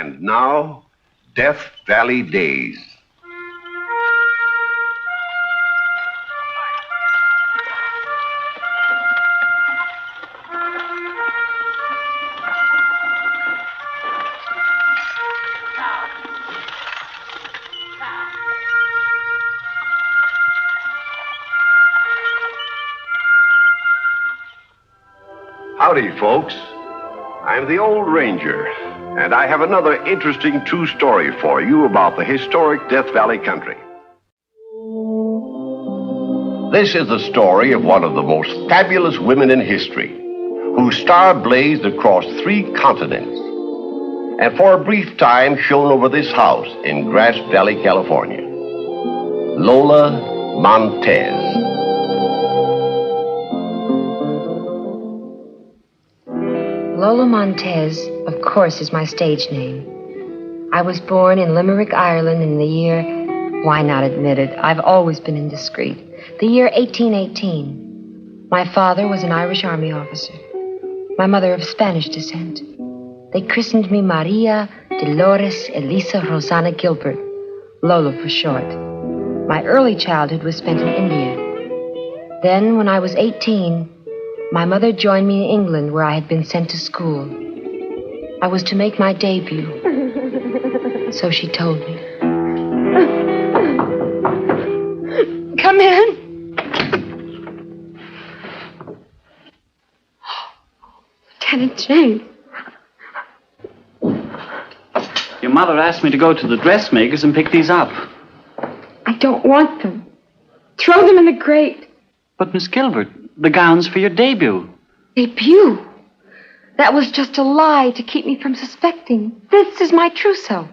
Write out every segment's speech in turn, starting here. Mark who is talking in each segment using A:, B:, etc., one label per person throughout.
A: And now, Death Valley Days. Howdy, folks. I'm the Old Ranger, and I have another interesting true story for you about the historic Death Valley country. This is the story of one of the most fabulous women in history, whose star blazed across 3 continents, and for a brief time shone over this house in Grass Valley, California. Lola Montez.
B: Lola Montez, of course, is my stage name. I was born in Limerick, Ireland in the year, why not admit it, I've always been indiscreet, the year 1818. My father was an Irish Army officer. My mother of Spanish descent. They christened me Maria Dolores Elisa Rosanna Gilbert, Lola for short. My early childhood was spent in India. Then, when I was 18, my mother joined me in England, where I had been sent to school. I was to make my debut. So she told me. Come in. Lieutenant James.
C: Your mother asked me to go to the dressmakers and pick these up.
B: I don't want them. Throw them in the grate.
C: But, Miss Gilbert, the gowns for your debut.
B: Debut? That was just a lie to keep me from suspecting. This is my trousseau.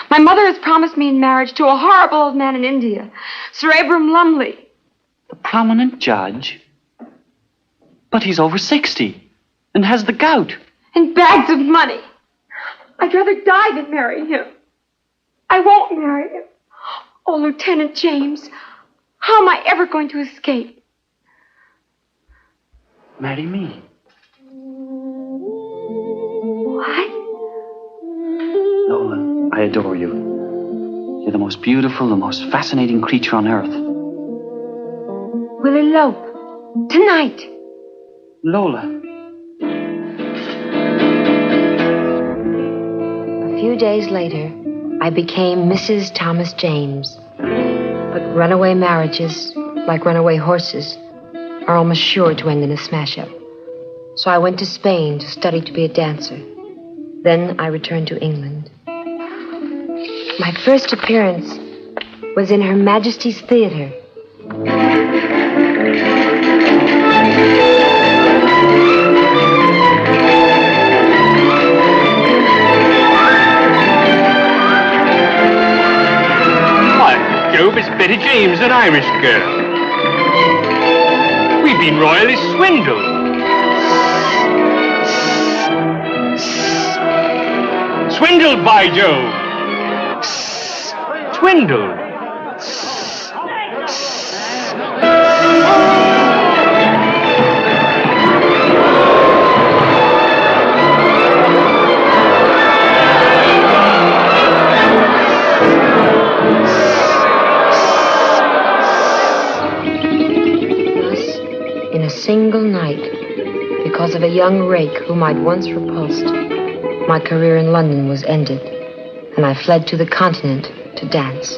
B: My mother has promised me in marriage to a horrible old man in India, Sir Abram Lumley.
C: The prominent judge? But he's over 60 and has the gout.
B: And bags of money. I'd rather die than marry him. I won't marry him. Oh, Lieutenant James, how am I ever going to escape?
C: Marry me.
B: What?
C: Lola, I adore you. You're the most beautiful, the most fascinating creature on earth.
B: We'll elope. Tonight.
C: Lola.
B: A few days later, I became Mrs. Thomas James. But runaway marriages, like runaway horses, are almost sure to end in a smash-up. So I went to Spain to study to be a dancer. Then I returned to England. My first appearance was in Her Majesty's Theater.
D: By Jove, it's Betty James, an Irish girl. We've been royally swindled. Swindled, by Jove. Swindled.
B: Single night, because of a young rake whom I'd once repulsed, my career in London was ended, and I fled to the continent to dance.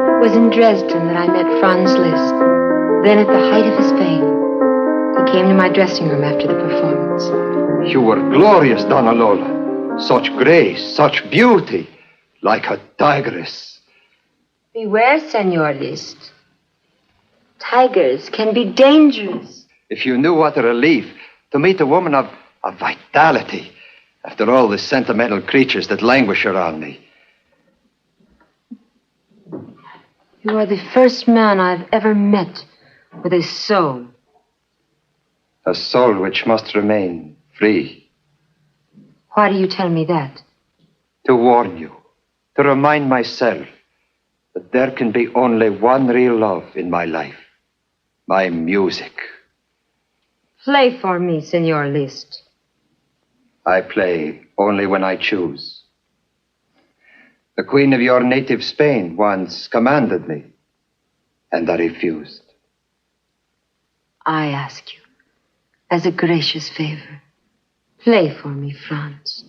B: It was in Dresden that I met Franz Liszt, then at the height of his fame. He came to my dressing room after the performance.
E: You were glorious, Donna Lola. Such grace, such beauty, like a tigress.
B: Beware, Senor Liszt. Tigers can be dangerous.
E: If you knew what a relief to meet a woman of vitality after all the sentimental creatures that languish around me.
B: You are the first man I've ever met with a soul.
E: A soul which must remain free.
B: Why do you tell me that?
E: To warn you, to remind myself that there can be only one real love in my life. My music.
B: Play for me, Senor Liszt.
E: I play only when I choose. The queen of your native Spain once commanded me, and I refused.
B: I ask you, as a gracious favor, play for me, Franz.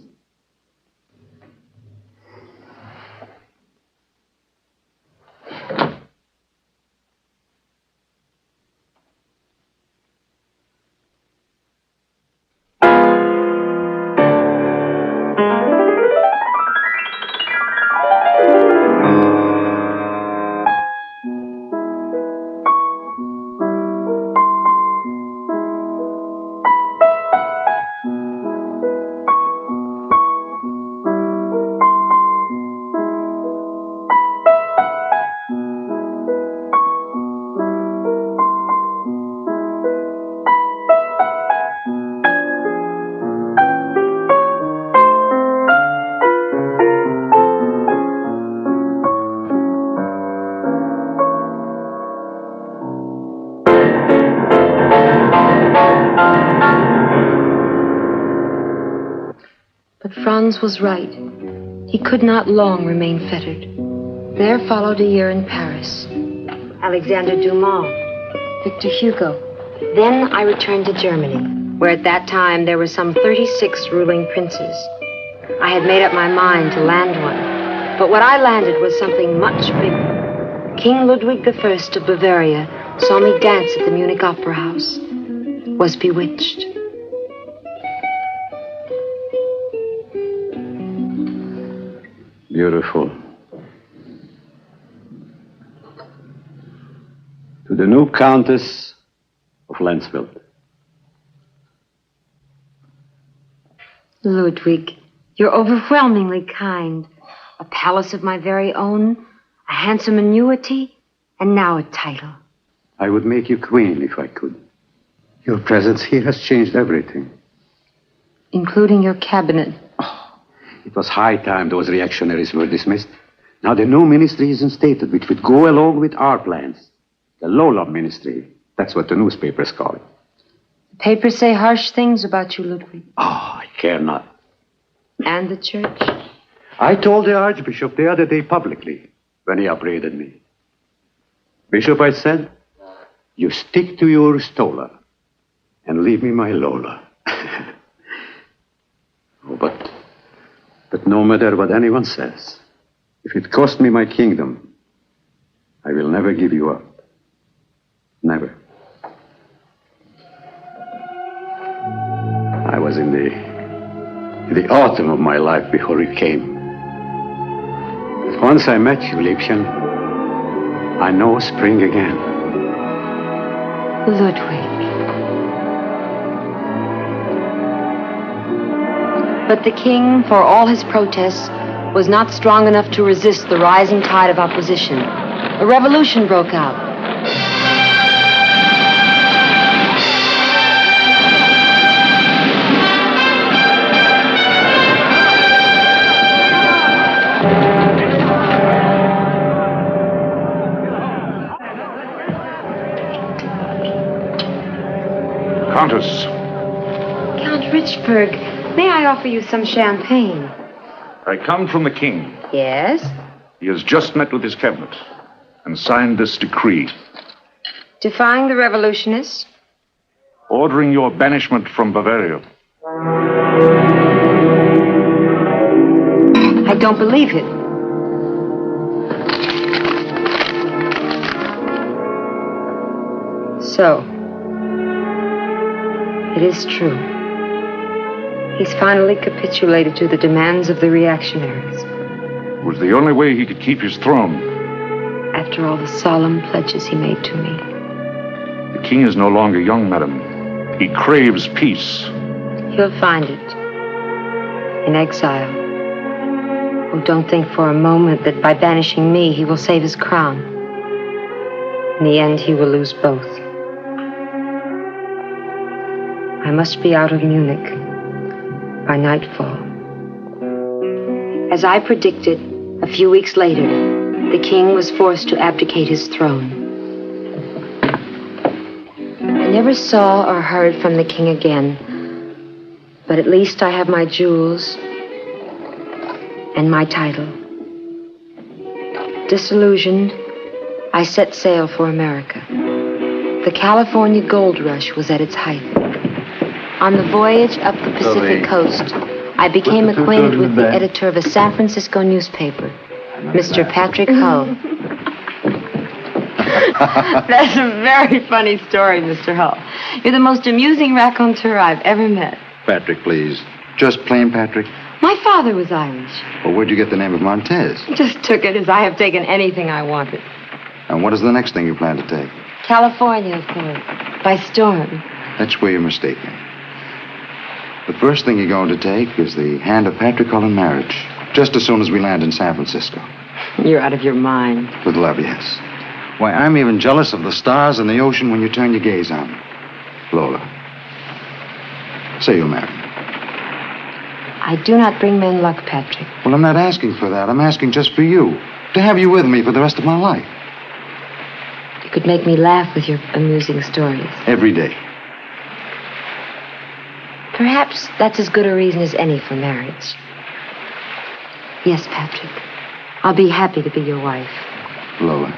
B: But Franz was right. He could not long remain fettered. There followed a year in Paris. Alexander Dumas, Victor Hugo. Then I returned to Germany, where at that time there were some 36 ruling princes. I had made up my mind to land one, but what I landed was something much bigger. King Ludwig I of Bavaria saw me dance at the Munich Opera House, was bewitched.
F: Beautiful. To the new Countess of Lensfeld.
B: Ludwig, you're overwhelmingly kind. A palace of my very own, a handsome annuity, and now a title.
F: I would make you queen if I could. Your presence here has changed everything.
B: Including your cabinet.
F: It was high time those reactionaries were dismissed. Now the new ministry is instated, which would go along with our plans. The Lola ministry. That's what the newspapers call it.
B: The papers say harsh things about you, Ludwig.
F: Oh, I care not.
B: And the church?
F: I told the Archbishop the other day publicly when he upbraided me. Bishop, I said, you stick to your Stola and leave me my Lola. Oh, but no matter what anyone says, if it cost me my kingdom, I will never give you up. Never. I was in the autumn of my life before it came. But once I met you, Liebchen, I know spring again.
B: Ludwig. But the king, for all his protests, was not strong enough to resist the rising tide of opposition. A revolution broke out.
G: Countess.
B: Count Richburg, may I offer you some champagne?
G: I come from the king.
B: Yes?
G: He has just met with his cabinet and signed this decree.
B: Defying the revolutionists?
G: Ordering your banishment from Bavaria.
B: I don't believe it. So, it is true. He's finally capitulated to the demands of the reactionaries.
G: It was the only way he could keep his throne.
B: After all the solemn pledges he made to me.
G: The king is no longer young, madam. He craves peace.
B: He'll find it. In exile. Oh, don't think for a moment that by banishing me, he will save his crown. In the end, he will lose both. I must be out of Munich by nightfall. As I predicted, A few weeks later, the king was forced to abdicate his throne. I never saw or heard from the king again, but at least I have my jewels and my title. Disillusioned, I set sail for America. The California gold rush was at its height. On the voyage up the Pacific coast, I became acquainted with the editor of a San Francisco newspaper, Mr. Patrick Hull. That's a very funny story, Mr. Hull. You're the most amusing raconteur I've ever met.
H: Patrick, please. Just plain Patrick.
B: My father was Irish.
H: Well, where'd you get the name of Montez?
B: Just took it as I have taken anything I wanted.
H: And what is the next thing you plan to take?
B: California, of course. By storm.
H: That's where you're mistaken. The first thing you're going to take is the hand of Patrick Hull in marriage, just as soon as we land in San Francisco.
B: You're out of your mind.
H: With love, yes. Why, I'm even jealous of the stars and the ocean when you turn your gaze on them. Lola, say you'll marry me.
B: I do not bring men luck, Patrick.
H: Well, I'm not asking for that. I'm asking just for you. To have you with me for the rest of my life.
B: You could make me laugh with your amusing stories.
H: Every day.
B: Perhaps that's as good a reason as any for marriage. Yes, Patrick. I'll be happy to be your wife.
H: Lola.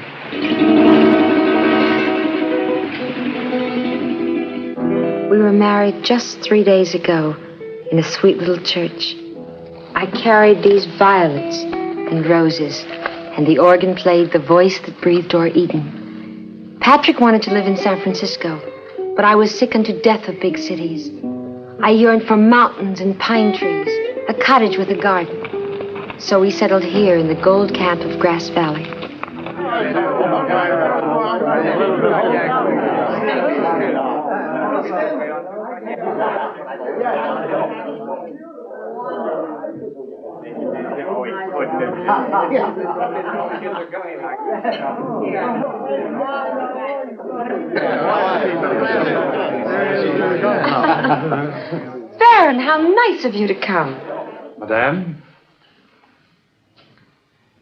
B: We were married just 3 days ago in a sweet little church. I carried these violets and roses, and the organ played The Voice That Breathed O'er Eden. Patrick wanted to live in San Francisco, but I was sick unto death of big cities. I yearned for mountains and pine trees, a cottage with a garden. So we settled here in the gold camp of Grass Valley. Baron, how nice of you to come.
I: Madame,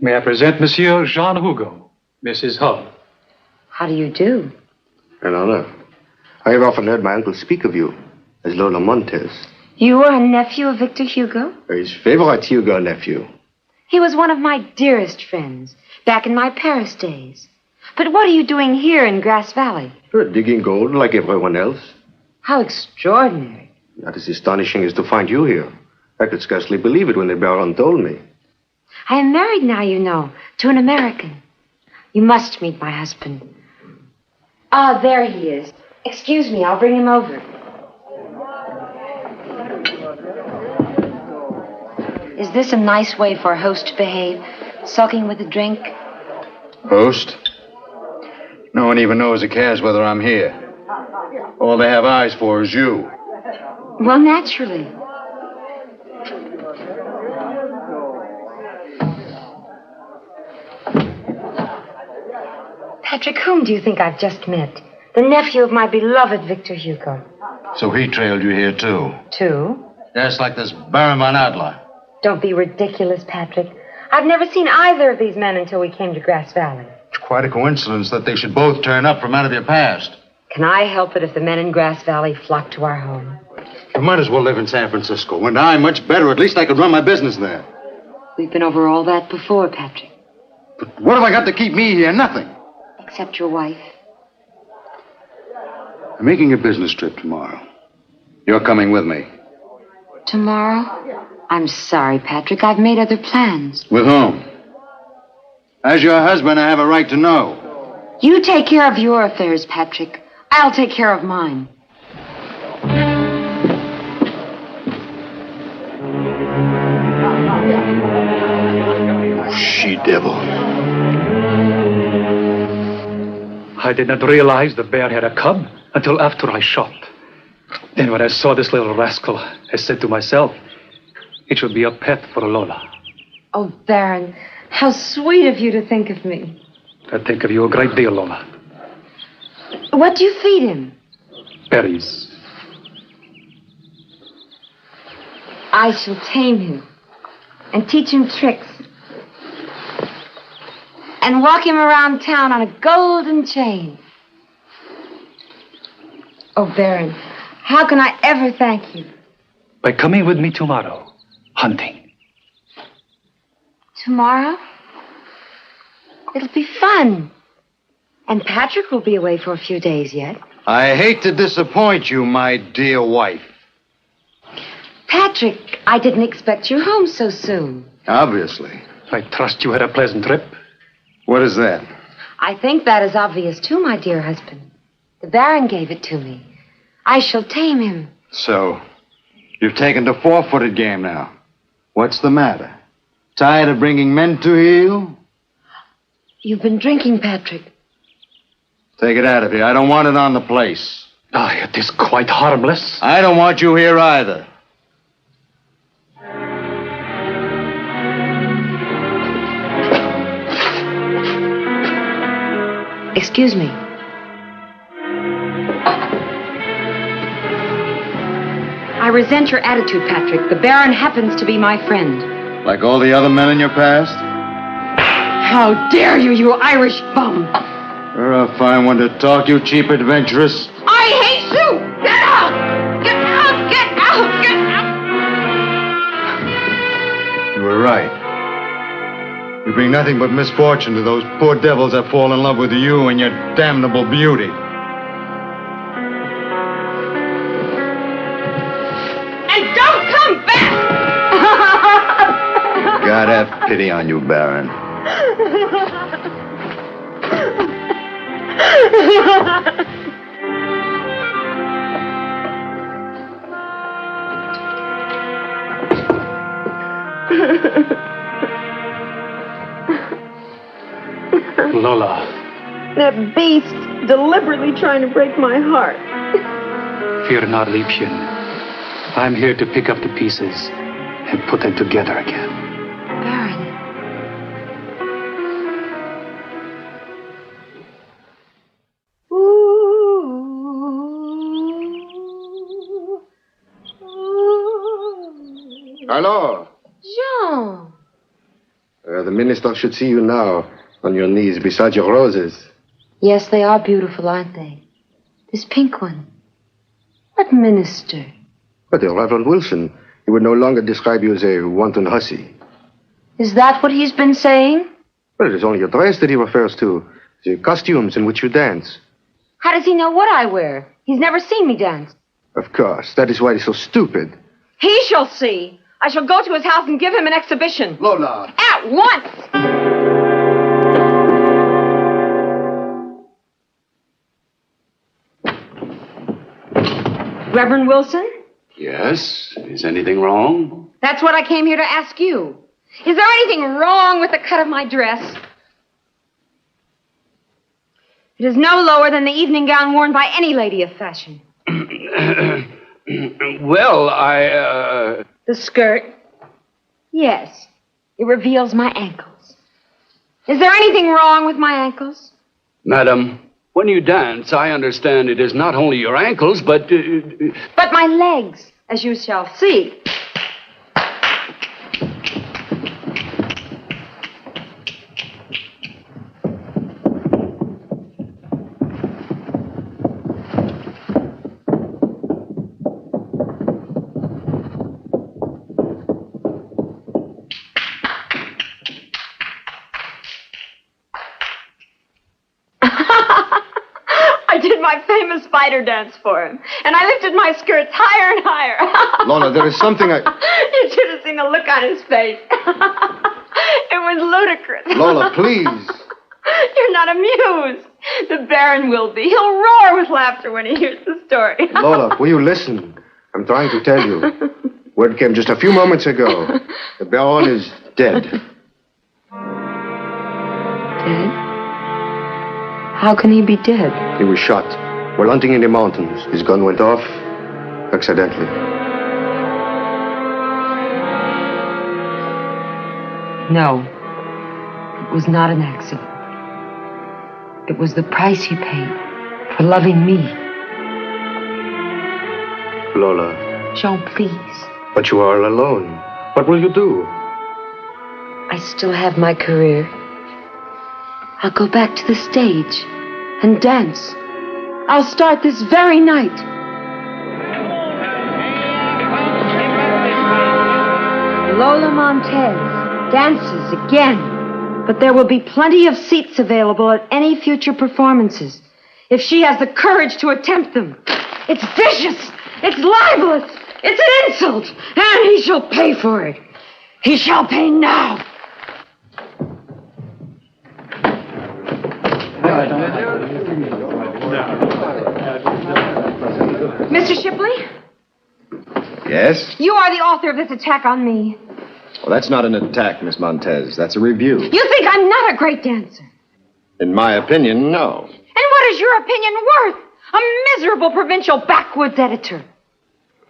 I: may I present Monsieur Jean Hugo, Mrs. Hull.
B: How do you do?
A: An honor. I have often heard my uncle speak of you as Lola Montez.
B: You are a nephew of Victor Hugo?
A: His favorite Hugo nephew.
B: He was one of my dearest friends, back in my Paris days. But what are you doing here in Grass Valley?
A: Digging gold like everyone else.
B: How extraordinary.
A: Not as astonishing as to find you here. I could scarcely believe it when the Baron told me.
B: I am married now, you know, to an American. You must meet my husband. Ah, there he is. Excuse me, I'll bring him over. Is this a nice way for a host to behave? Sulking with a drink?
H: Host? No one even knows or cares whether I'm here. All they have eyes for is you.
B: Well, naturally. Patrick, whom do you think I've just met? The nephew of my beloved Victor Hugo.
H: So he trailed you here, too?
B: Two?
H: Yes, like this Baron von Adler.
B: Don't be ridiculous, Patrick. I've never seen either of these men until we came to Grass Valley.
H: It's quite a coincidence that they should both turn up from out of your past.
B: Can I help it if the men in Grass Valley flock to our home?
H: You might as well live in San Francisco. And I'm much better. At least I could run my business there.
B: We've been over all that before, Patrick.
H: But what have I got to keep me here? Nothing.
B: Except your wife.
H: I'm making a business trip tomorrow. You're coming with me.
B: Tomorrow? I'm sorry, Patrick. I've made other plans.
H: With whom? As your husband, I have a right to know.
B: You take care of your affairs, Patrick. I'll take care of mine.
A: She-devil.
I: I did not realize the bear had a cub until after I shot. Then when I saw this little rascal, I said to myself, it should be a pet for Lola.
B: Oh, Baron, how sweet of you to think of me.
I: I think of you a great deal, Lola.
B: What do you feed him?
I: Berries.
B: I shall tame him and teach him tricks. and walk him around town on a golden chain. Oh, Baron, how can I ever thank you?
I: By coming with me tomorrow, hunting.
B: Tomorrow? It'll be fun. And Patrick will be away for a few days yet.
H: I hate to disappoint you, my dear wife.
B: Patrick, I didn't expect you home so soon.
H: Obviously.
I: I trust you had a pleasant trip.
H: What is that?
B: I think that is obvious too, my dear husband. The Baron gave it to me. I shall tame him.
H: So, you've taken the four-footed game now. What's the matter? Tired of bringing men to heel?
B: You've been drinking, Patrick.
H: Take it out of here. I don't want it on the place.
I: Ah, it is quite harmless.
H: I don't want you here either.
B: Excuse me. I resent your attitude, Patrick. The Baron happens to be my friend.
H: Like all the other men in your past?
B: How dare you, you Irish bum!
H: You're a fine one to talk, you cheap adventuress.
B: I hate you! Get out! Get out! Get out! Get out!
H: You were right. You bring nothing but misfortune to those poor devils that fall in love with you and your damnable beauty.
B: And don't come back!
H: God have pity on you, Baron.
I: Lola.
J: That beast deliberately trying to break my heart.
I: Fear not, Liebchen. I'm here to pick up the pieces and put them together again.
B: Baron.
A: Hello.
B: Jean.
A: The minister should see you now, on your knees beside your roses.
B: Yes, they are beautiful, aren't they? This pink one. What minister?
A: But Reverend Wilson, he would no longer describe you as a wanton hussy.
B: Is that what he's been saying?
A: Well, it is only your dress that he refers to. The costumes in which you dance.
B: How does he know what I wear? He's never seen me dance.
A: Of course, that is why he's so stupid.
J: He shall see. I shall go to his house and give him an exhibition.
A: Lola.
J: At once! Reverend Wilson?
G: Yes? Is anything wrong?
J: That's what I came here to ask you. Is there anything wrong with the cut of my dress? It is no lower than the evening gown worn by any lady of fashion.
D: Well,
J: The skirt?
B: Yes. It reveals my ankles.
J: Is there anything wrong with my ankles?
D: Madam, when you dance, I understand it is not only your ankles, but...
J: But my legs, as you shall see. I did my famous spider dance for him, and I lifted my skirts higher and higher.
A: Lola, there is something I...
J: You should have seen the look on his face. It was ludicrous.
A: Lola, please.
J: You're not amused. The Baron will be. He'll roar with laughter when he hears the story.
A: Lola, will you listen? I'm trying to tell you. Word came just a few moments ago. The Baron is dead.
B: Dead? How can he be dead?
A: He was shot while hunting in the mountains. His gun went off accidentally.
B: No. It was not an accident. It was the price he paid for loving me.
A: Lola.
B: Jean, please.
A: But you are alone. What will you do?
B: I still have my career. I'll go back to the stage and dance. I'll start this very night. Lola Montez dances again. But there will be plenty of seats available at any future performances if she has the courage to attempt them. It's vicious. It's libelous. It's an insult. And he shall pay for it. He shall pay now. Mr. Shipley?
H: Yes?
B: You are the author of this attack on me.
H: Well, that's not an attack, Miss Montez. That's a review.
B: You think I'm not a great dancer?
H: In my opinion, no.
B: And what is your opinion worth? A miserable provincial backwoods editor.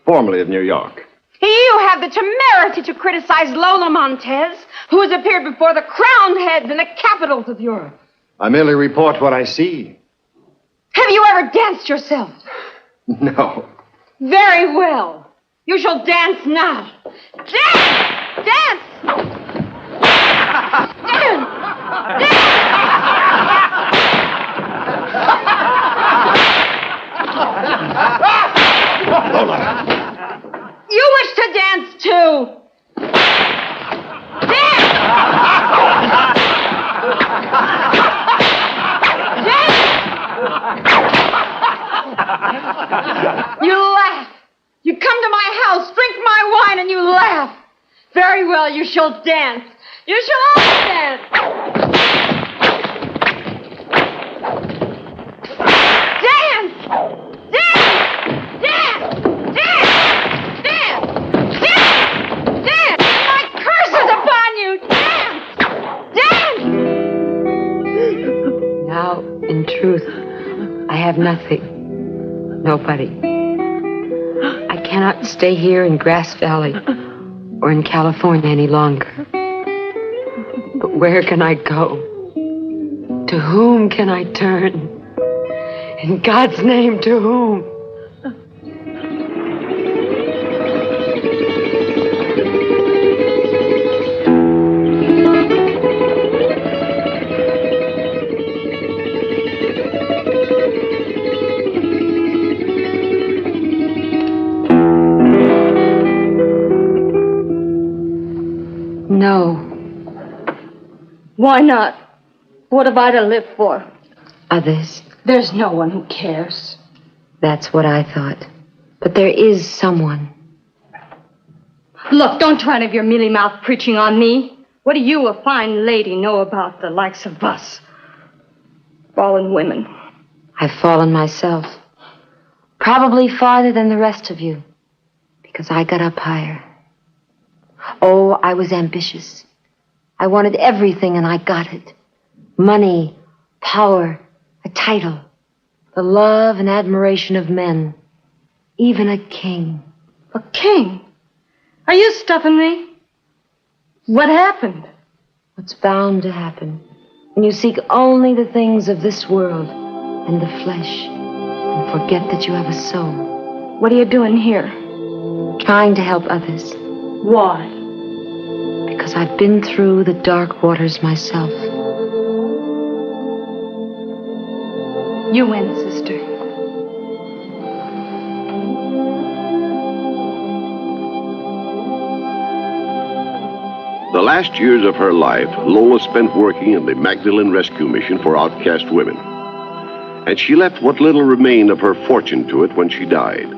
H: Formerly of New York.
B: You have the temerity to criticize Lola Montez, who has appeared before the crowned heads in the capitals of Europe.
H: I merely report what I see.
B: Have you ever danced yourself?
H: No.
B: Very well. You shall dance now. Dance! Dance! Dance!
H: Lola!
B: You wish to dance too. Dance! You laugh. You come to my house, drink my wine, and you laugh. Very well, you shall dance. You shall all dance. Dance! Dance! Dance! Dance! Dance! Dance! Dance! My curse is upon you! Dance! Dance! Now, in truth, I have nothing. Nobody. I cannot stay here in Grass Valley or in California any longer. But where can I go? To whom can I turn? In God's name, to whom? No.
J: Why not? What have I to live for?
B: Others.
J: There's no one who cares.
B: That's what I thought. But there is someone.
J: Look, don't try to have your mealy-mouthed preaching on me. What do you, a fine lady, know about the likes of us? Fallen women.
B: I've fallen myself. Probably farther than the rest of you. Because I got up higher. Oh, I was ambitious. I wanted everything and I got it. Money, power, a title, the love and admiration of men, even a king.
J: A king? Are you stuffing me? What happened?
B: What's bound to happen when you seek only the things of this world and the flesh and forget that you have a soul.
J: What are you doing here?
B: Trying to help others.
J: Why?
B: Because I've been through the dark waters myself.
J: You win, sister.
A: The last years of her life, Lola spent working in the Magdalene Rescue Mission for outcast women. And she left what little remained of her fortune to it when she died.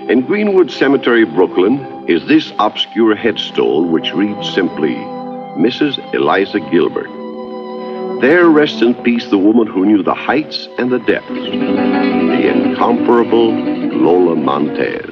A: In Greenwood Cemetery, Brooklyn, is this obscure headstone which reads simply, Mrs. Eliza Gilbert. There rests in peace the woman who knew the heights and the depths, the incomparable Lola Montez.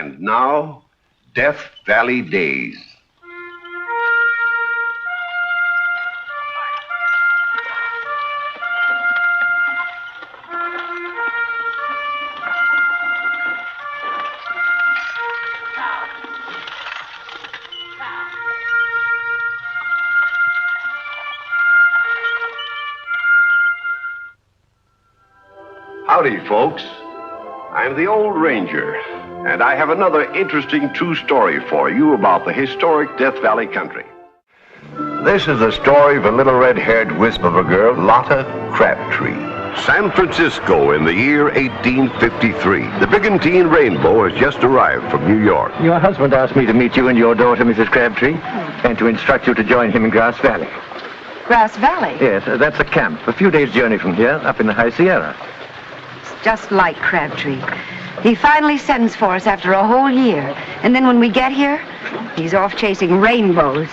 A: And now, Death Valley Days. Howdy, folks. I'm the Old Ranger, and I have another interesting true story for you about the historic Death Valley country. This is the story of a little red-haired wisp of a girl, Lotta Crabtree. San Francisco in the year 1853. The brigantine Rainbow has just arrived from New York.
K: Your husband asked me to meet you and your daughter, Mrs. Crabtree, and to instruct you to join him in Grass Valley.
B: Grass Valley?
K: Yes, that's a camp, a few days' journey from here, up in the High Sierra.
B: Just like Crabtree. He finally sends for us after a whole year. And then when we get here, he's off chasing rainbows.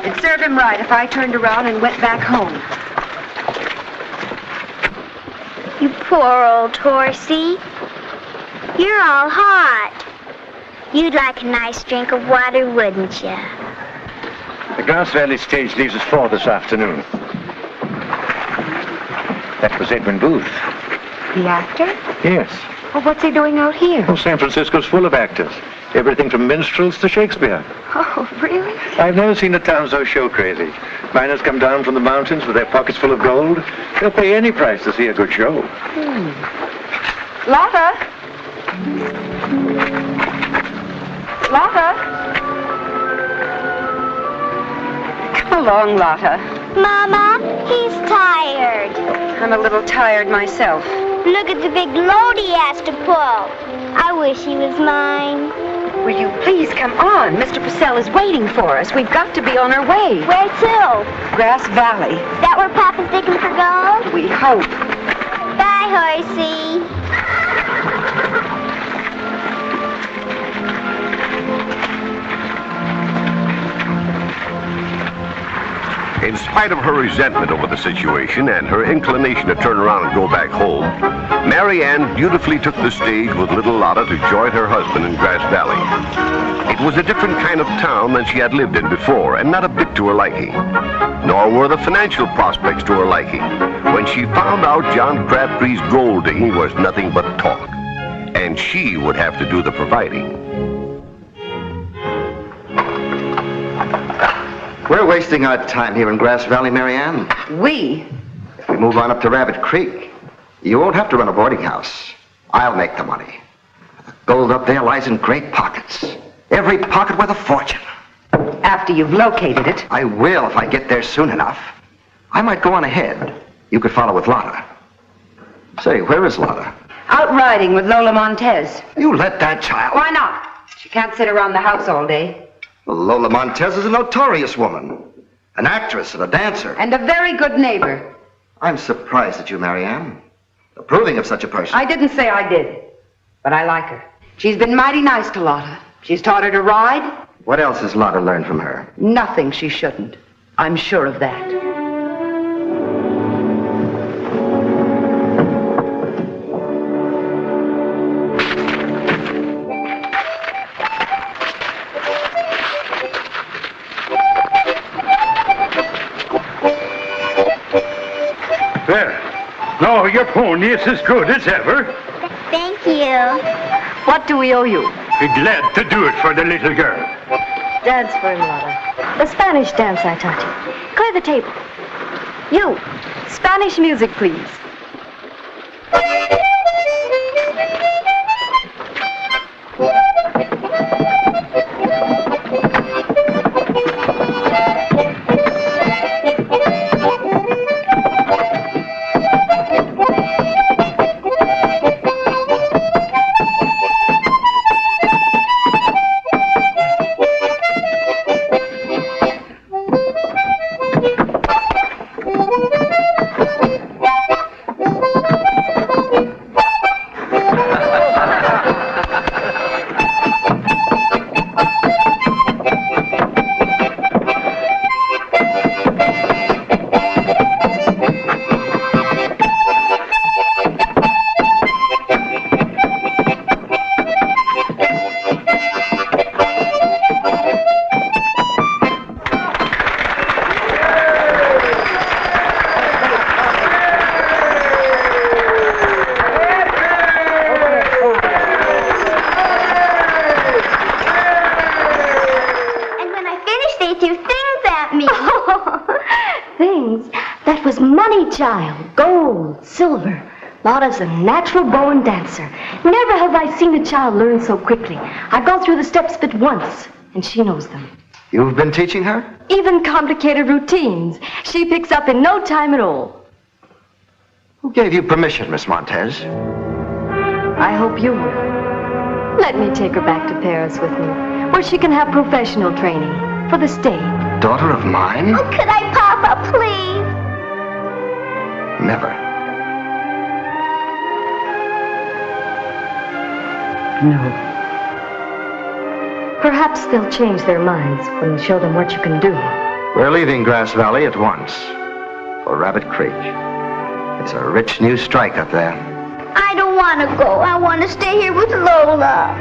B: It'd serve him right if I turned around and went back home.
L: You poor old horsey. You're all hot. You'd like a nice drink of water, wouldn't you?
K: The Grass Valley stage leaves us 4 this afternoon. That was Edwin Booth.
B: The actor?
K: Yes.
B: Well, what's he doing out here?
K: Oh, San Francisco's full of actors. Everything from minstrels to Shakespeare.
B: Oh, really?
K: I've never seen a town so show crazy. Miners come down from the mountains with their pockets full of gold. They'll pay any price to see a good show.
B: Lotta? Lotta? Come along, Lotta.
L: Mama, he's tired.
B: I'm a little tired myself.
L: Look at the big load he has to pull. I wish he was mine.
B: Will you please come on? Mr. Purcell is waiting for us. We've got to be on our way.
L: Where to?
B: Grass Valley.
L: Is that where Papa's digging for gold?
B: We hope.
L: Bye, horsey.
A: In spite of her resentment over the situation and her inclination to turn around and go back home, Mary Ann beautifully took the stage with little Lotta to join her husband in Grass Valley. It was a different kind of town than she had lived in before, and not a bit to her liking. Nor were the financial prospects to her liking. When she found out John Crabtree's gold digging was nothing but talk, and she would have to do the providing.
E: We're wasting our time here in Grass Valley, Mary Ann.
B: We?
E: If we move on up to Rabbit Creek, you won't have to run a boarding house. I'll make the money. The gold up there lies in great pockets. Every pocket worth a fortune.
B: After you've located it.
E: I will if I get there soon enough. I might go on ahead. You could follow with Lotta. Say, where is Lotta?
B: Out riding with Lola Montez.
E: You let that child...
B: Why not? She can't sit around the house all day.
E: Well, Lola Montez is a notorious woman. An actress and a dancer.
B: And a very good neighbor.
E: I'm surprised at you, Mary Ann. Approving of such a person.
B: I didn't say I did. But I like her. She's been mighty nice to Lotta. She's taught her to ride.
E: What else has Lotta learned from her?
B: Nothing she shouldn't. I'm sure of that.
G: No, your pony is as good as ever.
L: Thank you.
B: What do we owe you?
G: Be glad to do it for the little girl.
J: Dance for him, Lotta. The Spanish dance I taught you. Clear the table. You, Spanish music, please.
M: things. That was money, child. Gold, silver. Lotta's a natural born dancer. Never have I seen a child learn so quickly. I've gone through the steps but once, and she knows them.
E: You've been teaching her?
M: Even complicated routines. She picks up in no time at all.
E: Who gave you permission, Miss Montez?
M: I hope you will. Let me take her back to Paris with me, where she can have professional training for the stage.
E: Daughter of mine?
L: Oh, could I, Papa, please?
E: Never.
M: No. Perhaps they'll change their minds when we show them what you can do.
E: We're leaving Grass Valley at once for Rabbit Creek. It's a rich new strike up there.
L: I don't want to go. I want to stay here with Lola.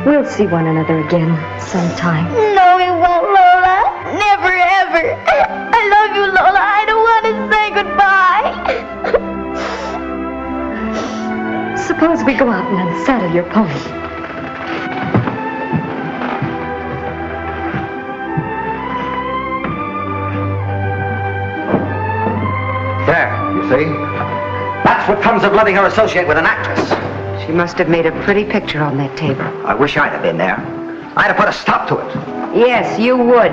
M: We'll see one another again sometime.
L: No, we won't, Lola. Never, ever. I love you, Lola. I don't want to say goodbye.
M: Suppose we go out and unsaddle your pony.
E: There, you see? That's what comes of letting her associate with an actress.
B: She must have made a pretty picture on that table.
E: I wish I'd have been there. I'd have put a stop to it.
B: Yes, you would.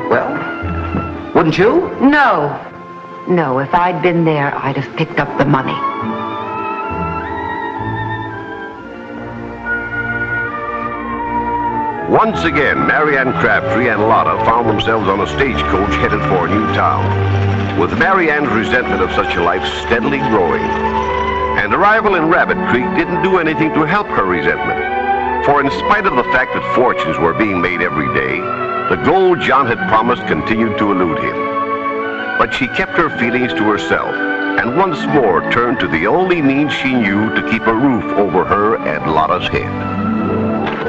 E: Well, wouldn't you?
B: No. No, if I'd been there, I'd have picked up the money.
A: Once again, Marianne Crabtree and Lotta found themselves on a stagecoach headed for a new town, with Marianne's resentment of such a life steadily growing. And arrival in Rabbit Creek didn't do anything to help her resentment. For in spite of the fact that fortunes were being made every day, the gold John had promised continued to elude him. But she kept her feelings to herself, and once more turned to the only means she knew to keep a roof over her and Lotta's head.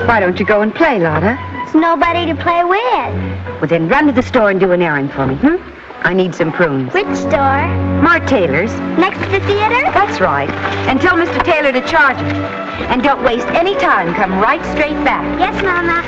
B: Why don't you go and play, Lotta?
L: There's nobody to play with.
B: Well, then run to the store and do an errand for me, I need some prunes.
L: Which store?
B: Mark Taylor's.
L: Next to the theater?
B: That's right. And tell Mr. Taylor to charge it. And don't waste any time. Come right straight back.
L: Yes, Mama.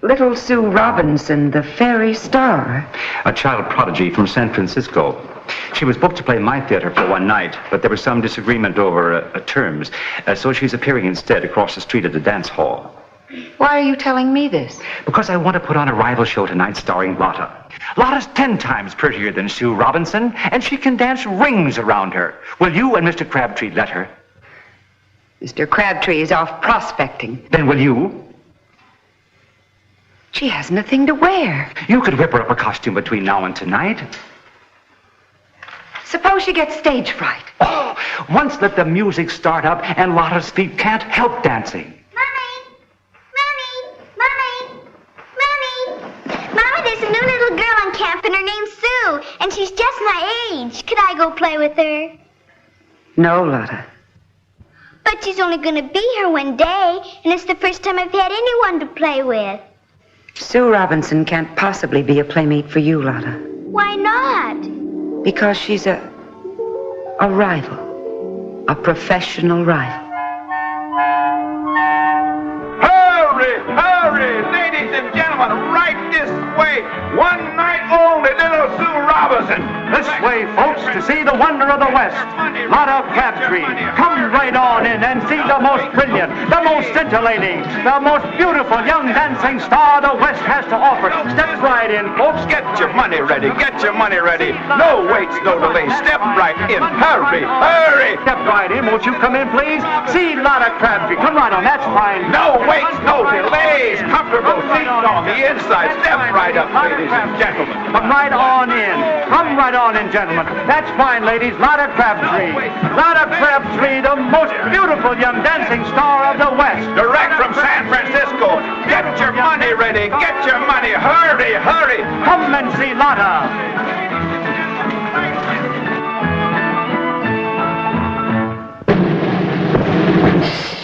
B: Little Sue Robinson, the fairy star.
N: A child prodigy from San Francisco. She was booked to play my theater for one night, but there was some disagreement over terms, so she's appearing instead across the street at the dance hall.
B: Why are you telling me this?
N: Because I want to put on a rival show tonight starring Lotta. Lotta's 10 times prettier than Sue Robinson, and she can dance rings around her. Will you and Mr. Crabtree let her?
B: Mr. Crabtree is off prospecting.
N: Then will you?
B: She has nothing to wear.
N: You could whip her up a costume between now and tonight.
B: Suppose she gets stage fright.
N: Oh, once let the music start up and Lotta's feet can't help dancing.
L: Mommy, there's a new little girl on camp and her name's Sue, and she's just my age. Could I go play with her?
B: No, Lotta.
L: But she's only going to be here one day, and it's the first time I've had anyone to play with.
O: Sue Robinson can't possibly be a playmate for you, Lotta.
L: Why not?
O: Because she's a rival. A professional rival.
P: Hurry, ladies and gentlemen, right this way. One night only, little Sue Robinson.
N: This way, folks, to see the wonder of the West. Lotta Crabtree. Come right on in and see the most brilliant, the most scintillating, the most beautiful young dancing star the West has to offer. Step right in, folks.
P: Get your money ready. Get your money ready. No waits, no delay. Step right in. Hurry.
N: Step right in. Won't you come in, please? See Lotta Crabtree. Come right on. That's fine.
P: No waits, no delays. Comfortable seats on the inside. Step right up, ladies and gentlemen.
N: Come right on in. Come right on in, gentlemen. That's fine, ladies. Lotta Crabtree. Lotta Crabtree, the most beautiful young dancing star of the West.
P: Direct from San Francisco. Get your money ready. Get your money. Hurry.
N: Come and see Lotta.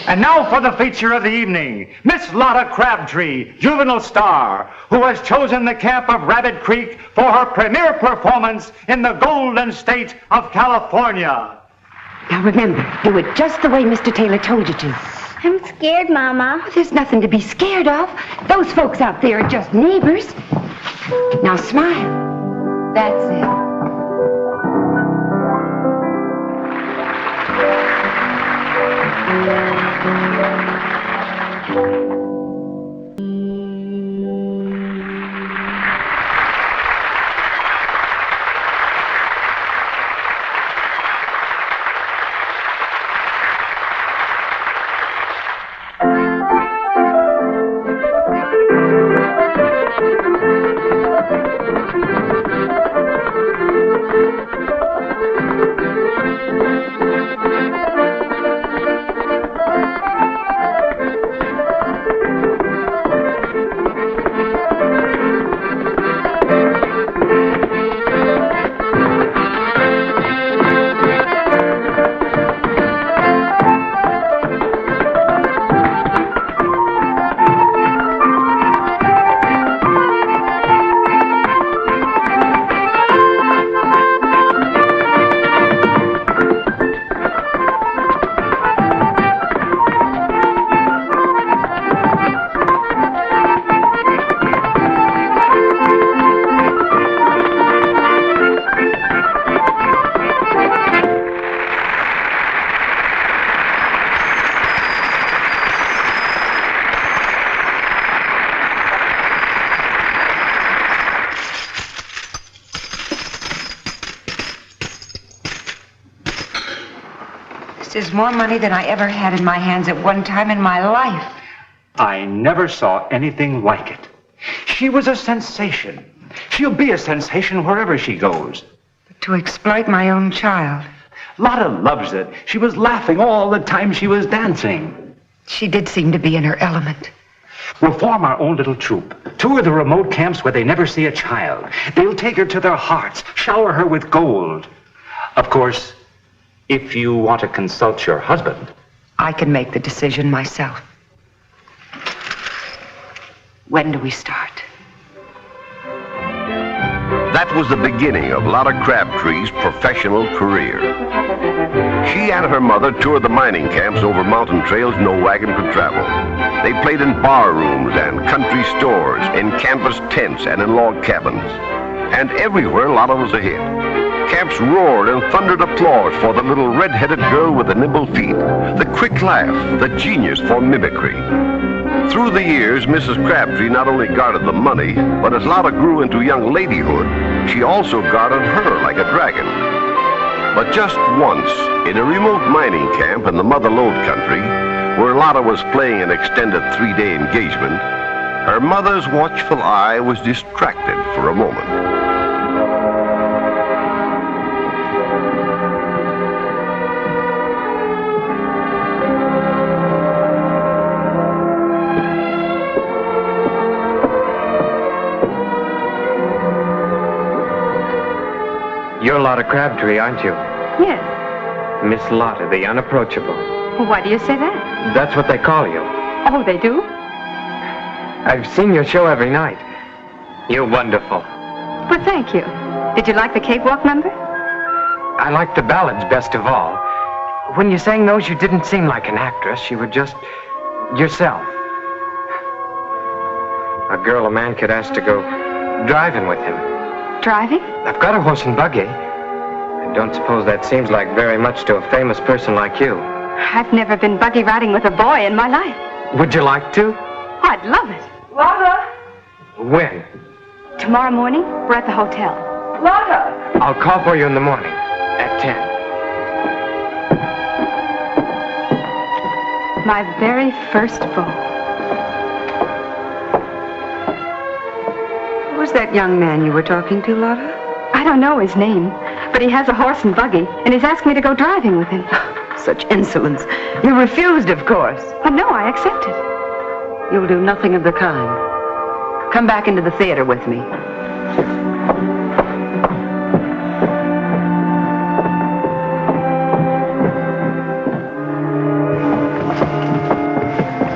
N: And now for the feature of the evening, Miss Lotta Crabtree, juvenile star, who has chosen the camp of Rabbit Creek for her premiere performance in the Golden State of California.
O: Now remember, do it just the way Mr. Taylor told you to.
L: I'm scared, Mama.
O: Oh, there's nothing to be scared of. Those folks out there are just neighbors. Now smile. That's it. This is more money than I ever had in my hands at one time in my life.
N: I never saw anything like it. She was a sensation. She'll be a sensation wherever she goes.
O: But to exploit my own child.
N: Lotta loves it. She was laughing all the time she was dancing.
O: She did seem to be in her element.
N: We'll form our own little troupe. Tour the remote camps where they never see a child. They'll take her to their hearts, shower her with gold. Of course, if you want to consult your husband.
O: I can make the decision myself. When do we start?
A: That was the beginning of Lotta Crabtree's professional career. She and her mother toured the mining camps over mountain trails no wagon could travel. They played in bar rooms and country stores, in canvas tents and in log cabins. And everywhere Lotta was a hit. Camps roared and thundered applause for the little red-headed girl with the nimble feet, the quick laugh, the genius for mimicry. Through the years, Mrs. Crabtree not only guarded the money, but as Lotta grew into young ladyhood, she also guarded her like a dragon. But just once, in a remote mining camp in the Mother Lode country, where Lotta was playing an extended 3-day engagement, her mother's watchful eye was distracted for a moment.
Q: You're Lotta Crabtree, aren't you?
O: Yes.
Q: Miss Lotta, the unapproachable.
O: Why do you say that?
Q: That's what they call you.
O: Oh, they do?
Q: I've seen your show every night. You're wonderful.
O: Well, thank you. Did you like the cakewalk number?
Q: I like the ballads best of all. When you sang those, you didn't seem like an actress. You were just yourself. A girl a man could ask to go driving with him.
O: Driving?
Q: I've got a horse and buggy. I don't suppose that seems like very much to a famous person like you.
O: I've never been buggy riding with a boy in my life.
Q: Would you like to?
O: I'd love it.
J: Lotta!
Q: When?
O: Tomorrow morning, we're at the hotel.
J: Lotta!
Q: I'll call for you in the morning at 10.
O: My very first beau.
R: Who's that young man you were talking to, Lotta?
O: I don't know his name, but he has a horse and buggy, and he's asked me to go driving with him.
R: Such insolence. You refused, of course.
O: But no, I accepted.
R: You'll do nothing of the kind. Come back into the theater with me.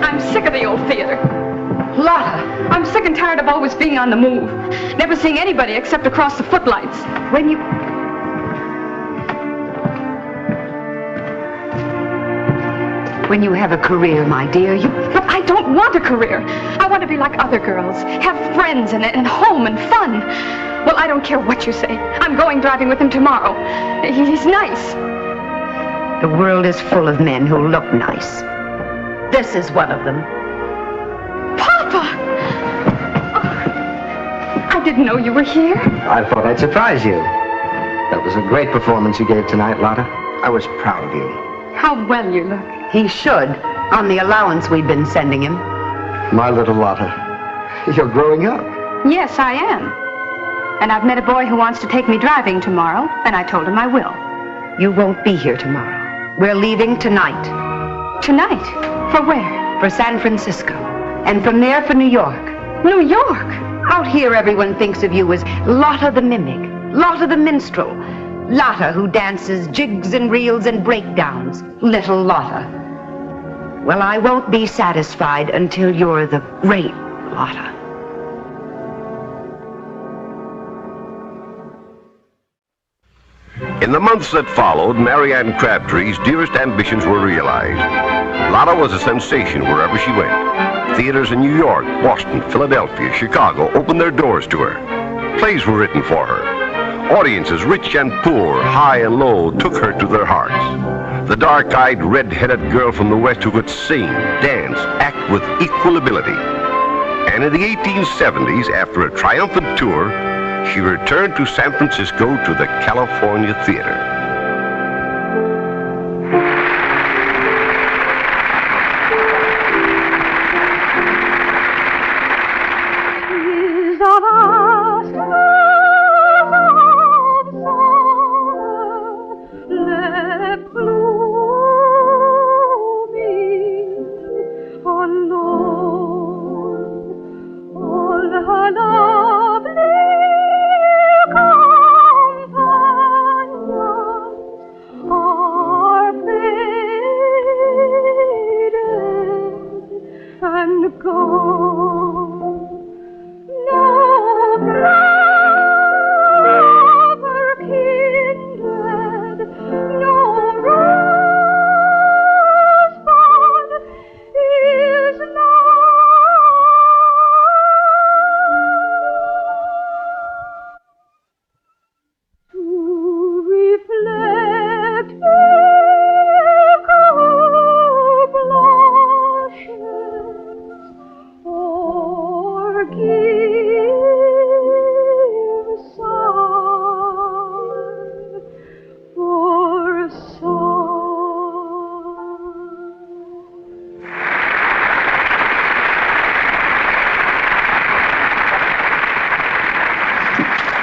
O: I'm sick of the old theater. Lotta, I'm sick and tired of always being on the move. Never seeing anybody except across the footlights.
R: When you have a career, my dear,
O: But I don't want a career. I want to be like other girls. Have friends and home and fun. Well, I don't care what you say. I'm going driving with him tomorrow. He's nice.
R: The world is full of men who look nice. This is one of them.
O: Papa! Oh, I didn't know you were here.
S: I thought I'd surprise you. That was a great performance you gave tonight, Lotta. I was proud of you.
O: How well you look.
R: He should, on the allowance we've been sending him.
S: My little Lotta, you're growing up.
O: Yes, I am. And I've met a boy who wants to take me driving tomorrow, and I told him I will.
R: You won't be here tomorrow. We're leaving tonight.
O: Tonight? For where?
R: For San Francisco. And from there for New York.
O: New York?
R: Out here, everyone thinks of you as Lotta the Mimic, Lotta the Minstrel, Lotta who dances jigs and reels and breakdowns, little Lotta. Well, I won't be satisfied until you're the great Lotta.
A: In the months that followed, Marianne Crabtree's dearest ambitions were realized. Lotta was a sensation wherever she went. Theaters in New York, Boston, Philadelphia, Chicago opened their doors to her. Plays were written for her. Audiences, rich and poor, high and low, took her to their hearts. The dark-eyed, red-headed girl from the West who could sing, dance, act with equal ability. And in the 1870s, after a triumphant tour, she returned to San Francisco to the California Theater.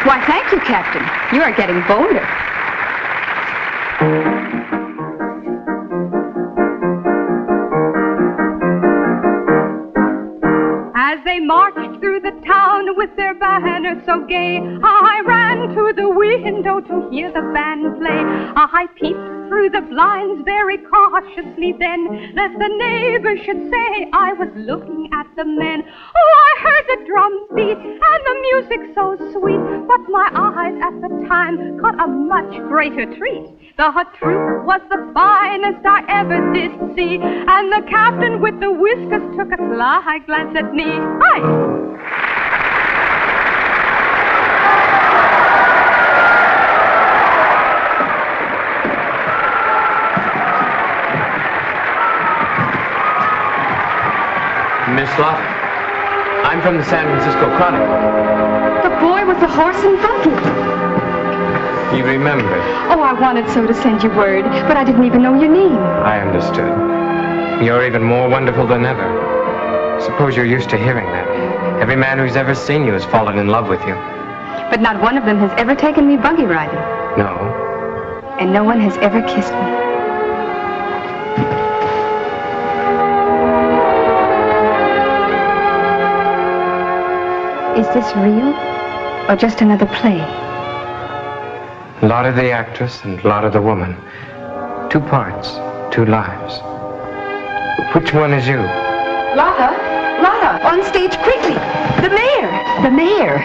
O: Why, thank you, Captain. You are getting bolder.
J: As they marched through the town with their banners so gay, I ran to the window to hear the band play. I peeped through
O: through the blinds very cautiously then, lest the neighbors should say I was looking at the men. Oh, I heard the drums beat and the music so sweet, but my eyes at the time caught a much greater treat. The truth was the finest I ever did see, and the captain with the whiskers took a sly glance at me. Hi!
Q: Miss Lotta, I'm from the San Francisco Chronicle.
O: The boy with the horse and buggy.
Q: You remembered.
O: Oh, I wanted so to send you word, but I didn't even know your name.
Q: I understood. You're even more wonderful than ever. Suppose you're used to hearing that. Every man who's ever seen you has fallen in love with you.
O: But not one of them has ever taken me buggy riding.
Q: No.
O: And no one has ever kissed me. Is this real, or just another play?
Q: Lotta the actress and Lotta the woman. 2 parts, 2 lives. Which one is you?
O: Lotta! Lotta! On stage quickly! The mayor! The mayor!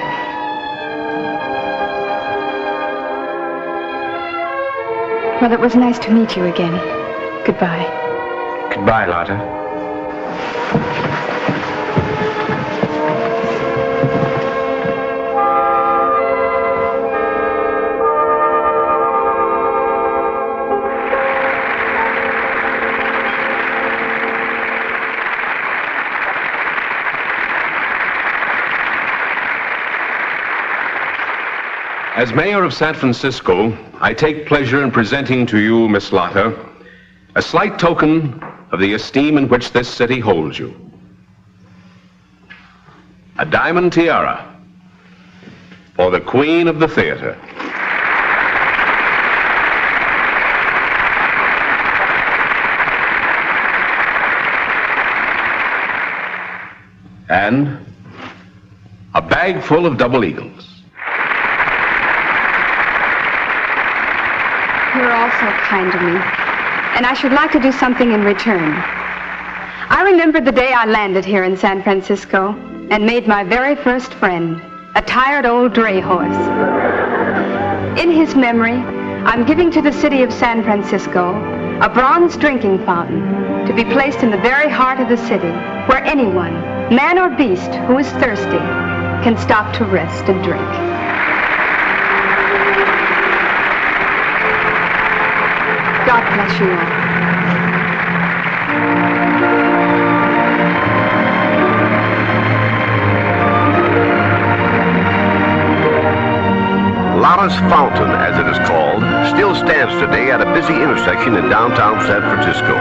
O: Well, it was nice to meet you again. Goodbye.
Q: Goodbye, Lotta.
T: As mayor of San Francisco, I take pleasure in presenting to you, Miss Lotta, a slight token of the esteem in which this city holds you. A diamond tiara for the Queen of the Theater. And a bag full of double eagles.
O: You're all so kind to me, and I should like to do something in return. I remember the day I landed here in San Francisco and made my very first friend, a tired old dray horse. In his memory, I'm giving to the city of San Francisco a bronze drinking fountain to be placed in the very heart of the city, where anyone, man or beast, who is thirsty can stop to rest and drink. God bless you all.
A: Lotta's Fountain, as it is called, still stands today at a busy intersection in downtown San Francisco.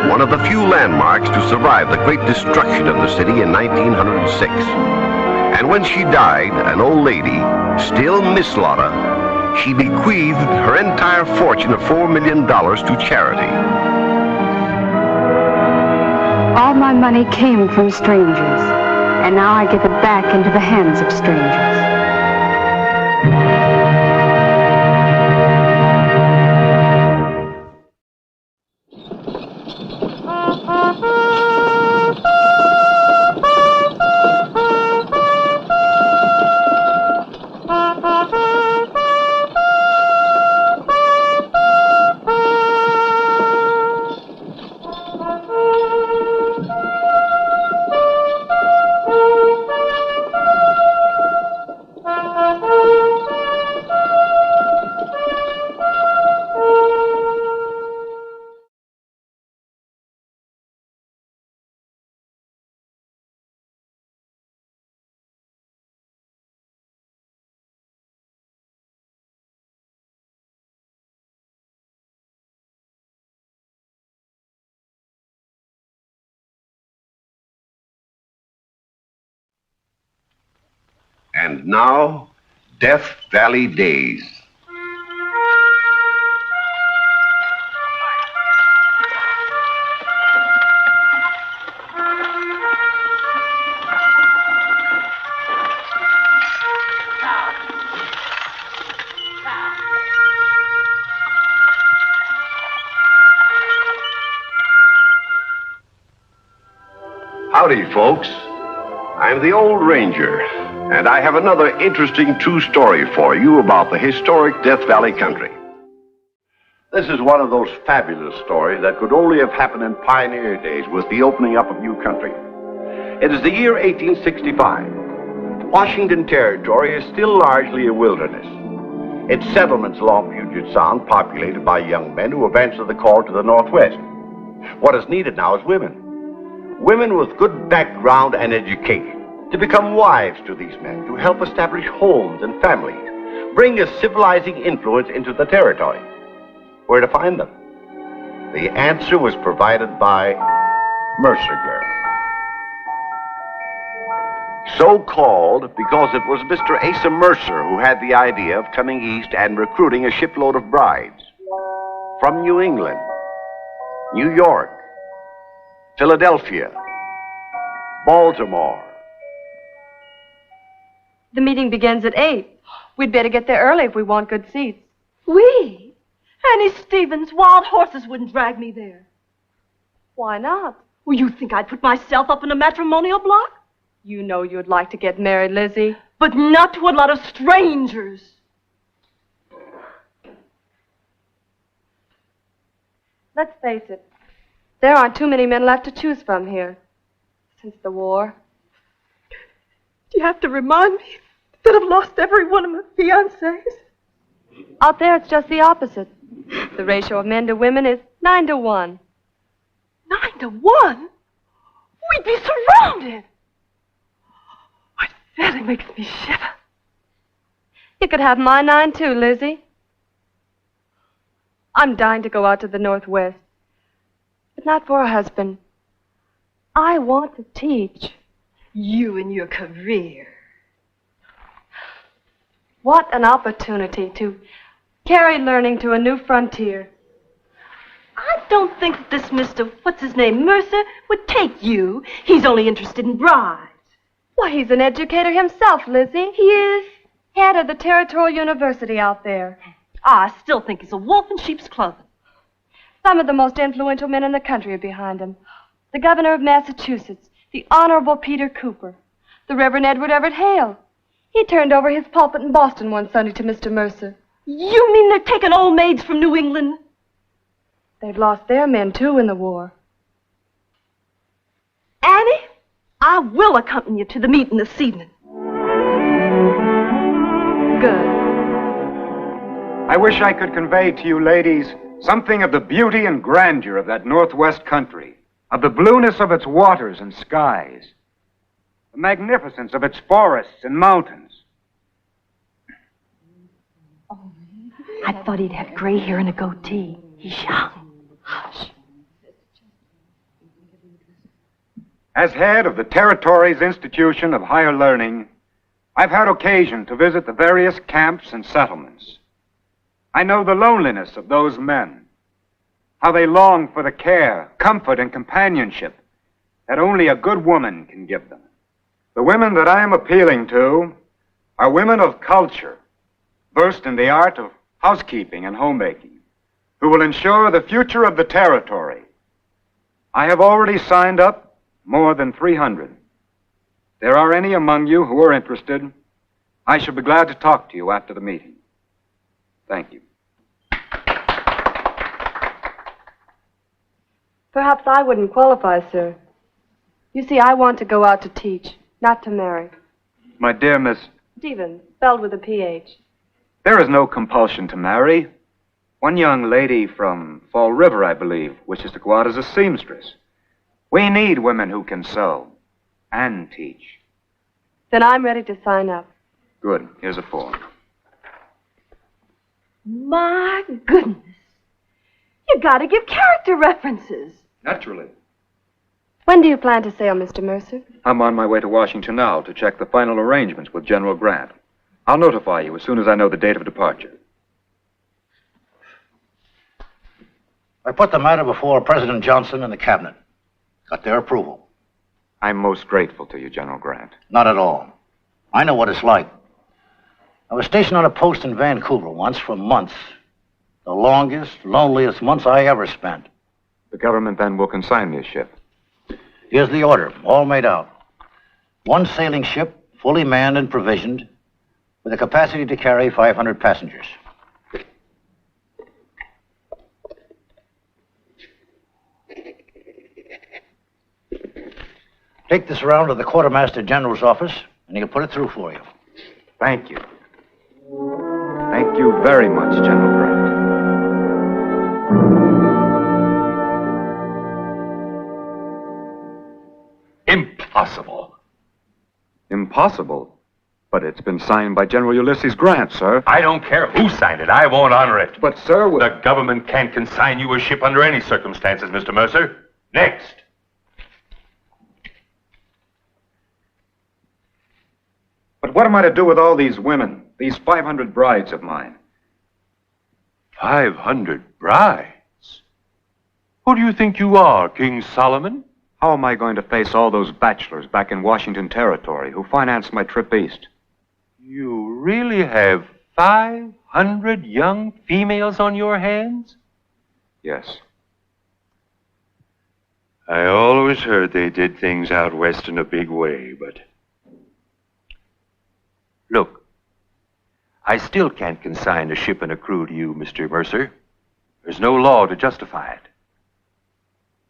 A: One of the few landmarks to survive the great destruction of the city in 1906. And when she died, an old lady, still Miss Lotta, she bequeathed her entire fortune of $4 million to charity.
O: All my money came from strangers, and now I give it back into the hands of strangers.
A: And now, Death Valley Days. Howdy, folks. I'm the Old Ranger, and I have another interesting true story for you about the historic Death Valley country. This is one of those fabulous stories that could only have happened in pioneer days with the opening up of new country. It is the year 1865. Washington Territory is still largely a wilderness. Its settlements along Puget Sound populated by young men who have answered the call to the Northwest. What is needed now is women. Women with good background and education to become wives to these men, to help establish homes and families, bring a civilizing influence into the territory. Where to find them? The answer was provided by Mercer Girl. So called because it was Mr. Asa Mercer who had the idea of coming east and recruiting a shipload of brides from New England, New York, Philadelphia, Baltimore.
J: The meeting begins at 8. We'd better get there early if we want good seats.
U: We? Annie Stevens, wild horses wouldn't drag me there.
J: Why not?
U: Well, you think I'd put myself up in a matrimonial block?
J: You know you'd like to get married, Lizzie.
U: But not to a lot of strangers.
J: Let's face it. There aren't too many men left to choose from here. Since the war.
U: Do you have to remind me that I've lost every one of my fiancés?
J: Out there, it's just the opposite. The ratio of men to women is 9 to 1.
U: 9 to 1? We'd be surrounded. It fairly makes me shiver.
J: You could have my 9 too, Lizzie. I'm dying to go out to the Northwest. But not for a husband. I want to teach.
U: You and your career.
J: What an opportunity to carry learning to a new frontier.
U: I don't think that this Mr. What's-his-name, Mercer, would take you. He's only interested in brides.
J: Why, he's an educator himself, Lizzie.
U: He is?
J: Head of the Territorial University out there.
U: I still think he's a wolf in sheep's clothing.
J: Some of the most influential men in the country are behind him. The governor of Massachusetts, the Honorable Peter Cooper, the Reverend Edward Everett Hale. He turned over his pulpit in Boston one Sunday to Mr. Mercer.
U: You mean they're taking old maids from New England?
J: They've lost their men, too, in the war.
U: Annie, I will accompany you to the meeting this evening.
J: Good.
N: I wish I could convey to you, ladies, something of the beauty and grandeur of that Northwest country, of the blueness of its waters and skies, the magnificence of its forests and mountains.
U: I thought he'd have gray hair and a goatee. He's young. Hush.
N: As head of the Territory's Institution of Higher Learning, I've had occasion to visit the various camps and settlements. I know the loneliness of those men, how they long for the care, comfort, and companionship that only a good woman can give them. The women that I am appealing to are women of culture, versed in the art of housekeeping and homemaking, who will ensure the future of the territory. I have already signed up more than 300. If there are any among you who are interested, I shall be glad to talk to you after the meeting. Thank you.
J: Perhaps I wouldn't qualify, sir. You see, I want to go out to teach, not to marry.
N: My dear Miss,
J: Stevens, spelled with a P-H.
N: there is no compulsion to marry. One young lady from Fall River, I believe, wishes to go out as a seamstress. We need women who can sew and teach.
J: Then I'm ready to sign up.
N: Good. Here's a form.
U: My goodness. You gotta give character references.
N: Naturally.
J: When do you plan to sail, Mr. Mercer?
N: I'm on my way to Washington now to check the final arrangements with General Grant. I'll notify you as soon as I know the date of departure.
V: I put the matter before President Johnson and the cabinet. Got their approval.
N: I'm most grateful to you, General Grant.
V: Not at all. I know what it's like. I was stationed on a post in Vancouver once for months. The longest, loneliest months I ever spent.
N: The government then will consign me a ship.
V: Here's the order, all made out. One sailing ship, fully manned and provisioned, with a capacity to carry 500 passengers. Take this around to the Quartermaster General's office, and he'll put it through for you.
H: Thank you. Thank you very much, General Grant.
C: Impossible.
H: Impossible? But it's been signed by General Ulysses Grant, sir.
C: I don't care who signed it. I won't honor it.
H: But, sir,
C: the government can't consign you a ship under any circumstances, Mr. Mercer. Next.
H: But what am I to do with all these women, these 500 brides of mine?
C: 500 brides? Who do you think you are, King Solomon?
H: How am I going to face all those bachelors back in Washington Territory who financed my trip east?
C: You really have 500 young females on your hands?
H: Yes.
C: I always heard they did things out west in a big way, but... Look, I still can't consign a ship and a crew to you, Mr. Mercer. There's no law to justify it.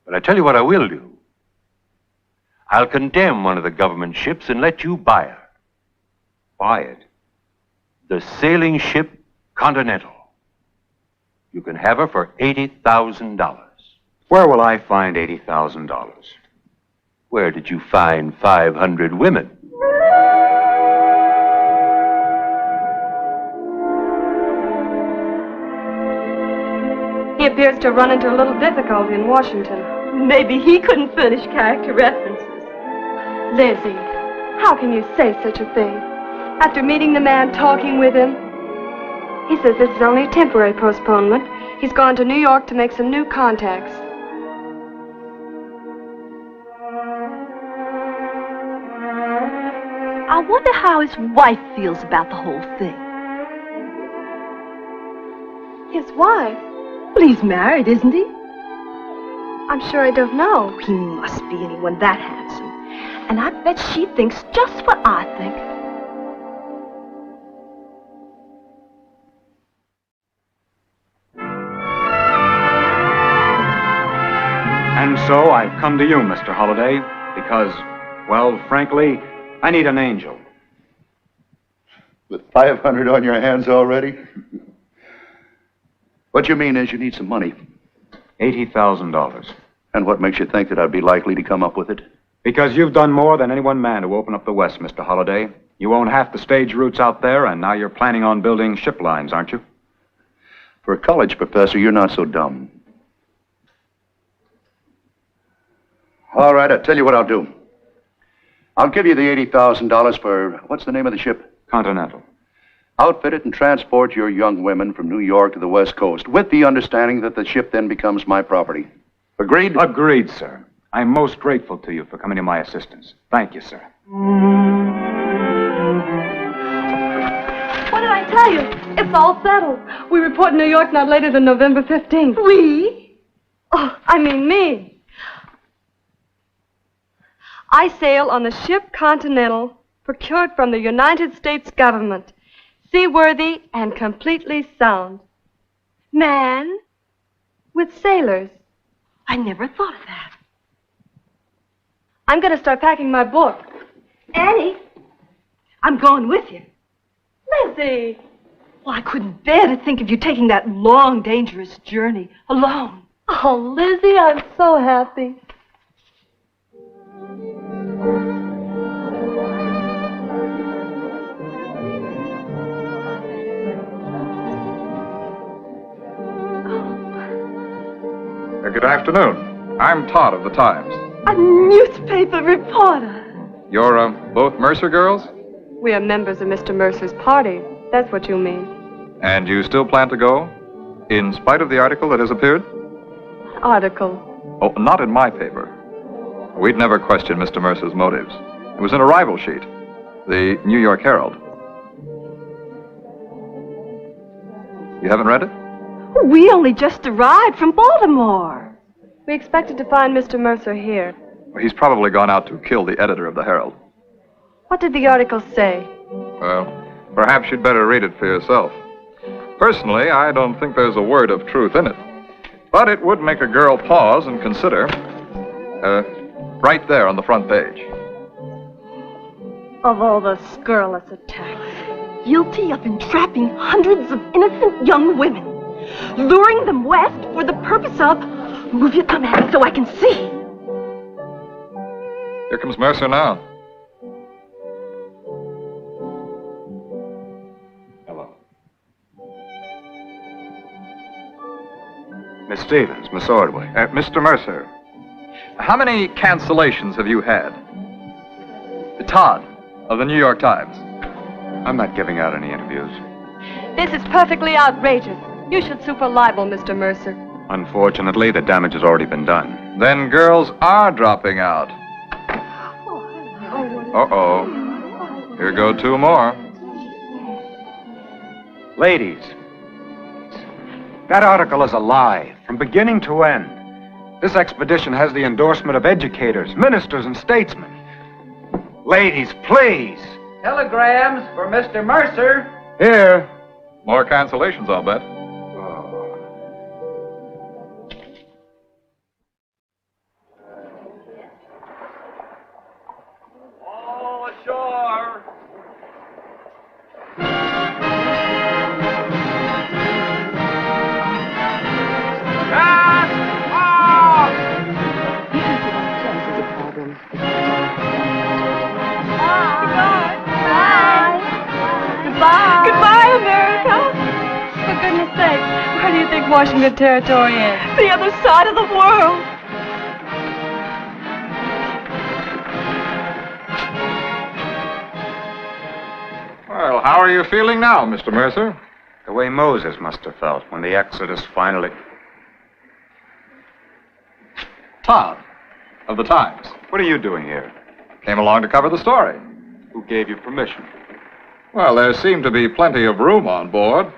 C: But I tell you what I will do. I'll condemn one of the government ships and let you buy her.
H: Buy it?
C: The sailing ship Continental. You can have her for $80,000.
H: Where will I find $80,000?
C: Where did you find 500 women?
J: He appears to have run into a little difficulty in Washington.
U: Maybe he couldn't furnish character references.
J: Lizzie, how can you say such a thing? After meeting the man, talking with him, he says this is only a temporary postponement. He's gone to New York to make some new contacts.
U: I wonder how his wife feels about the whole thing.
J: His wife?
U: Well, he's married, isn't he?
J: I'm sure I don't know.
U: He must be anyone that handsome. And I bet she thinks just what I think.
H: And so I've come to you, Mr. Holliday, because, well, frankly, I need an angel.
F: With 500 on your hands already? What you mean is you need some money.
H: $80,000.
F: And what makes you think that I'd be likely to come up with it?
H: Because you've done more than any one man to open up the West, Mr. Holliday. You own half the stage routes out there, and now you're planning on building ship lines, aren't you?
F: For a college professor, you're not so dumb. All right, I'll tell you what I'll do. I'll give you the $80,000 for, what's the name of the ship?
H: Continental.
F: Outfit it and transport your young women from New York to the West Coast, with the understanding that the ship then becomes my property. Agreed?
H: Agreed, sir. I'm most grateful to you for coming to my assistance. Thank you, sir.
J: What did I tell you? It's all settled. We report in New York not later than November 15th.
U: We?
J: Oh, I mean me. I sail on the ship Continental, procured from the United States government, seaworthy and completely sound. Man with sailors.
U: I never thought of that.
J: I'm going to start packing my book.
U: Annie, I'm going with you.
J: Lizzie!
U: Well, I couldn't bear to think of you taking that long, dangerous journey alone.
J: Oh, Lizzie, I'm so happy.
W: Good afternoon. I'm Todd of the Times.
U: A newspaper reporter.
W: You're, both Mercer girls?
J: We are members of Mr. Mercer's party. That's what you mean.
W: And you still plan to go? In spite of the article that has appeared?
J: Article?
W: Oh, not in my paper. We'd never questioned Mr. Mercer's motives. It was an arrival sheet. The New York Herald. You haven't read it?
U: We only just arrived from Baltimore.
J: We expected to find Mr. Mercer here.
W: He's probably gone out to kill the editor of the Herald.
J: What did the article say?
W: Well, perhaps you'd better read it for yourself. Personally, I don't think there's a word of truth in it. But it would make a girl pause and consider. Right there on the front page.
U: Of all the scurrilous attacks, guilty of entrapping hundreds of innocent young women, luring them west for the purpose of... Move your thumb at me so I can see.
W: Here comes Mercer now.
G: Hello. Miss Stevens, Miss Ordway.
W: Mr. Mercer, how many cancellations have you had? Todd, of the New York Times.
G: I'm not giving out any interviews.
J: This is perfectly outrageous. You should sue for libel, Mr. Mercer.
G: Unfortunately, the damage has already been done.
W: Then girls are dropping out. Uh-oh. Here go two more.
D: Ladies, that article is a lie, from beginning to end. This expedition has the endorsement of educators, ministers, and statesmen. Ladies, please.
I: Telegrams for Mr. Mercer.
D: Here.
W: More cancellations, I'll bet.
P: All ashore.
J: Goodbye, America. For goodness sake, where do you think Washington Territory is?
U: The other side of the world.
W: Well, how are you feeling now, Mr. Mercer?
D: The way Moses must have felt when the Exodus finally...
W: Todd, of the Times.
D: What are you doing here?
W: Came along to cover the story.
D: Who gave you permission?
W: Well, there seemed to be plenty of room on board.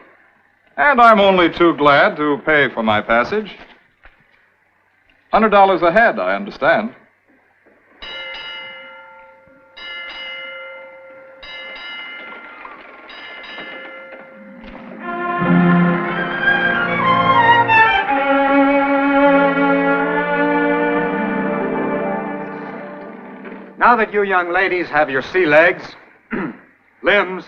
W: And I'm only too glad to pay for my passage. $100 a head, I understand.
D: Now that you young ladies have your sea legs, limbs,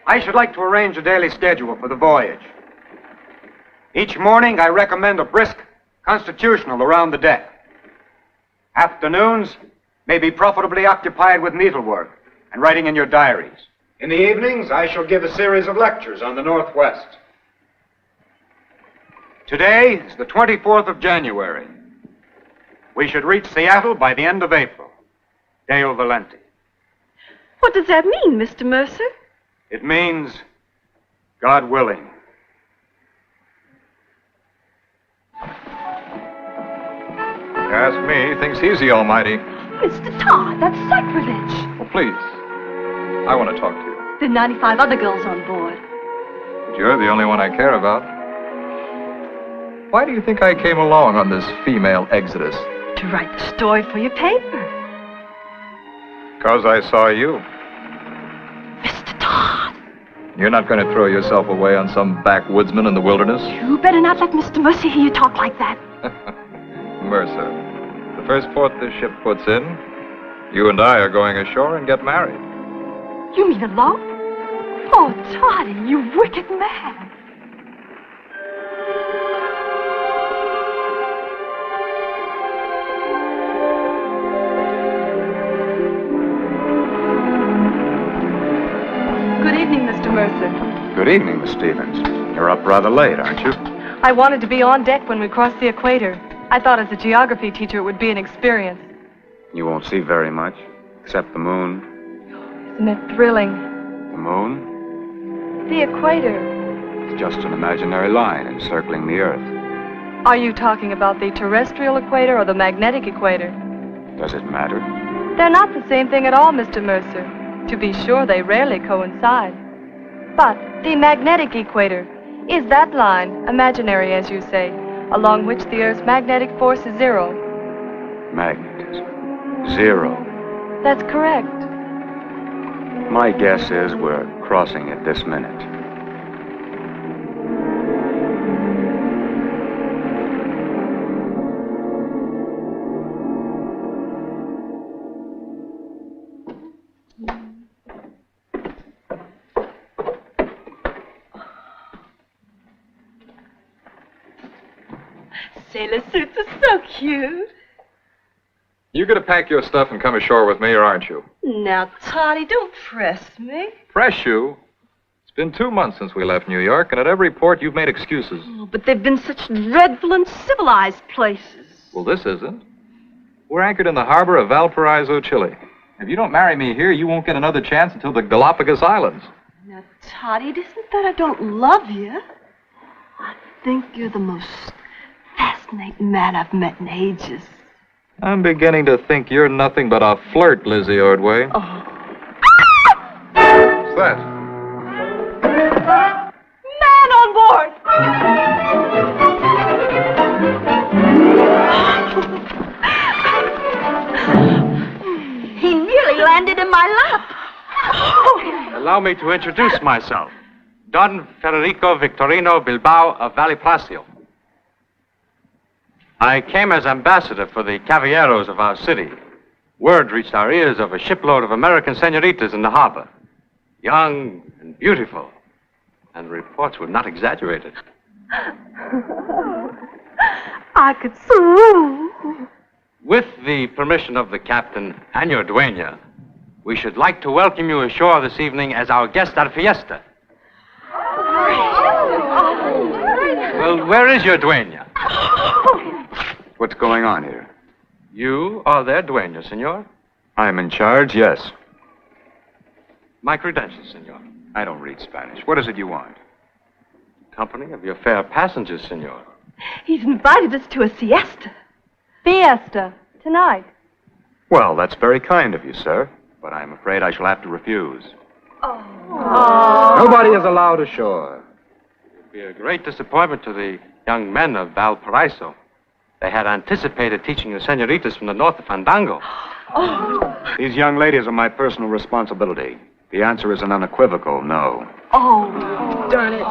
D: I should like to arrange a daily schedule for the voyage. Each morning, I recommend a brisk constitutional around the deck. Afternoons may be profitably occupied with needlework and writing in your diaries. In the evenings, I shall give a series of lectures on the Northwest. Today is the 24th of January. We should reach Seattle by the end of April. Deo Valenti.
U: What does that mean, Mr. Mercer?
D: It means, God willing.
W: Ask me, he thinks he's the almighty.
U: Mr. Todd, that's sacrilege.
W: Oh, please. I want to talk to you.
U: There are 95 other girls on board.
W: But you're the only one I care about. Why do you think I came along on this female exodus?
U: To write the story for your paper.
W: Because I saw you.
U: Mr. Todd.
W: You're not going to throw yourself away on some backwoodsman in the wilderness?
U: You better not let Mr. Mercer hear you talk like that.
W: Mercer, the first port this ship puts in, you and I are going ashore and get married.
U: You mean alone? Oh, Toddy, you wicked man. Good evening, Mr. Mercer.
D: Good evening, Miss Stevens. You're up rather late, aren't you?
J: I wanted to be on deck when we crossed the equator. I thought as a geography teacher it would be an experience.
D: You won't see very much, except the moon.
J: Isn't it thrilling?
D: The moon?
J: The equator.
D: It's just an imaginary line encircling the Earth.
J: Are you talking about the terrestrial equator or the magnetic equator?
D: Does it matter?
J: They're not the same thing at all, Mr. Mercer. To be sure, they rarely coincide. But the magnetic equator is that line, imaginary as you say, along which the Earth's magnetic force is zero.
D: Magnetism. Zero.
J: That's correct.
D: My guess is we're crossing it this minute.
U: Sailor suits are so cute.
W: You gonna pack your stuff and come ashore with me, or aren't you?
U: Now, Toddy, don't press me.
W: Press you? It's been 2 months since we left New York, and at every port you've made excuses.
U: Oh, but they've been such dreadful and civilized places.
W: Well, this isn't. We're anchored in the harbor of Valparaiso, Chile. If you don't marry me here, you won't get another chance until the Galapagos Islands.
U: Now, Toddy, it isn't that I don't love you. I think you're the most fascinating man I've met in ages.
W: I'm beginning to think you're nothing but a flirt, Lizzie Ordway.
U: Oh.
W: What's that?
U: Man on board! He nearly landed in my lap.
C: Allow me to introduce myself. Don Federico Victorino Bilbao of Valleplacio. I came as ambassador for the caballeros of our city. Word reached our ears of a shipload of American senoritas in the harbor. Young and beautiful. And the reports were not exaggerated.
U: I could swoon.
C: With the permission of the captain and your dueña, we should like to welcome you ashore this evening as our guest at a fiesta. Well, where is your dueña?
D: What's going on here?
C: You are their dueña, senor.
D: I'm in charge, yes.
C: My credentials, senor.
D: I don't read Spanish. What is it you want?
C: Company of your fair passengers, senor.
U: He's invited us to a siesta.
J: Fiesta. Tonight.
D: Well, that's very kind of you, sir. But I'm afraid I shall have to refuse. Nobody is allowed ashore.
C: It would be a great disappointment to the young men of Valparaiso. They had anticipated teaching the senoritas from the north of Fandango.
D: These young ladies are my personal responsibility. The answer is an unequivocal no.
U: Oh, darn it.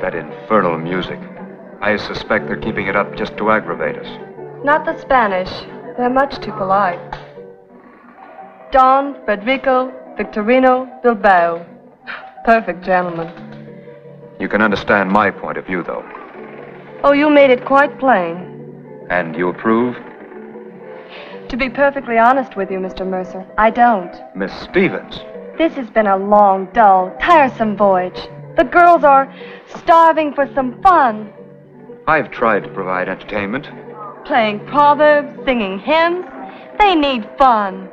D: That infernal music. I suspect they're keeping it up just to aggravate us.
J: Not the Spanish. They're much too polite. Don Federico Victorino Bilbao. Perfect gentleman.
D: You can understand my point of view, though.
J: Oh, you made it quite plain.
D: And you approve?
J: To be perfectly honest with you, Mr. Mercer, I don't.
D: Miss Stevens.
J: This has been a long, dull, tiresome voyage. The girls are starving for some fun.
D: I've tried to provide entertainment.
J: Playing proverbs, singing hymns. They need fun.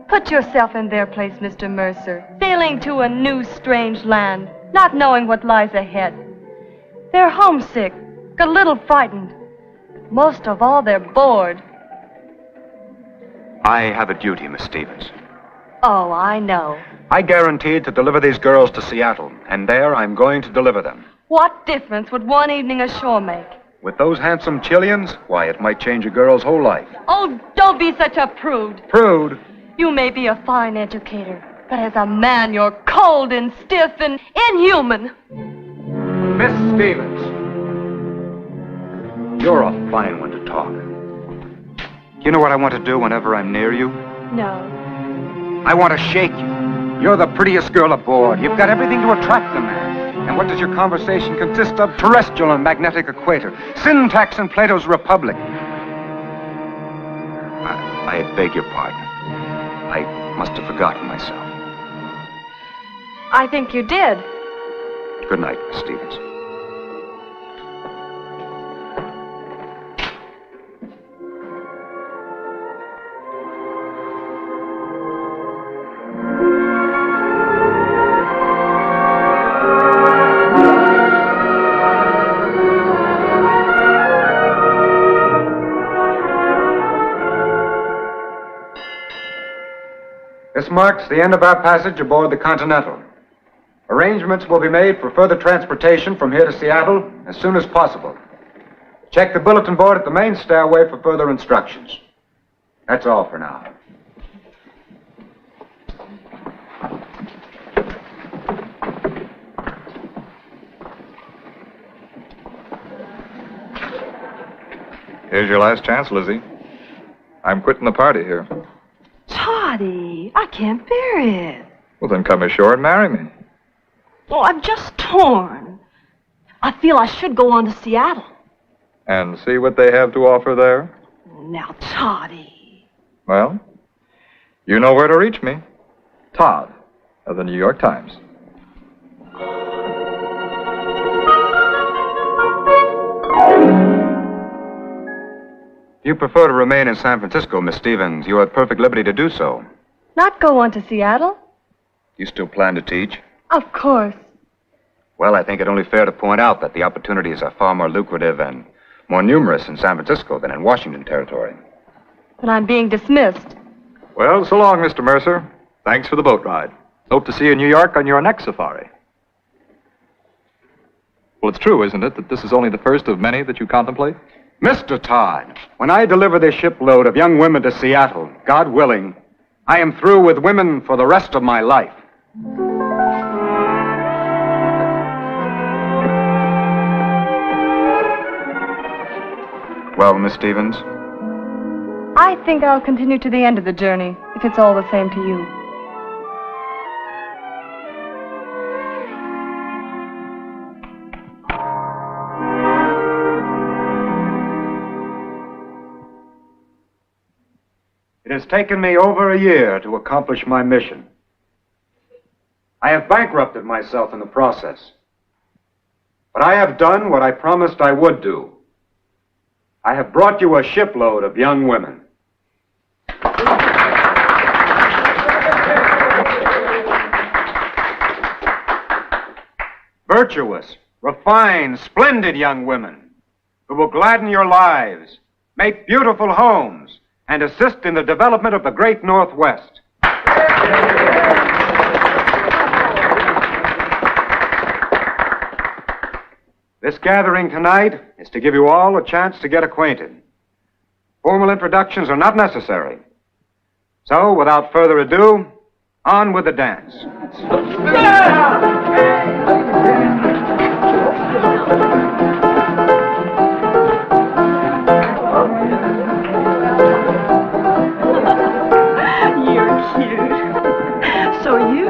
J: Put yourself in their place, Mr. Mercer. Sailing to a new, strange land, not knowing what lies ahead. They're homesick, a little frightened. Most of all, they're bored.
D: I have a duty, Miss Stevens.
J: Oh, I know.
D: I guaranteed to deliver these girls to Seattle, and there I'm going to deliver them.
J: What difference would one evening ashore make?
D: With those handsome Chileans, why, it might change a girl's whole life.
J: Oh, don't be such a prude.
D: Prude?
J: You may be a fine educator, but as a man, you're cold and stiff and inhuman.
D: Miss Stevens, you're a fine one to talk. You know what I want to do whenever I'm near you?
J: No.
D: I want to shake you. You're the prettiest girl aboard. You've got everything to attract the man. And what does your conversation consist of? Terrestrial and magnetic equator. Syntax in Plato's Republic. I beg your pardon. I must have forgotten myself.
J: I think you did.
D: Good night, Miss Stevens. marks the end of our passage aboard the Continental. Arrangements will be made for further transportation from here to Seattle as soon as possible. Check the bulletin board at the main stairway for further instructions. That's all for now.
W: Here's your last chance, Lizzie. I'm quitting the party here.
U: Toddy, I can't bear it.
W: Well, then come ashore and marry me.
U: Oh, I'm just torn. I feel I should go on to Seattle.
W: And see what they have to offer there?
U: Now, Toddy.
W: Well, you know where to reach me. Todd of the New York Times.
D: If you prefer to remain in San Francisco, Miss Stevens, you are at perfect liberty to do so.
J: Not go on to Seattle?
D: You still plan to teach?
J: Of course.
D: Well, I think it only fair to point out that the opportunities are far more lucrative and more numerous in San Francisco than in Washington Territory.
J: But I'm being dismissed.
W: Well, so long, Mr. Mercer. Thanks for the boat ride. Hope to see you in New York on your next safari. Well, it's true, isn't it, that this is only the first of many that you contemplate?
D: Mr. Todd, when I deliver this shipload of young women to Seattle, God willing, I am through with women for the rest of my life. Well, Miss Stevens?
J: I think I'll continue to the end of the journey, if it's all the same to you.
D: It has taken me over a year to accomplish my mission. I have bankrupted myself in the process. But I have done what I promised I would do. I have brought you a shipload of young women. Virtuous, refined, splendid young women who will gladden your lives, make beautiful homes, and assist in the development of the great Northwest. This gathering tonight is to give you all a chance to get acquainted. Formal introductions are not necessary. So, without further ado, on with the dance.
U: So are you.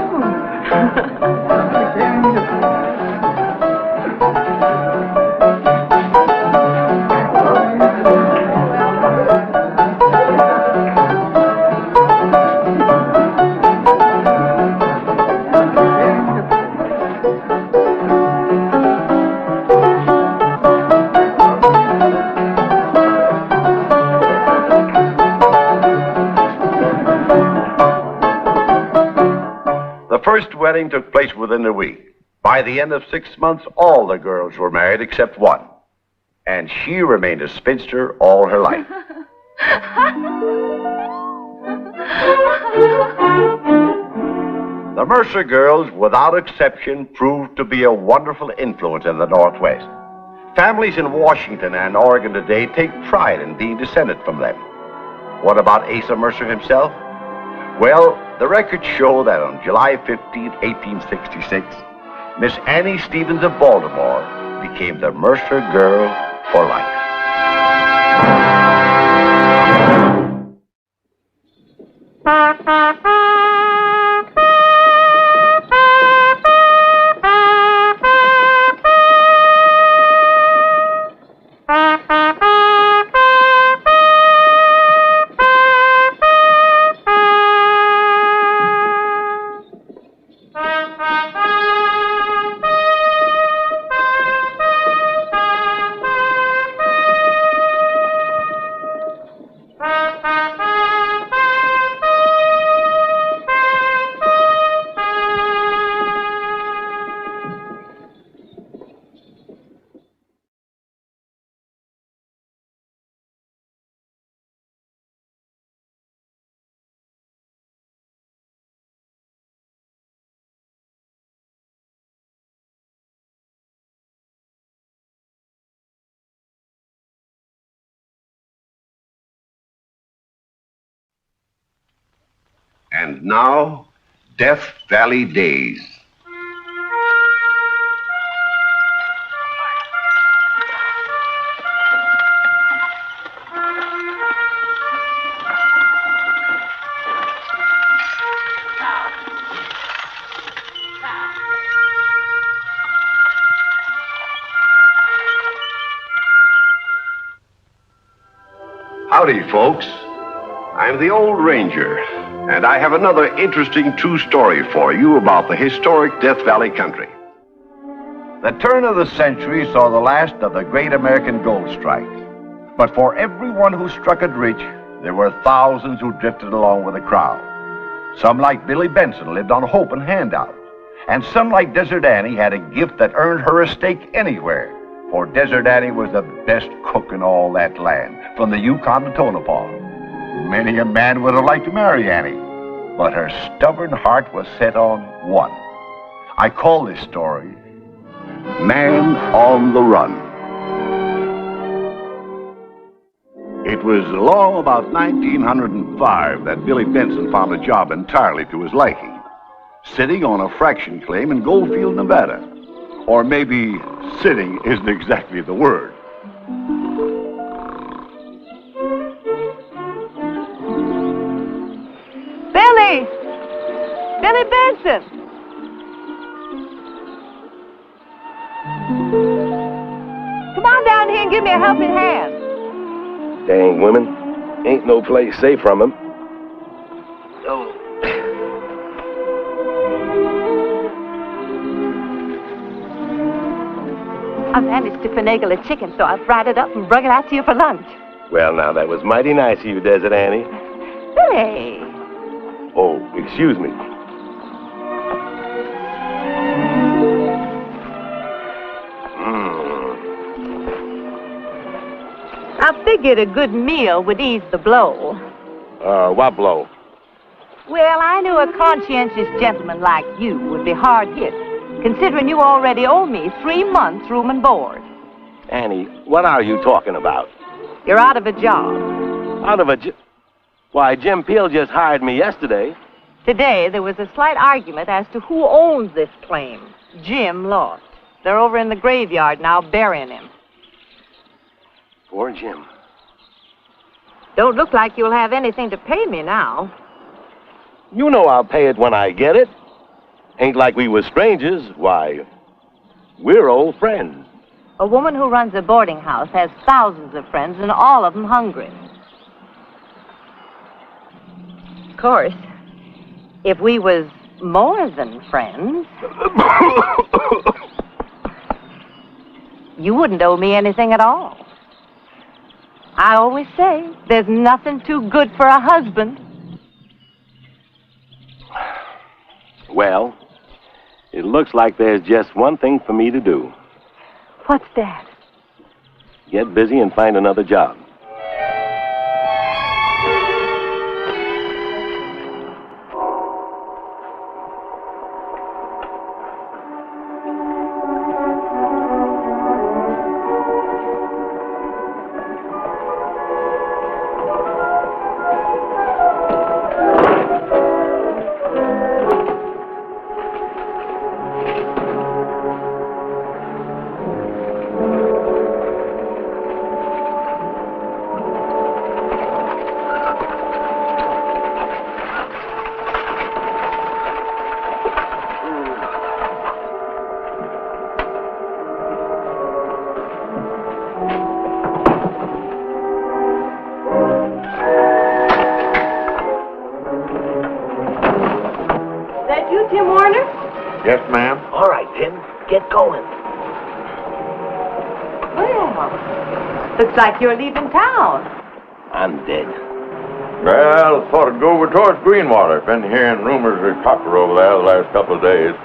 A: The first wedding took place within a week. By the end of 6 months, all the girls were married except one. And she remained a spinster all her life. The Mercer girls, without exception, proved to be a wonderful influence in the Northwest. Families in Washington and Oregon today take pride in being descended from them. What about Asa Mercer himself? Well, the records show that on July 15, 1866, Miss Annie Stevens of Baltimore became the Mercer girl for life. And now, Death Valley Days. Howdy, folks. I'm the Old Ranger, and I have another interesting true story for you about the historic Death Valley country.
E: The turn of the century saw the last of the great American gold strike. But for everyone who struck it rich, there were thousands who drifted along with the crowd. Some, like Billy Benson, lived on hope and handouts. And some, like Desert Annie, had a gift that earned her a stake anywhere. For Desert Annie was the best cook in all that land, from the Yukon to Tonopah. Many a man would have liked to marry Annie, but her stubborn heart was set on one. I call this story Man on the Run. It was long about 1905 that Billy Benson found a job entirely to his liking, sitting on a fraction claim in Goldfield, Nevada. Or maybe sitting isn't exactly the word.
U: Billy! Billy Benson! Come on down here and give me a helping hand.
K: Dang women. Ain't no place safe from them. Oh.
U: I managed to finagle a chicken, so I fried it up and brought it out to you for lunch.
K: Well, now, that was mighty nice of you, Desert Annie.
U: Billy!
K: Oh, excuse me.
U: I figured a good meal would ease the blow.
K: What blow?
U: Well, I knew a conscientious gentleman like you would be hard hit, considering you already owe me 3 months' room and board.
K: Annie, what are you talking about?
U: You're out of a job.
K: Out of a job? Why, Jim Peel just hired me yesterday.
U: Today, there was a slight argument as to who owns this claim. Jim lost. They're over in the graveyard now burying him.
K: Poor Jim.
U: Don't look like you'll have anything to pay me now.
K: You know I'll pay it when I get it. Ain't like we was strangers. Why, we're old friends.
U: A woman who runs a boarding house has thousands of friends, and all of them hungry. Of course, if we was more than friends, you wouldn't owe me anything at all. I always say, there's nothing too good for a husband.
K: Well, it looks like there's just one thing for me to do.
U: What's that?
K: Get busy and find another job.
U: Tim Warner?
E: Yes, ma'am.
K: All right, Tim. Get going.
U: Well, looks like you're leaving town.
K: I'm dead.
M: Well, thought I'd go over towards Greenwater. Been hearing rumors of copper over there the last couple of days.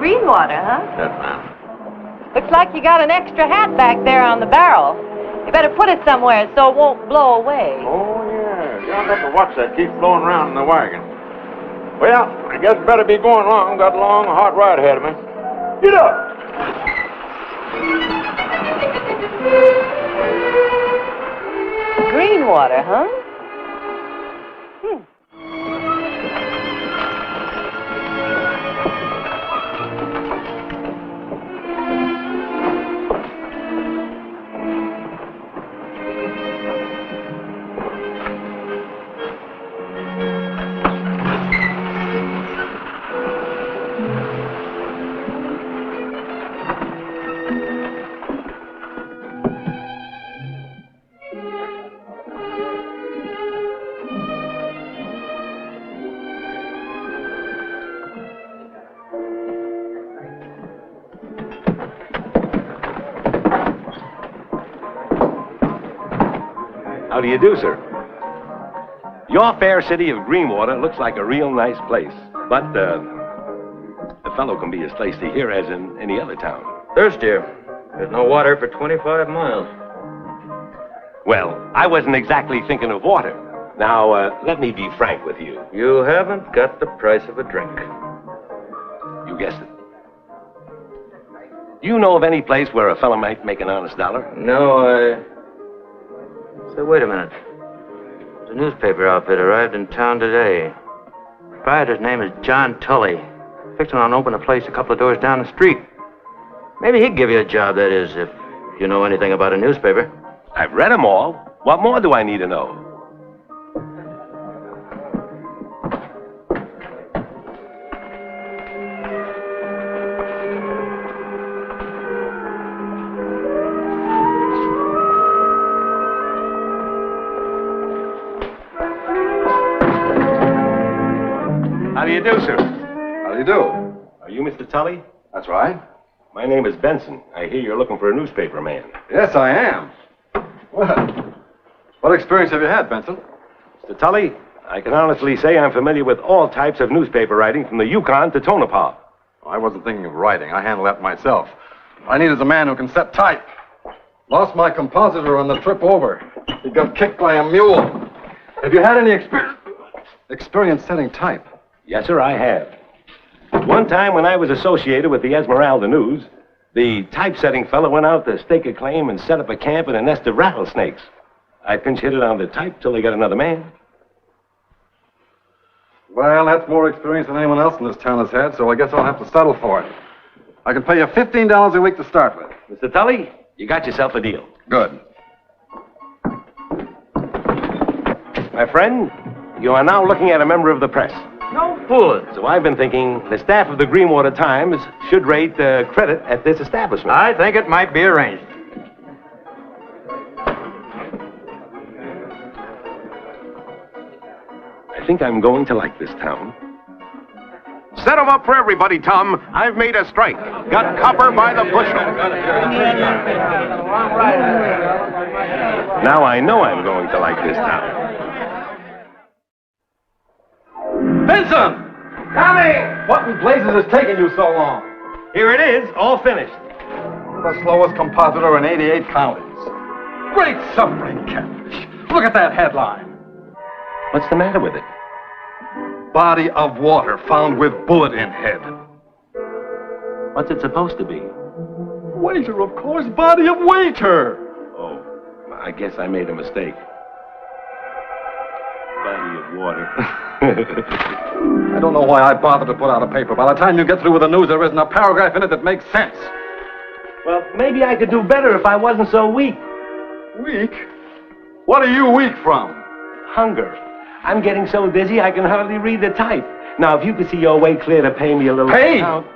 U: Greenwater, huh?
M: Yes, ma'am.
U: Looks like you got an extra hat back there on the barrel. You better put it somewhere so it won't blow away.
M: Oh, yeah. Y'all got to watch that. Keep blowing around in the wagon. Well, I guess I better be going along. Got a long, hot ride ahead of me. Get up!
U: Greenwater, huh?
K: How do you do, sir? Your fair city of Greenwater looks like a real nice place, but the fellow can be as tasty here as in any other town.
B: Thirstier. There's no water for 25 miles.
K: Well, I wasn't exactly thinking of water. Now, let me be frank with you.
B: You haven't got the price of a drink.
K: You guessed it. Do you know of any place where a fellow might make an honest dollar?
B: No, Say, wait a minute. There's a newspaper outfit arrived in town today. The proprietor's name is John Tully. Fixing on open a place a couple of doors down the street. Maybe he'd give you a job, that is, if you know anything about a newspaper.
K: I've read them all. What more do I need to know? How do you do, sir?
W: How do you do?
K: Are you Mr. Tully?
W: That's right.
K: My name is Benson. I hear you're looking for a newspaper man.
W: Yes, I am. What experience have you had, Benson?
K: Mr. Tully, I can honestly say I'm familiar with all types of newspaper writing from the Yukon to Tonopah.
W: I wasn't thinking of writing. I handle that myself. I needed a man who can set type. Lost my compositor on the trip over. He got kicked by a mule. Have you had any experience setting type?
K: Yes, sir, I have. One time when I was associated with the Esmeralda News, the typesetting fellow went out to stake a claim and set up a camp in a nest of rattlesnakes. I pinch hit it on the type till they got another man.
W: Well, that's more experience than anyone else in this town has had, so I guess I'll have to settle for it. I can pay you $15 a week to start with.
K: Mr. Tully, you got yourself a deal.
W: Good.
K: My friend, you are now looking at a member of the press.
B: No fooling.
K: So I've been thinking the staff of the Greenwater Times should rate credit at this establishment.
B: I think it might be arranged.
K: I think I'm going to like this town.
A: Set 'em up for everybody, Tom. I've made a strike. Got copper by the bushel.
K: Now I know I'm going to like this town.
W: Benson!
I: Tommy!
W: What in blazes is taking you so long?
K: Here it is, all finished.
W: The slowest compositor in 88 counties. Great suffering catfish. Look at that headline.
K: What's the matter with it?
W: Body of water found with bullet in head.
K: What's it supposed to be?
W: Waiter, of course. Body of waiter.
K: Oh, I guess I made a mistake. Body of water.
W: I don't know why I bothered to put out a paper. By the time you get through with the news, there isn't a paragraph in it that makes sense.
K: Well, maybe I could do better if I wasn't so weak.
W: Weak? What are you weak from?
K: Hunger. I'm getting so dizzy I can hardly read the type. Now, if you could see your way clear to pay me a little...
W: Pay?
K: Account...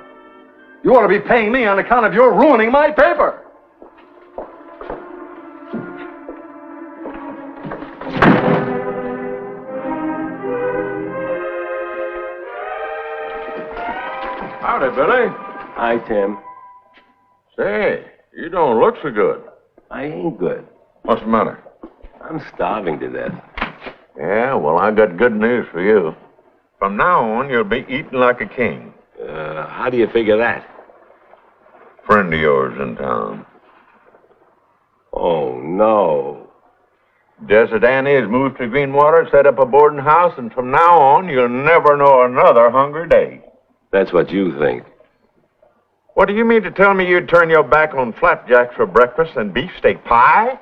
W: You ought to be paying me on account of your ruining my paper.
M: Howdy, Billy.
K: Hi, Tim.
M: Say, you don't look so good.
K: I ain't good.
M: What's the matter?
K: I'm starving to death.
M: Yeah, well, I got good news for you. From now on, you'll be eating like a king.
K: How do you figure that?
M: Friend of yours in town.
K: Oh, no.
M: Desert Annie has moved to Greenwater, set up a boarding house, and from now on, you'll never know another hungry day.
K: That's what you think.
M: What do you mean to tell me you'd turn your back on flapjacks for breakfast and beefsteak pie?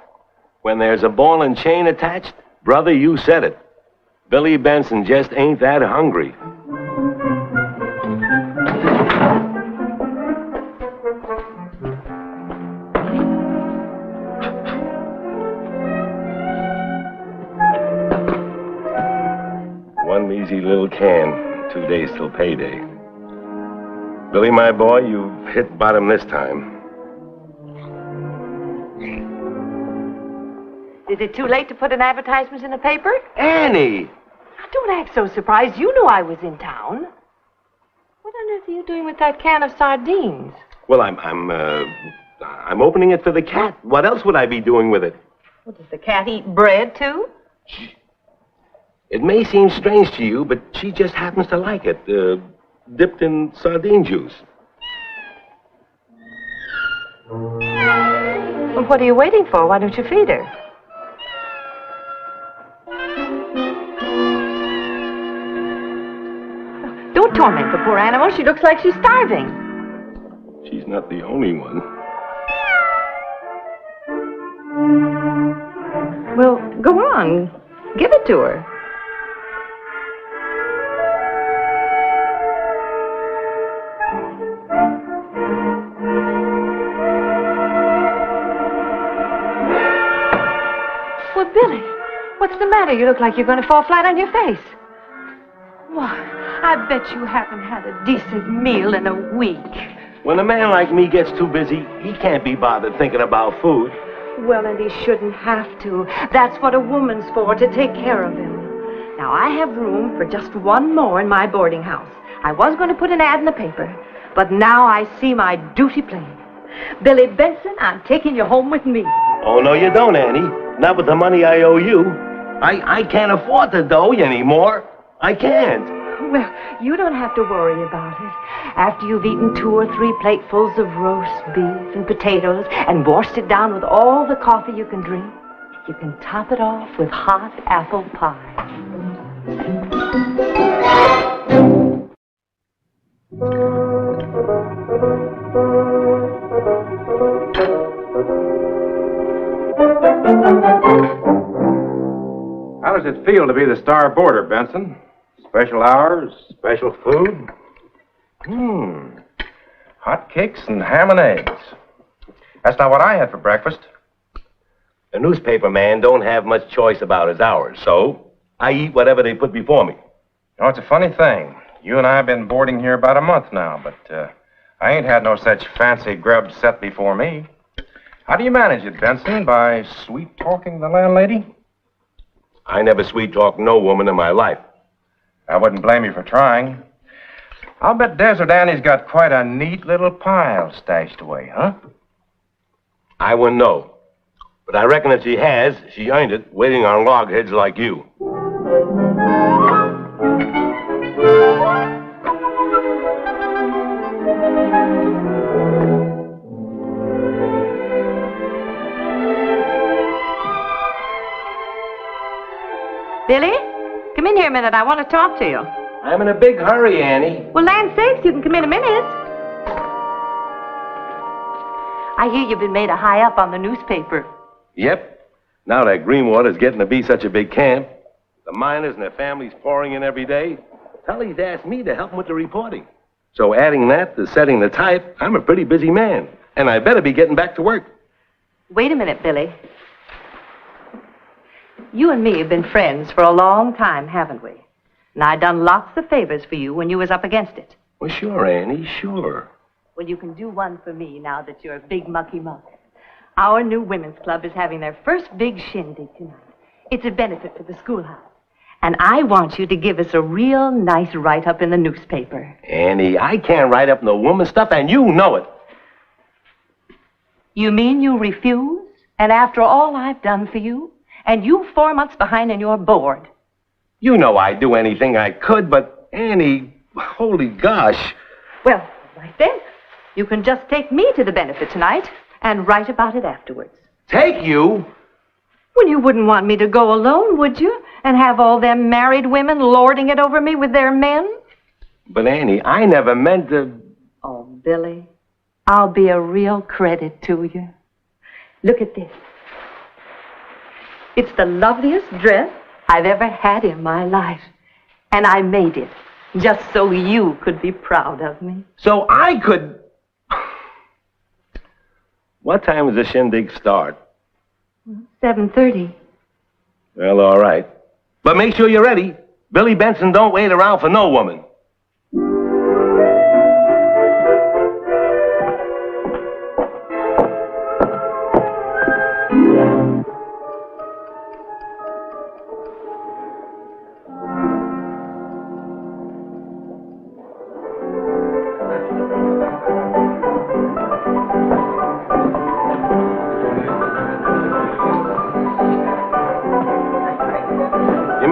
K: When there's a ball and chain attached, brother, you said it. Billy Benson just ain't that hungry. One measly little can, 2 days till payday. Billy, my boy, you've hit bottom this time.
L: Is it too late to put an advertisement in the paper?
K: Annie!
L: Don't act so surprised. You knew I was in town. What on earth are you doing with that can of sardines?
K: Well, I'm opening it for the cat. What else would I be doing with it?
L: Well, does the cat eat bread, too?
K: It may seem strange to you, but she just happens to like it, dipped in sardine juice.
L: Well, what are you waiting for? Why don't you feed her? Don't torment the poor animal. She looks like she's starving.
K: She's not the only one.
L: Well, go on. Give it to her. Well, Billy, what's the matter? You look like you're going to fall flat on your face. Why, I bet you haven't had a decent meal in a week.
K: When a man like me gets too busy, he can't be bothered thinking about food.
L: Well, and he shouldn't have to. That's what a woman's for, to take care of him. Now, I have room for just one more in my boarding house. I was going to put an ad in the paper, but now I see my duty plain. Billy Benson, I'm taking you home with me.
K: Oh, no, you don't, Annie. Not with the money I owe you. I can't afford the dough anymore. I can't.
L: Well, you don't have to worry about it. After you've eaten 2 or 3 platefuls of roast beef and potatoes and washed it down with all the coffee you can drink, you can top it off with hot apple pie.
D: How does it feel to be the star boarder, Benson? Special hours, special food? Hot cakes and ham and eggs. That's not what I had for breakfast.
K: A newspaper man don't have much choice about his hours, so I eat whatever they put before me.
D: You know, it's a funny thing. You and I have been boarding here about a month now, but I ain't had no such fancy grub set before me. How do you manage it, Benson? By sweet-talking the landlady?
K: I never sweet-talked no woman in my life.
D: I wouldn't blame you for trying. I'll bet Desert Annie's got quite a neat little pile stashed away, huh?
K: I wouldn't know. But I reckon if she has, she earned it waiting on logheads like you.
L: Billy, come in here a minute. I want to talk to you.
K: I'm in a big hurry, Annie.
L: Well, land sakes, you can come in a minute. I hear you've been made a high up on the newspaper.
K: Yep. Now that Greenwater's getting to be such a big camp, the miners and their families pouring in every day, Tully's asked me to help him with the reporting. So adding that to setting the type, I'm a pretty busy man. And I better be getting back to work.
L: Wait a minute, Billy. You and me have been friends for a long time, haven't we? And I done lots of favors for you when you was up against it.
K: Well, sure, Annie, sure.
L: Well, you can do one for me now that you're a big mucky muck. Our new women's club is having their first big shindig tonight. It's a benefit for the schoolhouse. And I want you to give us a real nice write-up in the newspaper.
K: Annie, I can't write up no woman stuff, and you know it.
L: You mean you refuse? And after all I've done for you? And you 4 months behind in your board?
K: You know I'd do anything I could, but Annie, holy gosh.
L: Well, right then. You can just take me to the benefit tonight and write about it afterwards.
K: Take you?
L: Well, you wouldn't want me to go alone, would you? And have all them married women lording it over me with their men?
K: But, Annie, I never meant to...
L: Oh, Billy, I'll be a real credit to you. Look at this. It's the loveliest dress I've ever had in my life. And I made it just so you could be proud of me.
K: So I could... What time does the shindig start?
L: 7:30.
K: Well, all right. But make sure you're ready. Billy Benson don't wait around for no woman.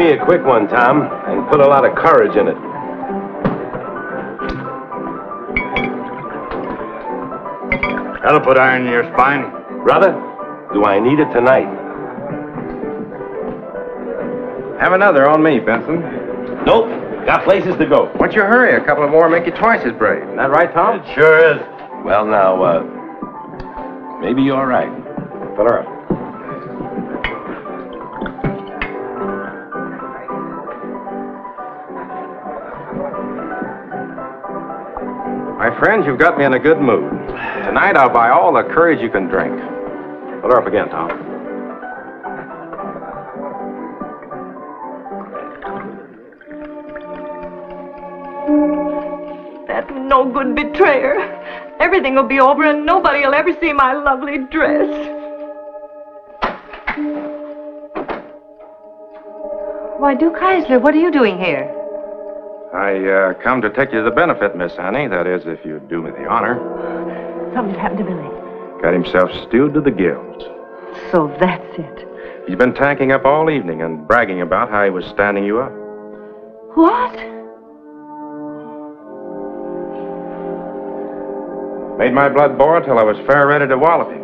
K: me a quick one, Tom, and put a lot of courage in it.
M: That'll put iron in your spine.
K: Brother, do I need it tonight?
D: Have another on me, Benson.
K: Nope. Got places to go.
D: What's your hurry? A couple of more make you twice as brave. Isn't that right, Tom?
K: It sure is. Well, now, maybe you're right.
D: Fill her up. My friends, you've got me in a good mood. Tonight I'll buy all the courage you can drink. Fill her up again, Tom.
U: That no-good betrayer. Everything will be over and nobody will ever see my lovely dress.
L: Why, Duke Heisler, what are you doing here?
D: I come to take you to the benefit, Miss Annie. That is, if you do me the honor.
L: Something's happened to Billy.
D: Got himself stewed to the gills.
L: So that's it.
D: He's been tanking up all evening and bragging about how he was standing you up.
L: What?
D: Made my blood boil till I was fair ready to wallop him.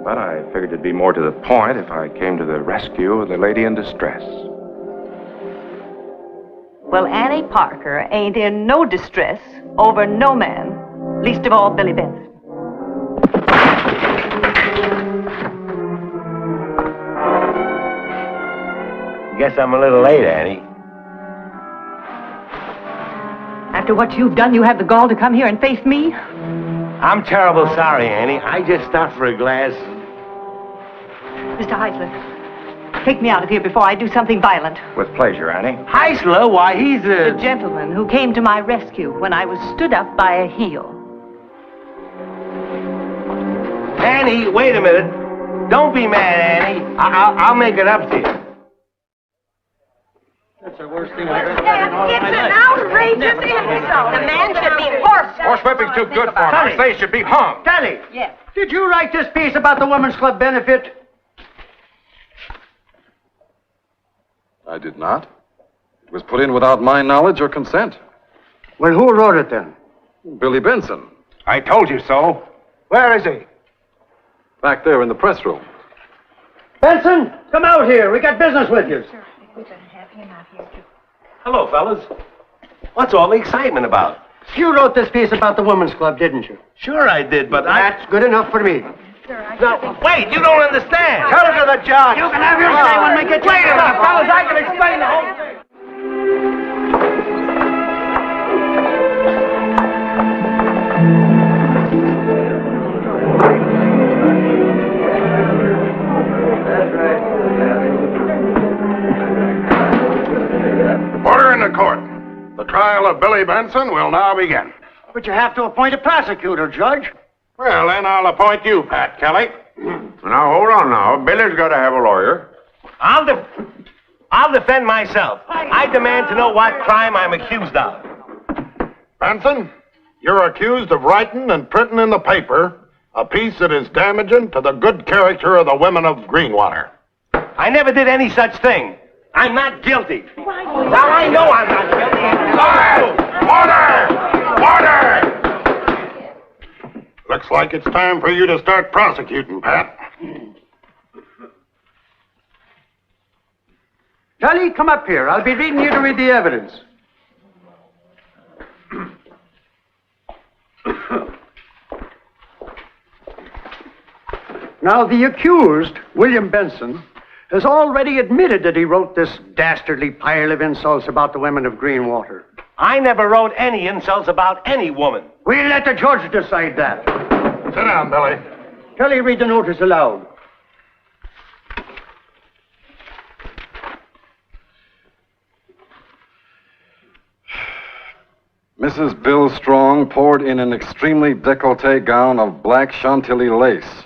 D: But I figured it'd be more to the point if I came to the rescue of the lady in distress.
L: Well, Annie Parker ain't in no distress over no man, least of all Billy Benson.
K: Guess I'm a little late, Annie.
L: After what you've done, you have the gall to come here and face me?
K: I'm terrible sorry, Annie. I just stopped for a glass.
L: Mr. Heisler, take me out of here before I do something violent.
D: With pleasure, Annie.
K: Heisler? Why, he's
L: The gentleman who came to my rescue when I was stood up by a heel.
K: Annie, wait a minute. Don't be mad, Annie. I'll make it up to you.
U: That's the worst thing I've ever done in all my life. It's an outrageous insult. The man should be horsewhipped.
D: Horsewhipping's too good for him. They should be hung.
Q: Tally.
L: Yes.
Q: Did you write this piece about the Women's Club benefit?
R: I did not. It was put in without my knowledge or consent.
Q: Well, who wrote it then?
R: Billy Benson.
D: I told you so.
Q: Where is he?
R: Back there in the press room.
Q: Benson, come out here. We got business with you.
L: Sure, I think we better have him out here, too.
K: Hello, fellas. What's all the excitement about?
Q: You wrote this piece about the Women's Club, didn't you?
K: Sure I did, but
Q: That's good enough for me.
K: No, wait, you don't understand.
Q: Tell it to the judge.
K: You can have your say when we get to... Wait a minute, fellas, I can explain the whole thing.
P: Order in the court. The trial of Billy Benson will now begin.
Q: But you have to appoint a prosecutor, Judge.
P: Well, then I'll appoint you, Pat Kelly. Now, hold on now. Billy's got to have a lawyer.
K: I'll defend myself. I demand to know what crime I'm accused of.
P: Benson, you're accused of writing and printing in the paper a piece that is damaging to the good character of the women of Greenwater.
K: I never did any such thing. I'm not guilty. Now I know I'm not guilty.
P: Order! Looks like it's time for you to start prosecuting, Pat.
Q: Charlie, come up here. I'll be reading you to read the evidence. Now, the accused, William Benson, has already admitted that he wrote this dastardly pile of insults about the women of Greenwater.
K: I never wrote any insults about any woman.
Q: We'll let the judge decide that.
P: Sit down, Billy.
Q: Kelly, read the notice aloud.
R: Mrs. Bill Strong poured in an extremely décolleté gown of black Chantilly lace,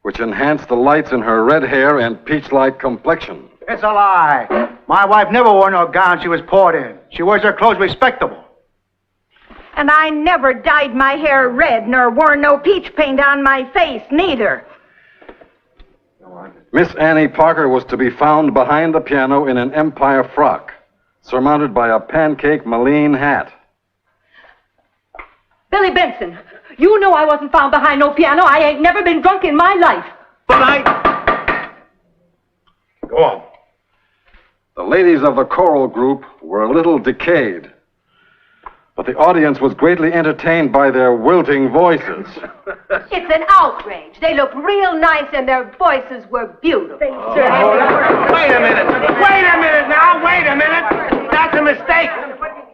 R: which enhanced the lights in her red hair and peach-like complexion.
Q: It's a lie. My wife never wore no gown she was poured in. She wears her clothes respectable.
L: And I never dyed my hair red nor wore no peach paint on my face, neither.
Q: Go on.
R: Miss Annie Parker was to be found behind the piano in an empire frock, surmounted by a pancake Malene hat.
L: Billy Benson, you know I wasn't found behind no piano. I ain't never been drunk in my life.
K: But
R: Go on. The ladies of the choral group were a little decayed, but the audience was greatly entertained by their wilting voices.
O: It's an outrage. They looked real nice and their voices were beautiful.
K: Wait a minute. Wait a minute now. Wait a minute. That's a mistake.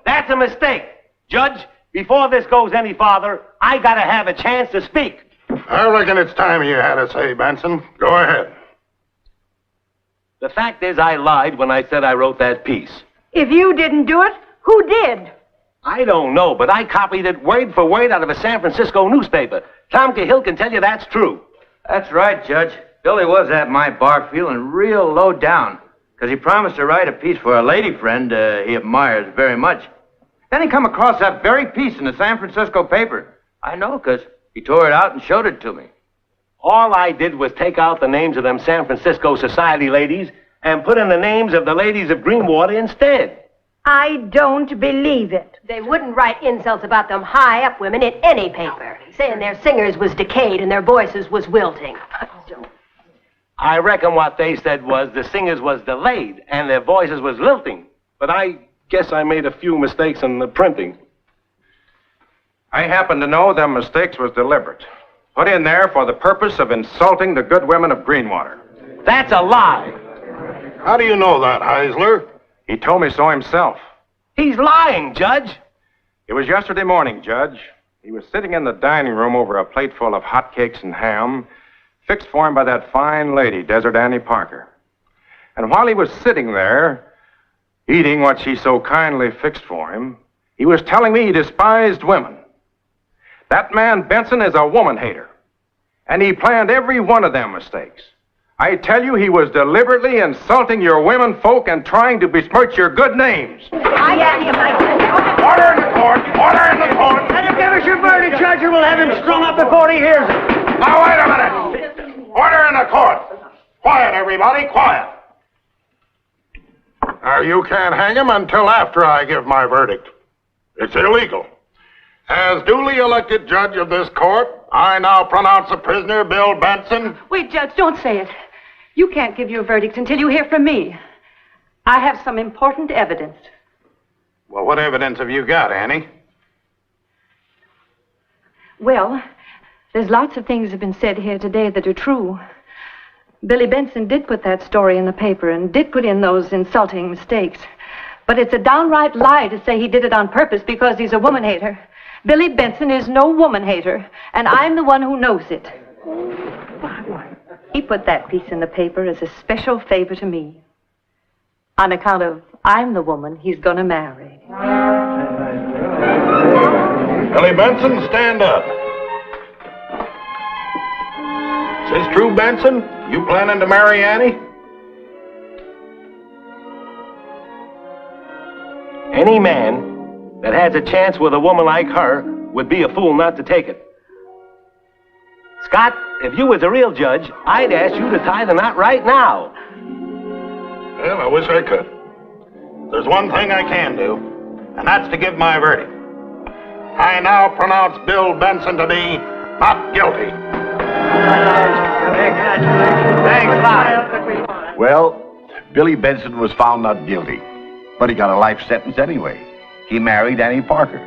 K: That's a mistake. Judge, before this goes any farther, I gotta have a chance to speak.
P: I reckon it's time you had a say, Benson. Go ahead.
K: The fact is, I lied when I said I wrote that piece.
O: If you didn't do it, who did?
K: I don't know, but I copied it word for word out of a San Francisco newspaper. Tom Cahill can tell you that's true.
B: That's right, Judge. Billy was at my bar feeling real low down, because he promised to write a piece for a lady friend he admires very much. Then he come across that very piece in the San Francisco paper. I know, because he tore it out and showed it to me.
K: All I did was take out the names of them San Francisco society ladies and put in the names of the ladies of Greenwater instead.
O: I don't believe it. They wouldn't write insults about them high-up women in any paper, saying their singers was decayed and their voices was wilting.
K: I reckon what they said was the singers was delayed and their voices was lilting. But I guess I made a few mistakes in the printing.
D: I happen to know them mistakes was deliberate. Put in there for the purpose of insulting the good women of Greenwater.
K: That's a lie.
P: How do you know that, Heisler?
D: He told me so himself.
K: He's lying, Judge.
D: It was yesterday morning, Judge. He was sitting in the dining room over a plate full of hotcakes and ham, fixed for him by that fine lady, Desert Annie Parker. And while he was sitting there, eating what she so kindly fixed for him, he was telling me he despised women. That man Benson is a woman hater, and he planned every one of them mistakes. I tell you, he was deliberately insulting your women folk and trying to besmirch your good names.
P: Order in the court! Order in the court!
Q: Let him give us your verdict, Judge, or we'll have him strung up before he hears it.
P: Now, wait a minute! Order in the court! Quiet, everybody, quiet! Now, you can't hang him until after I give my verdict. It's illegal. As duly elected judge of this court, I now pronounce the prisoner, Bill Benson.
L: Wait, Judge, don't say it. You can't give your verdict until you hear from me. I have some important evidence.
P: Well, what evidence have you got, Annie?
L: Well, there's lots of things have been said here today that are true. Billy Benson did put that story in the paper and did put in those insulting mistakes. But it's a downright lie to say he did it on purpose because he's a woman hater. Billy Benson is no woman hater, and I'm the one who knows it. He put that piece in the paper as a special favor to me, on account of I'm the woman he's gonna marry.
P: Billy Benson, stand up. Is this true, Benson? You planning to marry Annie?
K: Any man that has a chance with a woman like her would be a fool not to take it. Scott, if you was a real judge, I'd ask you to tie the knot right now.
P: Well, I wish I could. There's one thing I can do, and that's to give my verdict. I now pronounce Bill Benson to be not guilty.
K: Thanks a lot.
E: Well, Billy Benson was found not guilty, but he got a life sentence anyway. He married Annie Parker.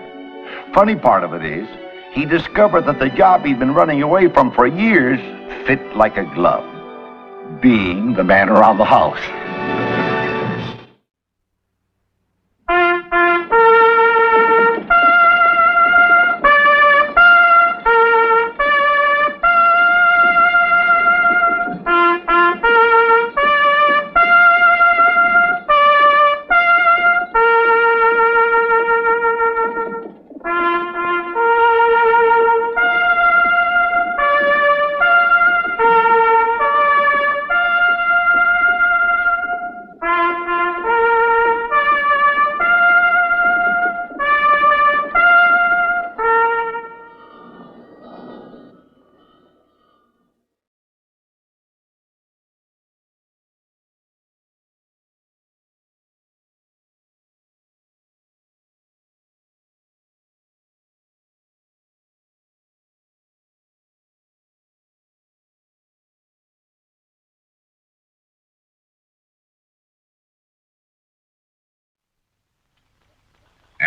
E: Funny part of it is, he discovered that the job he'd been running away from for years fit like a glove, being the man around the house.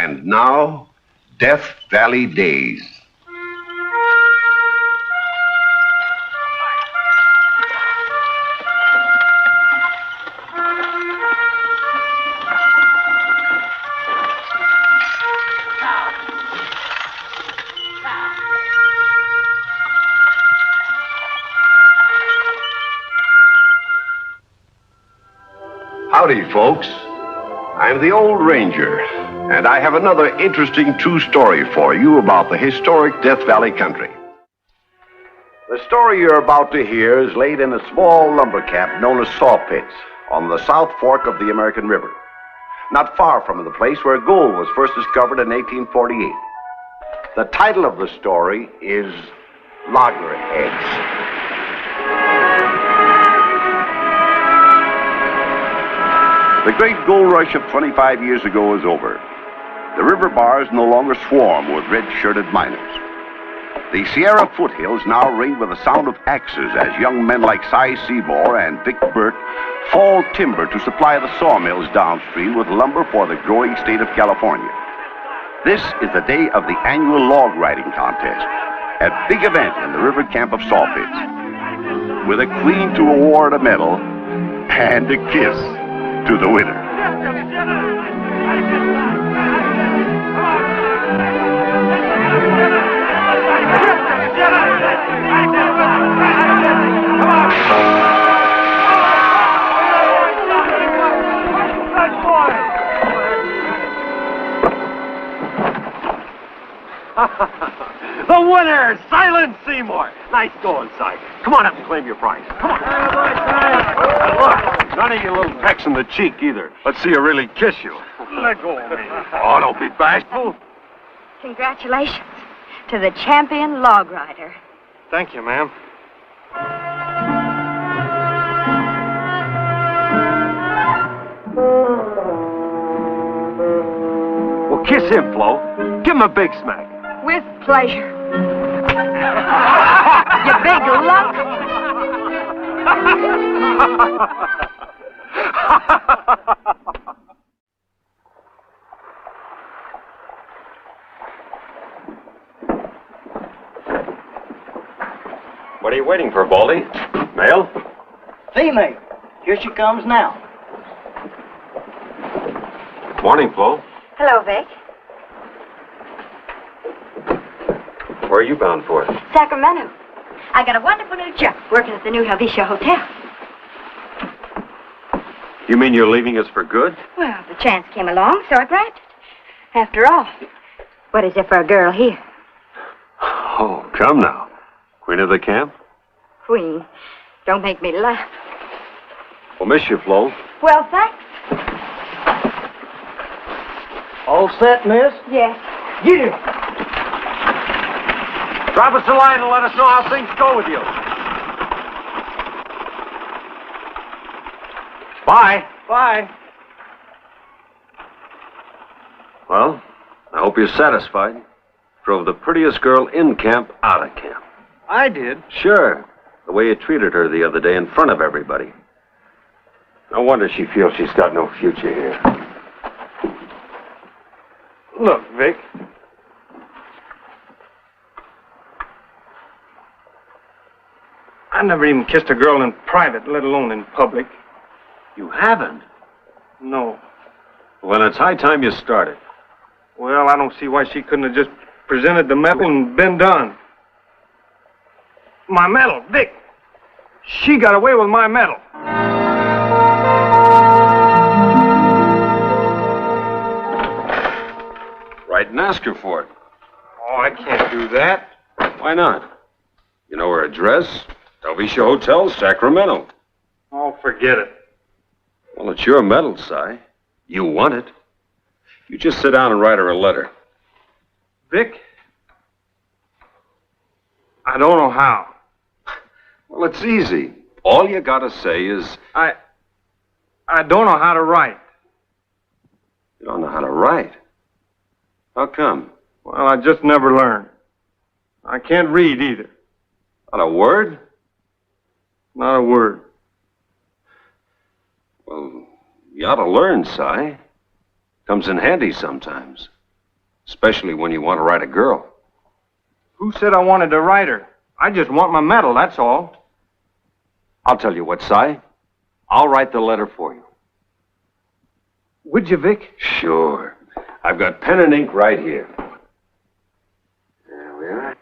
A: And now, Death Valley Days. Howdy, folks. I'm the Old Ranger, and I have another interesting true story for you about the historic Death Valley country.
E: The story you're about to hear is laid in a small lumber camp known as Saw Pits on the South Fork of the American River, not far from the place where gold was first discovered in 1848. The title of the story is Loggerheads. The great gold rush of 25 years ago is over. The river bars no longer swarm with red-shirted miners. The Sierra foothills now ring with the sound of axes as young men like Cy Seymour and Vic Burt fall timber to supply the sawmills downstream with lumber for the growing state of California. This is the day of the annual log riding contest, a big event in the river camp of Saw Pits, with a queen to award a medal and a kiss to the winner.
K: The winner, Silent Seymour. Nice going, Si. Come on up and claim your prize. Come on. Look, none of you little pecks in the cheek either. Let's see you really kiss you. Let go of me. Oh, don't be bashful.
U: Congratulations to the champion log rider.
K: Thank you, ma'am. Well, kiss him, Flo. Give him a big smack.
U: With pleasure. You big lump.
K: What are you waiting for, Baldy? Mail?
N: Female. Here she comes now.
K: Morning, Flo.
U: Hello, Vic.
K: Where are you bound for?
U: Sacramento. I got a wonderful new job working at the New Helvetia Hotel.
K: You mean you're leaving us for good?
U: Well, the chance came along, so I grabbed it. After all, what is it for a girl here?
K: Oh, come now. Queen of the camp?
U: Queen. Don't make me laugh.
K: We'll miss you, Flo.
U: Well, thanks.
N: All set, miss?
U: Yes.
N: Get it.
K: Drop us a line and let us know how things go with you. Bye.
N: Bye.
K: Well, I hope you're satisfied. Drove the prettiest girl in camp out of camp.
N: I did.
K: Sure. The way you treated her the other day in front of everybody. No wonder she feels she's got no future here.
N: Look, Vic.
S: I never even kissed a girl in private, let alone in public.
K: You haven't?
S: No.
K: Well, then it's high time you started.
S: Well, I don't see why she couldn't have just presented the medal and been done. My medal, Vic. She got away with my medal.
K: Write and ask her for it.
S: Oh, I can't do that.
K: Why not? You know her address? Helvetia Hotel, Sacramento.
S: Oh, forget it.
K: Well, it's your medal, Si. You won it. You just sit down and write her a letter.
S: Vic? I don't know how.
K: Well, it's easy. All you gotta say is...
S: I don't know how to write.
K: You don't know how to write? How come?
S: Well, I just never learned. I can't read either.
K: Not a word?
S: Not a word.
K: Well, you ought to learn, Si. Comes in handy sometimes.
C: Especially when you want to write a girl.
S: Who said I wanted to write her? I just want my medal, that's all.
C: I'll tell you what, Si. I'll write the letter for you.
S: Would you, Vic?
C: Sure. I've got pen and ink right here. There we are.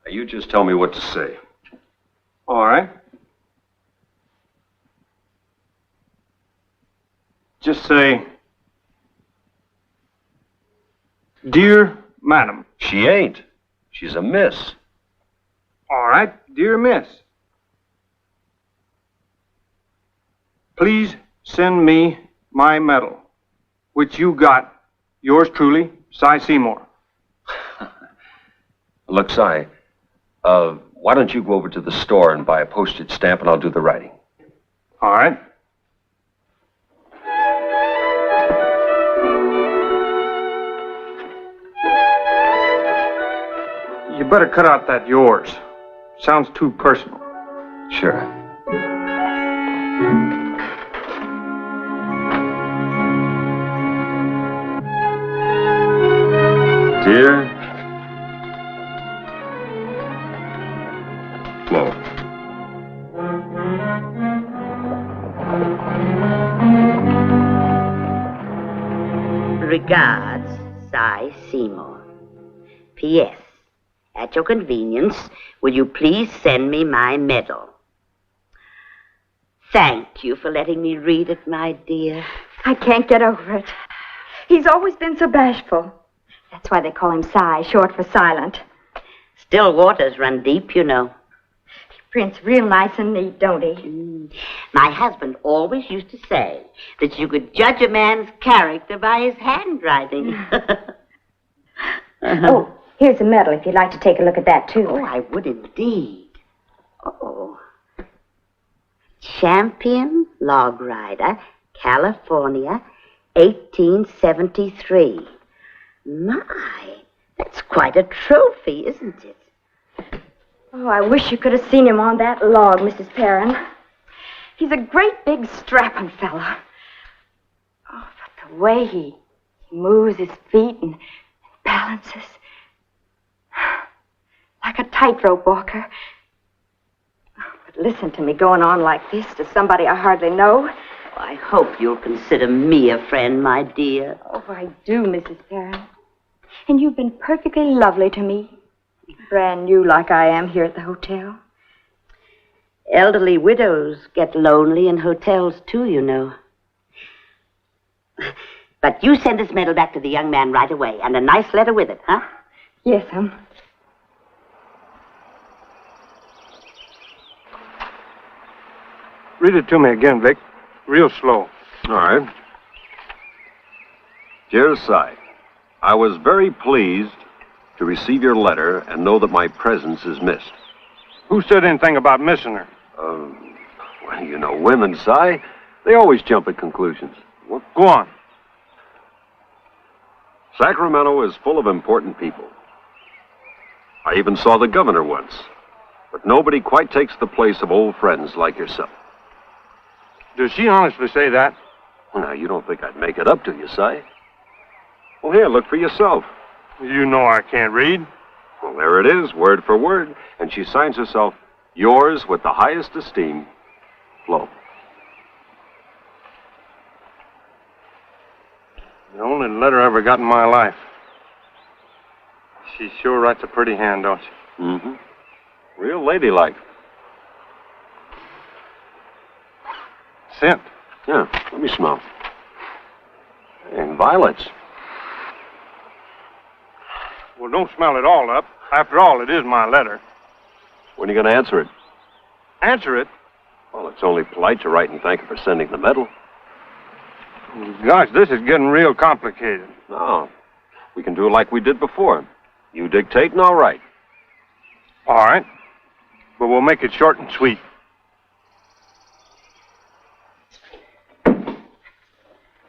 C: Now, you just tell me what to say.
S: All right. Just say, Dear Madam.
C: She ain't. She's a miss.
S: All right, dear Miss. Please send me my medal, which you got. Yours truly, Cy Seymour.
C: Look, Si, why don't you go over to the store and buy a postage stamp and I'll do the writing.
S: All right. You better cut out that yours. Sounds too personal.
C: Sure. Dear Flo.
F: Regards, Cy Seymour. P.S. At your convenience, will you please send me my medal? Thank you for letting me read it, my dear.
U: I can't get over it. He's always been so bashful. That's why they call him Cy, short for silent.
F: Still waters run deep, you know.
U: He prints real nice and neat, don't he?
F: My husband always used to say that you could judge a man's character by his handwriting.
U: Oh, here's a medal if you'd like to take a look at that, too.
F: Oh, I would indeed. Oh. Champion Log Rider, California, 1873. My, that's quite a trophy, isn't it?
U: Oh, I wish you could have seen him on that log, Mrs. Perrin. He's a great big strapping fella. Oh, but the way he moves his feet and balances. Like a tightrope walker. But listen to me going on like this to somebody I hardly know.
F: I hope you'll consider me a friend, my dear.
U: Oh, I do, Mrs. Perrin. And you've been perfectly lovely to me. Brand new like I am here at the hotel.
F: Elderly widows get lonely in hotels, too, you know. But you send this medal back to the young man right away, and a nice letter with it, huh?
U: Yes,
S: Read it to me again, Vic. Real slow.
C: All right. Dear Si, I was very pleased to receive your letter and know that my presence is missed.
S: Who said anything about missing her?
C: Well, you know women, Si. They always jump at conclusions.
S: Well, go on.
C: Sacramento is full of important people. I even saw the governor once. But nobody quite takes the place of old friends like yourself.
S: Does she honestly say that?
C: Well, now, you don't think I'd make it up to you, Si? Well, here, look for yourself.
S: You know I can't read.
C: Well, there it is, word for word. And she signs herself, yours with the highest esteem, Flo.
S: The only letter I ever got in my life. She sure writes a pretty hand, don't she?
C: Mm-hmm. Real ladylike.
S: Scent.
C: Yeah, let me smell. And violets.
S: Well, don't smell it all up. After all, it is my letter.
C: When are you going to answer it?
S: Answer it?
C: Well, it's only polite to write and thank her for sending the medal.
S: Gosh, this is getting real complicated.
C: No, we can do it like we did before. You dictate and I'll write.
S: All right. But we'll make it short and sweet.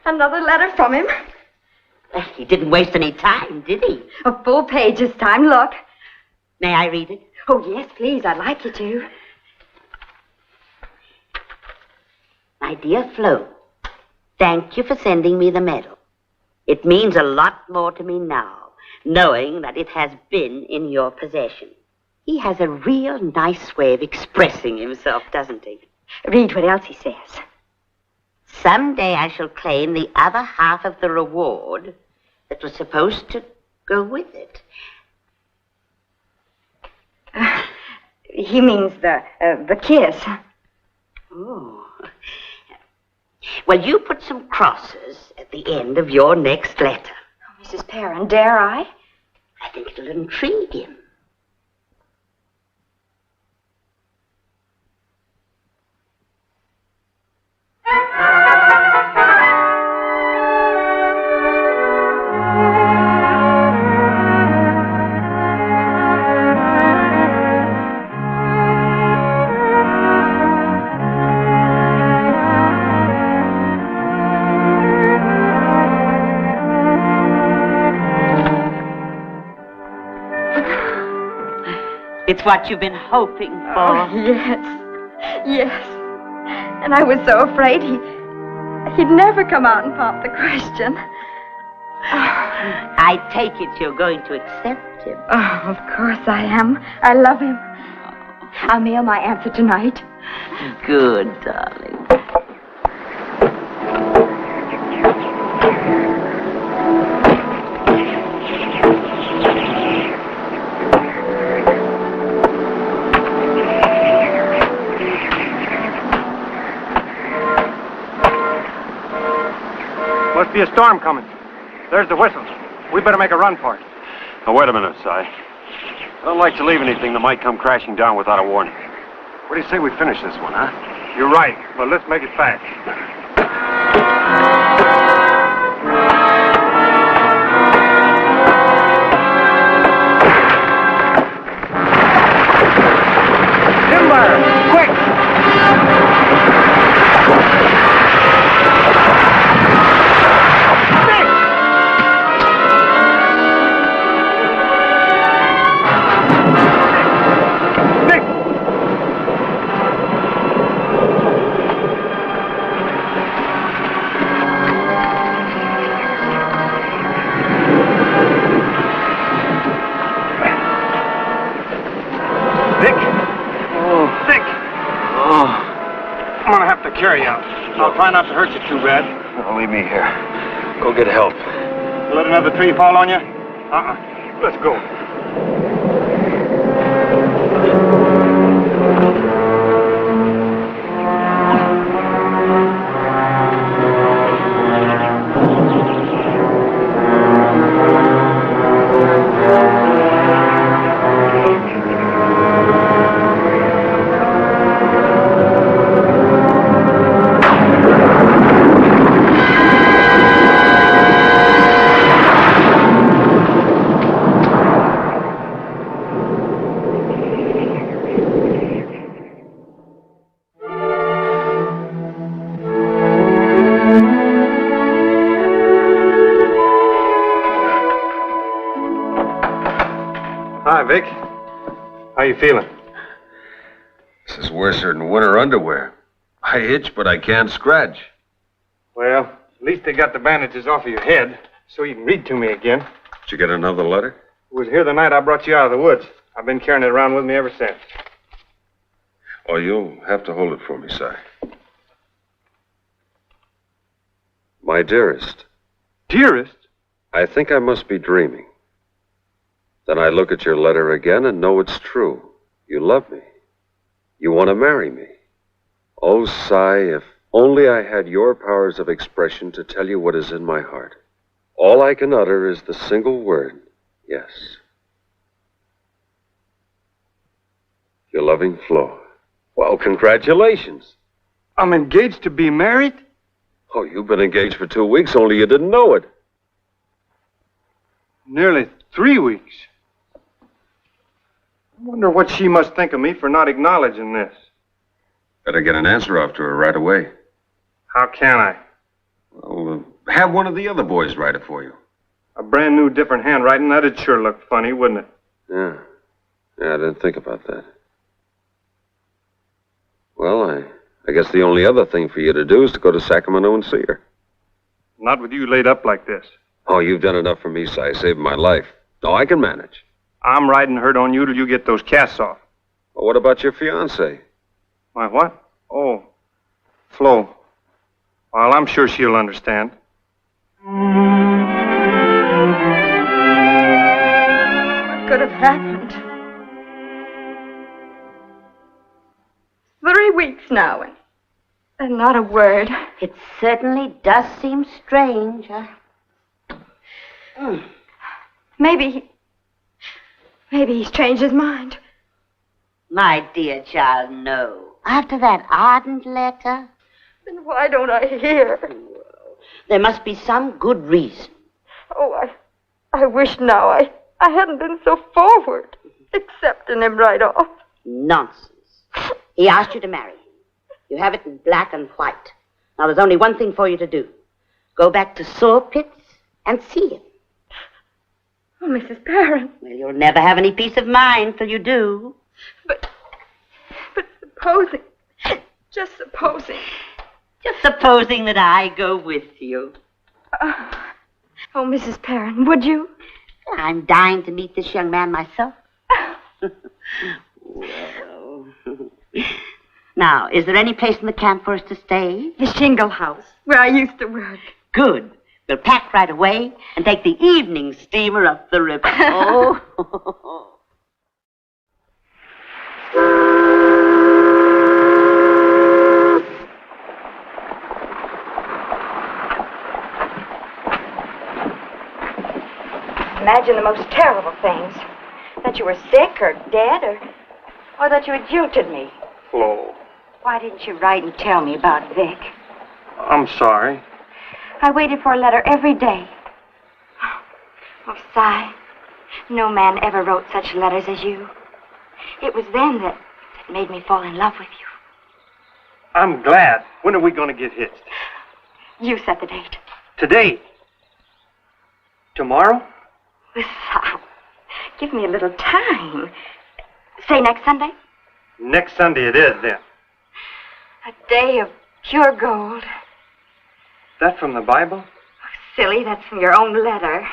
U: Another letter from him.
F: He didn't waste any time, did he?
U: A full page this time. Look.
F: May I read it?
U: Oh, yes, please. I'd like you to.
F: My dear Flo, Thank you for sending me the medal. It means a lot more to me now, knowing that it has been in your possession. He has a real nice way of expressing himself, doesn't he?
U: Read what else he says.
F: Someday I shall claim the other half of the reward that was supposed to go with it.
U: He means the kiss.
F: Oh. Well, you put some crosses at the end of your next letter.
U: Oh, Mrs. Perrin, dare I?
F: I think it'll intrigue him. It's what you've been hoping for.
U: Oh, yes. Yes. And I was so afraid he'd never come out and pop the question.
F: I take it you're going to accept him.
U: Oh, of course I am. I love him. I'll mail my answer tonight.
F: Good, darling.
D: Must be a storm coming. There's the whistle. We better make a run for it.
C: Now, wait a minute, Si. I don't like to leave anything that might come crashing down without a warning. What do you say we finish this one, huh?
D: You're right, but let's make it fast. Timber! Quick! Carry you out. I'll try not to hurt you too bad.
C: Don't leave me here. Go get help.
D: You let another tree fall on you? Let's go. Hi, Vic. How you feeling?
C: This is worse than winter underwear. I itch, but I can't scratch.
D: Well, at least they got the bandages off of your head, so you can read to me again.
C: Did you get another letter?
D: It was here the night I brought you out of the woods. I've been carrying it around with me ever since.
C: Oh, you'll have to hold it for me, Si. My dearest.
D: Dearest?
C: I think I must be dreaming. Then I look at your letter again and know it's true. You love me. You want to marry me. Oh, Si, if only I had your powers of expression to tell you what is in my heart. All I can utter is the single word, yes. Your loving Flo. Well, congratulations.
D: I'm engaged to be married?
C: Oh, you've been engaged for 2 weeks, only you didn't know it.
D: Nearly 3 weeks. I wonder what she must think of me for not acknowledging this.
C: Better get an answer off to her right away.
D: How can I?
C: Well, have one of the other boys write it for you.
D: A brand new, different handwriting, that'd sure look funny, wouldn't it?
C: Yeah, I didn't think about that. Well, I guess the only other thing for you to do is to go to Sacramento and see her.
S: Not with you laid up like this.
C: Oh, you've done enough for me, Si. Saved my life. No, I can manage.
S: I'm riding herd on you till you get those casts off.
C: Well, what about your fiancée?
S: My what? Oh, Flo. Well, I'm sure she'll understand.
U: What could have happened? 3 weeks now, and not a word.
F: It certainly does seem strange.
U: Maybe he's changed his mind.
F: My dear child, no. After that ardent letter?
U: Then why don't I hear?
F: There must be some good reason.
U: Oh, I wish now I hadn't been so forward, accepting him right off.
F: Nonsense. He asked you to marry him. You have it in black and white. Now there's only one thing for you to do. Go back to Saw Pits and see him.
U: Oh, Mrs. Perrin.
F: Well, you'll never have any peace of mind till you do.
U: But supposing, just supposing.
F: Just supposing that I go with you.
U: Oh, Mrs. Perrin, would you?
F: I'm dying to meet this young man myself. Well. Now, is there any place in the camp for us to stay?
U: The Shingle House, where I used to work.
F: Good. We'll pack right away and take the evening steamer up the river. Oh.
U: Imagine the most terrible things. That you were sick or dead or that you had jilted me.
S: Flo,
U: Why didn't you write and tell me about Vic?
S: I'm sorry.
U: I waited for a letter every day. Oh, Si, no man ever wrote such letters as you. It was then that made me fall in love with you.
S: I'm glad. When are we going to get hitched?
U: You set the date.
S: Today. Tomorrow?
U: Si, give me a little time. Say next Sunday?
S: Next Sunday it is, then.
U: A day of pure gold.
S: That from the Bible?
U: Silly, that's from your own letter.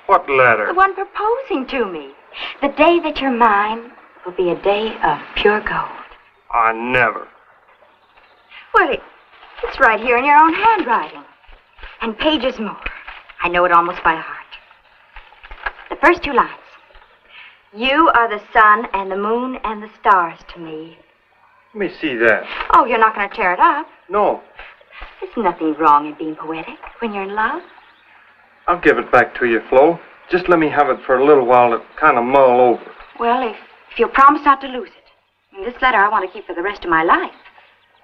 S: What letter?
U: The one proposing to me. The day that you're mine will be a day of pure gold.
S: I never.
U: Well, it's right here in your own handwriting. And pages more. I know it almost by heart. The first 2 lines. You are the sun and the moon and the stars to me.
S: Let me see that.
U: Oh, you're not going to tear it up.
S: No.
U: There's nothing wrong in being poetic when you're in love.
S: I'll give it back to you, Flo. Just let me have it for a little while to kind of mull over.
U: Well, if you'll promise not to lose it. And this letter I want to keep for the rest of my life.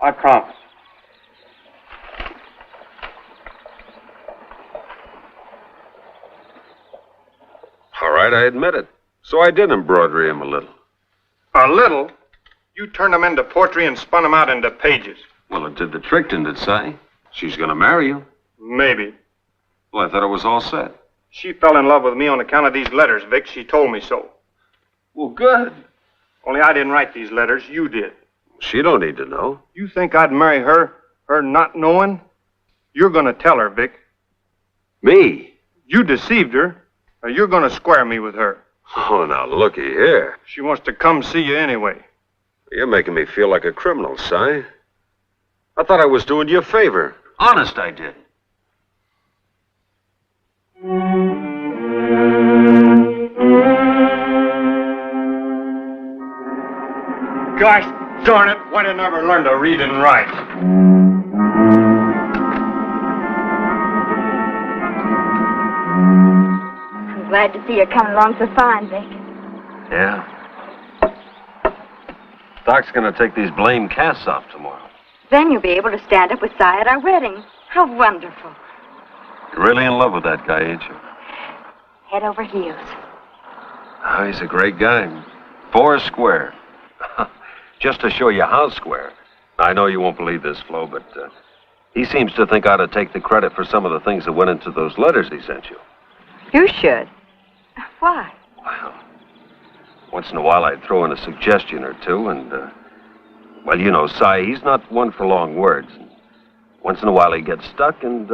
S: I promise.
C: All right, I admit it. So I did embroidery him a little.
S: A little? You turned them into poetry and spun them out into pages.
C: Well, it did the trick, didn't it, Si? She's going to marry you.
S: Maybe.
C: Well, I thought it was all set.
S: She fell in love with me on account of these letters, Vic. She told me so.
C: Well, good.
S: Only I didn't write these letters. You did.
C: She don't need to know.
S: You think I'd marry her not knowing? You're going to tell her, Vic.
C: Me?
S: You deceived her. Or you're going to square me with her.
C: Oh, now, looky here.
S: She wants to come see you anyway.
C: You're making me feel like a criminal, Si. I thought I was doing you a favor. Honest, I did.
S: Gosh darn it, why didn't I ever learn to read and write?
U: I'm glad to see you coming along so fine, Vic.
K: Yeah. Doc's gonna take these blame casts off tomorrow.
U: Then you'll be able to stand up with Si at our wedding. How wonderful.
K: You're really in love with that guy, ain't you?
U: Head over heels.
K: Oh, he's a great guy. 4 square. Just to show you how square. I know you won't believe this, Flo, but he seems to think I ought to take the credit for some of the things that went into those letters he sent you.
U: You should. Why?
K: Well, once in a while I'd throw in a suggestion or two, and, well, you know, Si, he's not one for long words. Once in a while he gets stuck, and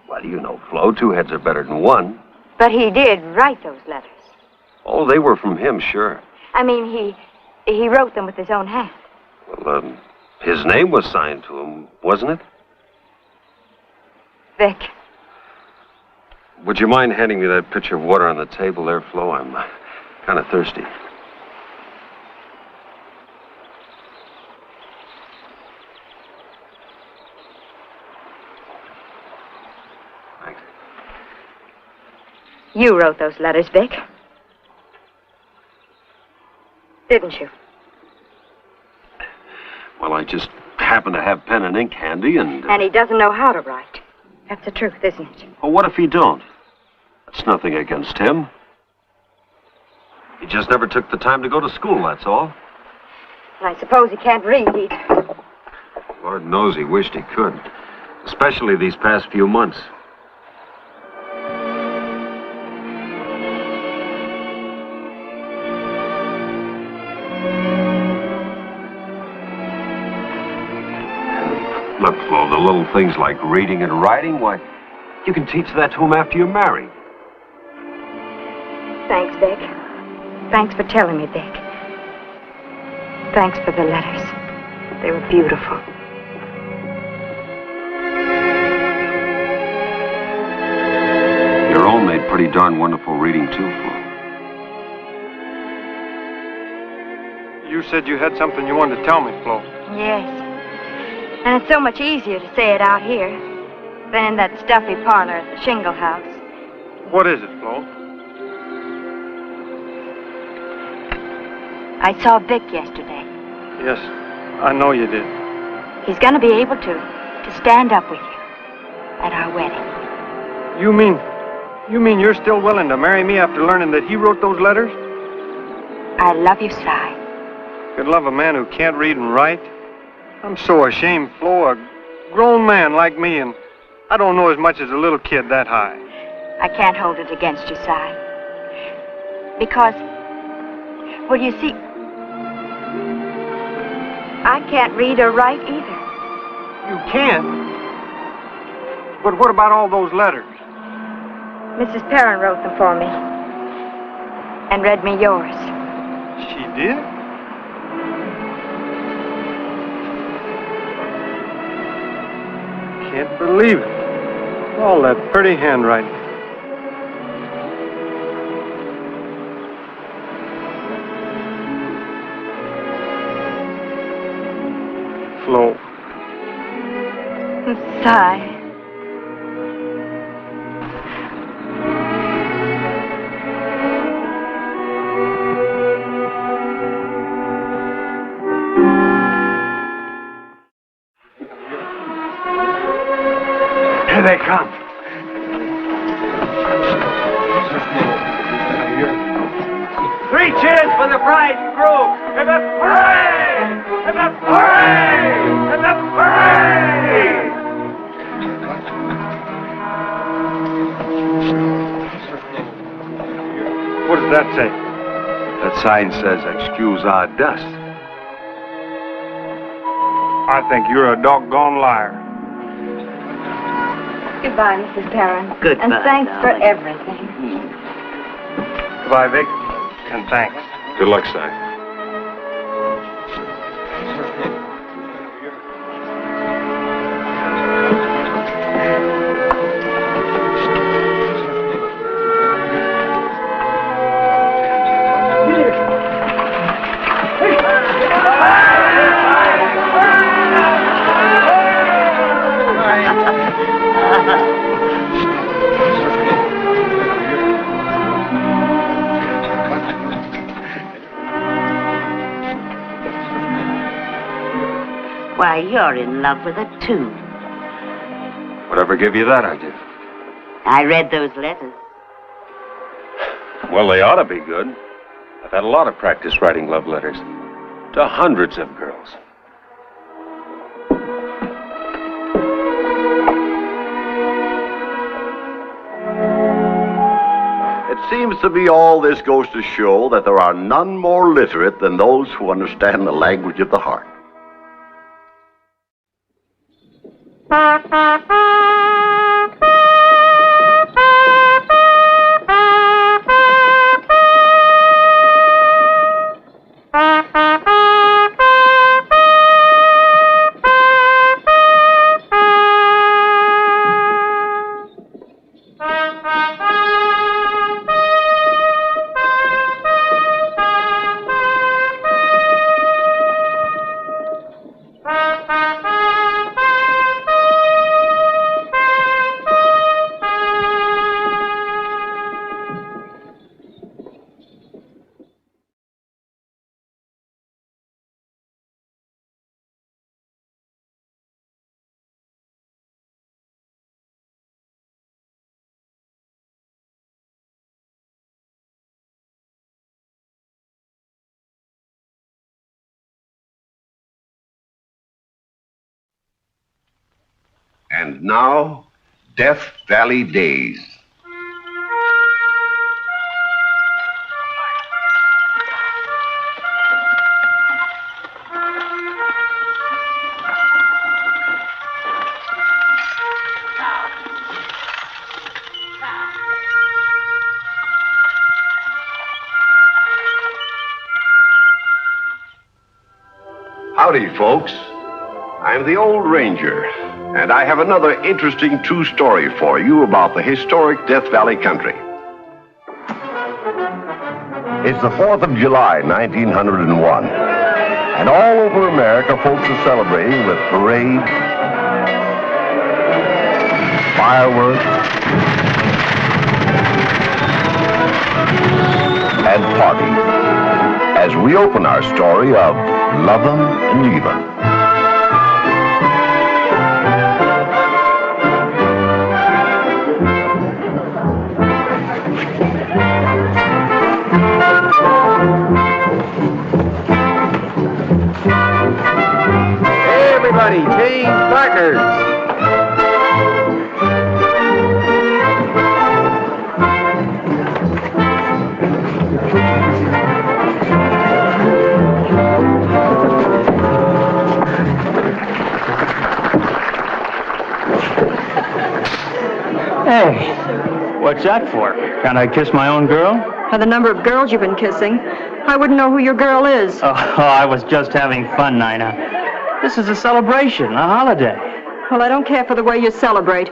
C: What do you know, Flo? Two heads are better than one.
U: But he did write those letters.
C: Oh, they were from him, sure.
U: I mean, he wrote them with his own hand.
C: Well, his name was signed to him, wasn't it?
U: Vic,
C: Would you mind handing me that pitcher of water on the table there, Flo? I'm kind of thirsty. Thanks.
U: you wrote those letters, Vic. Didn't you?
C: Well, I just happen to have pen and ink handy, and...
U: And he doesn't know how to write. That's the truth, isn't it?
C: Well, what if he don't? That's nothing against him. He just never took the time to go to school, that's all.
U: And I suppose he can't read either.
C: Lord knows he wished he could. Especially these past few months. And look, Flo, the little things like reading and writing, why, you can teach that to him after you marry.
U: Thanks, Vic. Thanks for telling me, Vic. Thanks for the letters. They were beautiful.
C: Your own made pretty darn wonderful reading, too, Flo.
S: You said you had something you wanted to tell me, Flo.
U: Yes. And it's so much easier to say it out here than in that stuffy parlor at the Shingle House.
S: What is it, Flo?
U: I saw Vic yesterday.
S: Yes, I know you did.
U: He's going to be able to stand up with you at our wedding.
S: You mean you're still willing to marry me after learning that he wrote those letters?
U: I love you, Si.
S: Could love a man who can't read and write? I'm so ashamed, Flo. A grown man like me, and I don't know as much as a little kid that high.
U: I can't hold it against you, Si. Because, well, you see, I can't read or write either.
S: You can't? But what about all those letters?
U: Mrs. Perrin wrote them for me and read me yours.
S: She did? Can't believe it. All that pretty handwriting. Flo.
U: Si.
C: Here they come.
I: Three cheers for the bride and groom! And the parade! And the parade! And the parade!
S: What does that say?
C: That sign says, excuse our dust.
S: I think you're a doggone liar.
U: Goodbye, Mrs. Perrin.
F: Goodbye,
U: And thanks for
F: darling.
U: everything.
S: Goodbye, Vic. And thanks.
C: Good luck, Si.
F: Why, you're in love with her, too.
C: Whatever gave you that idea?
F: I read those letters.
C: Well, they ought to be good. I've had a lot of practice writing love letters to hundreds of girls.
A: It seems to me all this goes to show that there are none more literate than those who understand the language of the heart.
U: Thank you.
A: And now, Death Valley Days. Howdy, folks. I'm the Old Ranger, and I have another interesting true story for you about the historic Death Valley country. It's the 4th of July, 1901, and all over America, folks are celebrating with parades, fireworks, and parties as we open our story of Lovin' and Leavin'.
I: Hey, everybody, change partners.
B: Hey, what's that for? Can't I kiss my own girl?
L: By the number of girls you've been kissing, I wouldn't know who your girl is.
B: Oh, I was just having fun, Nina. This is a celebration, a holiday.
L: Well, I don't care for the way you celebrate.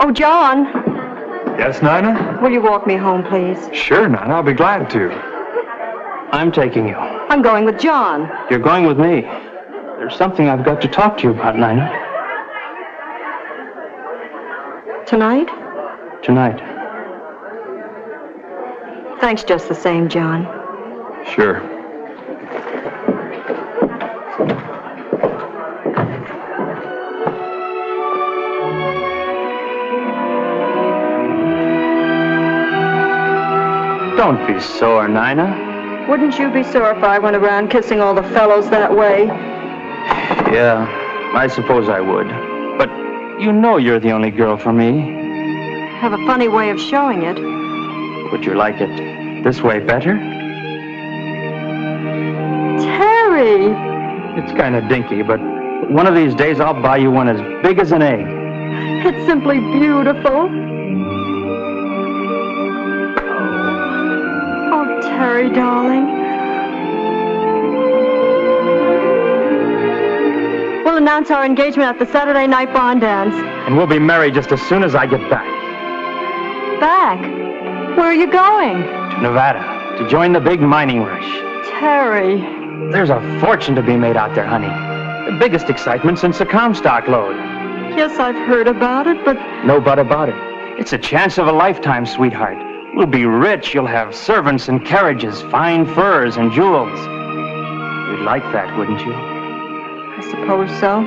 L: Oh, John,
W: Yes, Nina?
L: will you walk me home, please?
W: Sure, Nina. I'll be glad to.
B: I'm taking you.
L: I'm going with John.
B: You're going with me. There's something I've got to talk to you about, Nina.
L: Tonight?
B: Tonight.
L: Thanks just the same, John.
W: Sure.
B: Don't be sore, Nina.
L: Wouldn't you be sore if I went around kissing all the fellows that way?
B: Yeah, I suppose I would. But you know you're the only girl for me.
L: Have a funny way of showing it.
B: Would you like it this way better?
L: Terry!
B: It's kind of dinky, but one of these days I'll buy you one as big as an egg.
L: It's simply beautiful. Oh, Terry, darling. We'll announce our engagement at the Saturday night barn dance.
B: And we'll be married just as soon as I get back
L: Back? Where are you going?
B: to Nevada to join the big mining rush.
L: Terry.
B: There's a fortune to be made out there, honey. The biggest excitement since the Comstock load.
L: Yes, I've heard about it, but
B: No but about it. It's a chance of a lifetime, sweetheart. We'll be rich. You'll have servants and carriages, fine furs and jewels. You'd like that, wouldn't you?
L: I suppose so.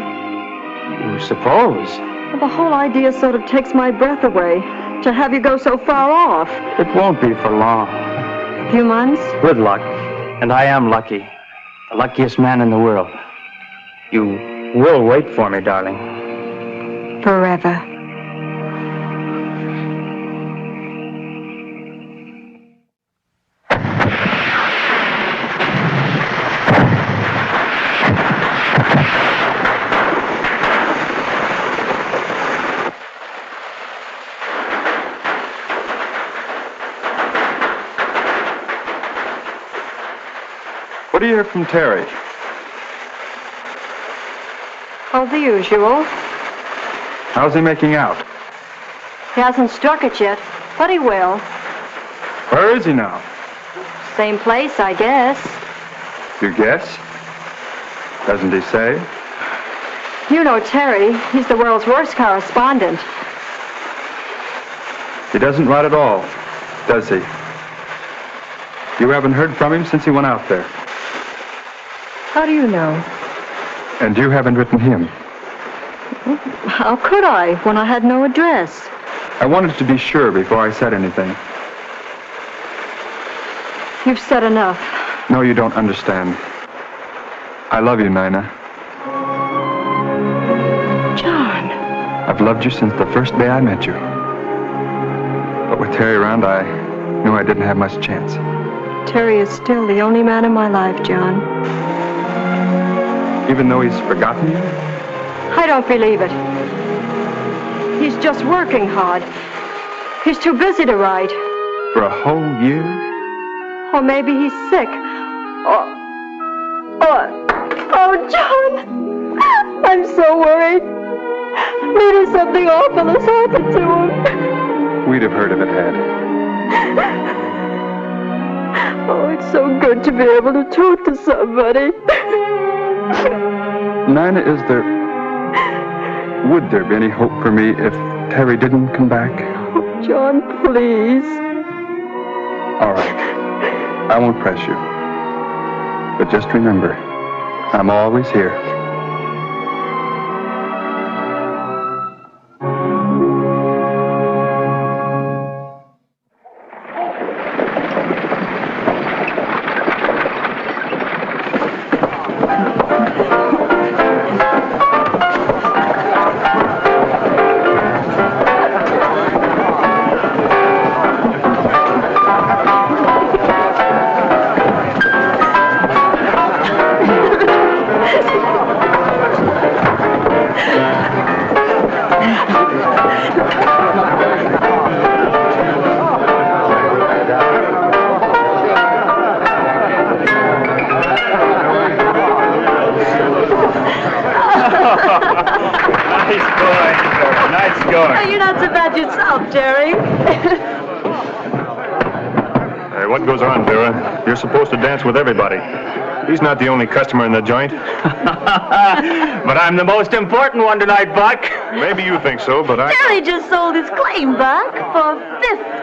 B: You suppose?
L: Well, the whole idea sort of takes my breath away. To have you go so far off.
B: It won't be for long.
L: A few months?
B: Good luck. And I am lucky. The luckiest man in the world. You will wait for me, darling.
L: Forever.
W: What do you hear from Terry?
L: Oh, the usual.
W: How's he making out?
L: He hasn't struck it yet, but he will.
W: Where is he now?
L: Same place, I guess.
W: You guess? Doesn't he say?
L: You know Terry. He's the world's worst correspondent.
W: He doesn't write at all, does he? You haven't heard from him since he went out there.
L: How do you know?
W: And you haven't written him.
L: How could I, when I had no address?
W: I wanted to be sure before I said anything.
L: You've said enough.
W: No, you don't understand. I love you, Nina.
H: I've loved you since the first day I met you. But with Terry around, I knew I didn't have much chance.
T: Terry is still the only man in my life, John.
H: Even though he's forgotten you?
T: I don't believe it. He's just working hard. He's too busy to write.
H: For a whole year?
T: Or maybe he's sick. Oh, John! I'm so worried. Maybe something awful has happened to him.
H: We'd have heard if it had.
T: Oh, it's so good to be able to talk to somebody.
H: Nina, would there be any hope for me if Terry didn't come back?
T: Oh, John, please.
H: All right. I won't press you. But just remember, I'm always here.
V: What goes on, Vera? You're supposed to dance with everybody. He's not the only customer in the joint.
I: But I'm the most important one tonight, Buck.
V: Maybe you think so, but I...
L: Terry just sold his claim, Buck, for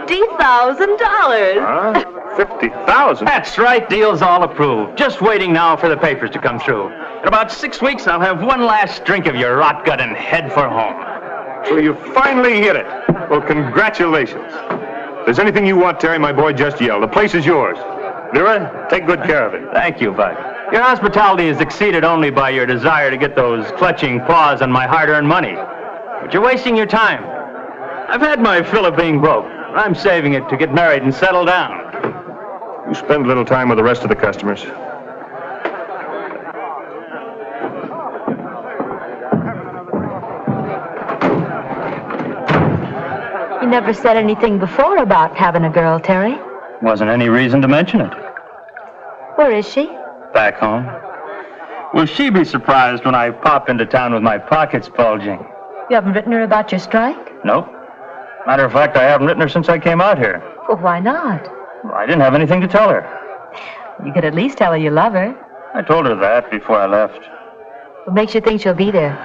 L: $50,000.
V: Huh? $50,000?
B: That's right. Deal's all approved. Just waiting now for the papers to come through. In about 6 weeks, I'll have one last drink of your rot gut and head for home.
V: So you finally hit it. Well, congratulations. If there's anything you want, Terry, my boy, just yell. The place is yours. Vera, take good care of it.
B: Thank you, Buck. Your hospitality is exceeded only by your desire to get those clutching paws on my hard-earned money. But you're wasting your time. I've had my fill of being broke. I'm saving it to get married and settle down.
V: You spend a little time with the rest of the customers.
X: You never said anything before about having a girl, Terry.
B: Wasn't any reason to mention it.
X: Where is she?
B: Back home. Will she be surprised when I pop into town with my pockets bulging?
X: You haven't written her about your strike?
B: Nope. Matter of fact, I haven't written her since I came out here.
X: Well, why not?
B: Well, I didn't have anything to tell her.
X: You could at least tell her you love her.
B: I told her that before I left.
X: What makes you think she'll be there?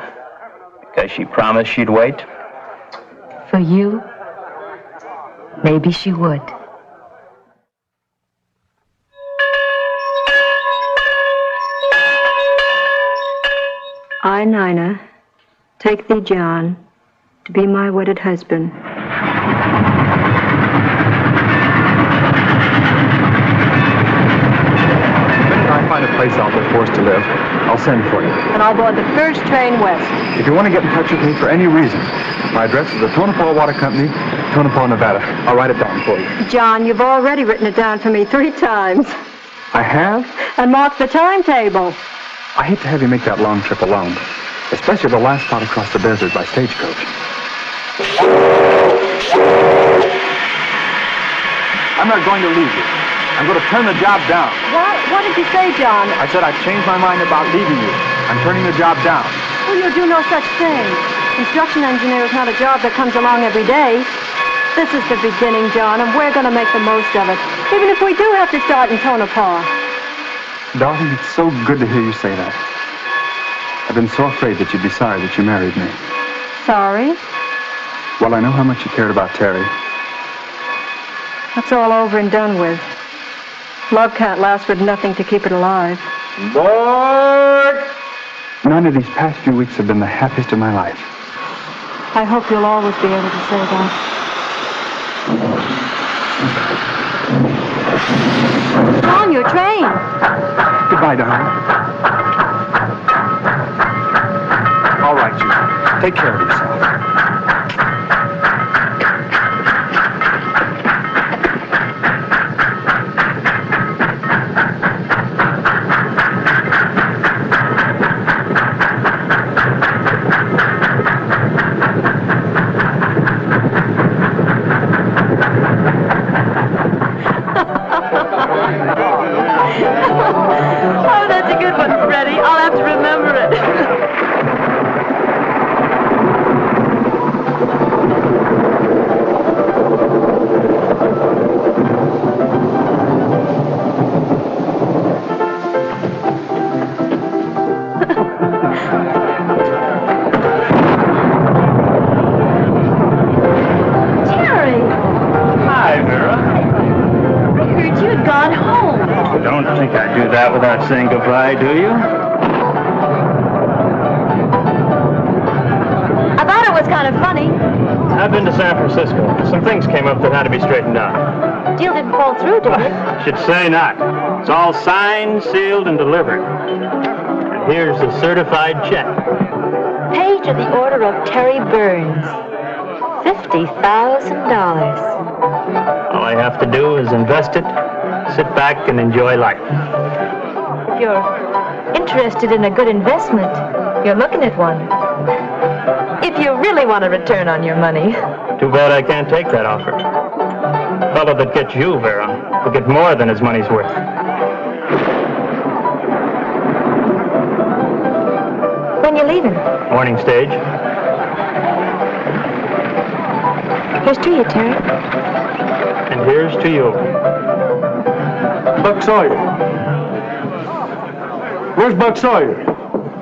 B: Because she promised she'd wait.
X: For you? Maybe she would.
T: I, Nina, take thee, John, to be my wedded husband.
H: I find a place out there for us to live, I'll send for you.
T: And I'll board the first train west.
H: If you want to get in touch with me for any reason, my address is the Tonopah Water Company, Tonopah, Nevada. I'll write it down for you.
T: John, you've already written it down for me 3 times.
H: I have?
T: And marked the timetable.
H: I hate to have you make that long trip alone, especially the last part across the desert by stagecoach. I'm not going to leave you. I'm going to turn the job down.
T: What did you say, John?
H: I said I've changed my mind about leaving you. I'm turning the job down.
T: Oh, you'll do no such thing. Construction engineer is not a job that comes along every day. This is the beginning, John, and we're going to make the most of it, even if we do have to start in Tonopah.
H: Darling, it's so good to hear you say that. I've been so afraid that you'd be sorry that you married me.
T: Sorry?
H: Well, I know how much you cared about Terry.
T: That's all over and done with. Love can't last with nothing to keep it alive.
H: Boy! None of these past few weeks have been the happiest of my life.
T: I hope you'll always be able to say that. On your train.
H: Goodbye, darling. All right, you.
G: Take care of yourself.
T: Oh, that's a good one, Freddie. I'll have to remember it. Terry!
J: Hi, Vera.
T: I heard you had gone home.
J: You don't think I'd do that without saying goodbye, do you?
T: I thought it was kind of funny.
J: I've been to San Francisco. Some things came up that had to be straightened out.
T: Deal didn't fall through, did it?
J: Should say not. It's all signed, sealed, and delivered. And here's the certified check.
X: Pay to the order of Terry Burns. $50,000.
J: All I have to do is invest it, sit back, and enjoy life.
X: If you're interested in a good investment, you're looking at one. If you really want a return on your money.
J: Too bad I can't take that offer. The fellow that gets you, Vera, will get more than his money's worth.
X: When you leaving?
J: Morning stage.
X: Here's to you, Terry.
J: And here's to you.
M: Buck Sawyer. Where's Buck Sawyer?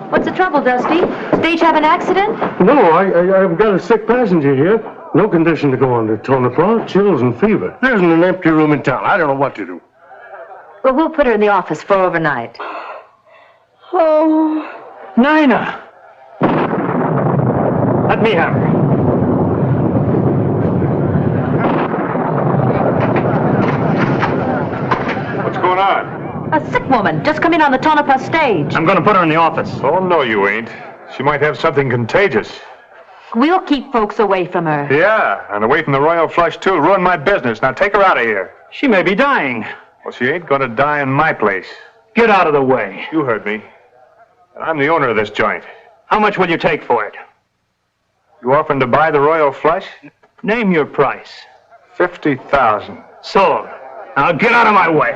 T: What's the trouble, Dusty? Stage have an accident?
M: No, I've got a sick passenger here. No condition to go on to Tonopah. Chills and fever. There isn't an empty room in town. I don't know what to do.
X: Well, we'll put her in the office for overnight.
M: Oh.
J: Nina! Let me have her.
V: What's going on?
T: A sick woman just come in on the Tonopah stage.
J: I'm going to put her in the office.
V: Oh, no, you ain't. She might have something contagious.
T: We'll keep folks away from her.
V: Yeah, and away from the Royal Flush, too. Ruin my business. Now take her out of here.
J: She may be dying.
V: Well, she ain't going to die in my place.
J: Get out of the way.
V: You heard me. And I'm the owner of this joint.
J: How much will you take for it?
V: You offering to buy the Royal Flush?
J: Name your price.
V: $50,000.
J: Sold. Now get out of my way.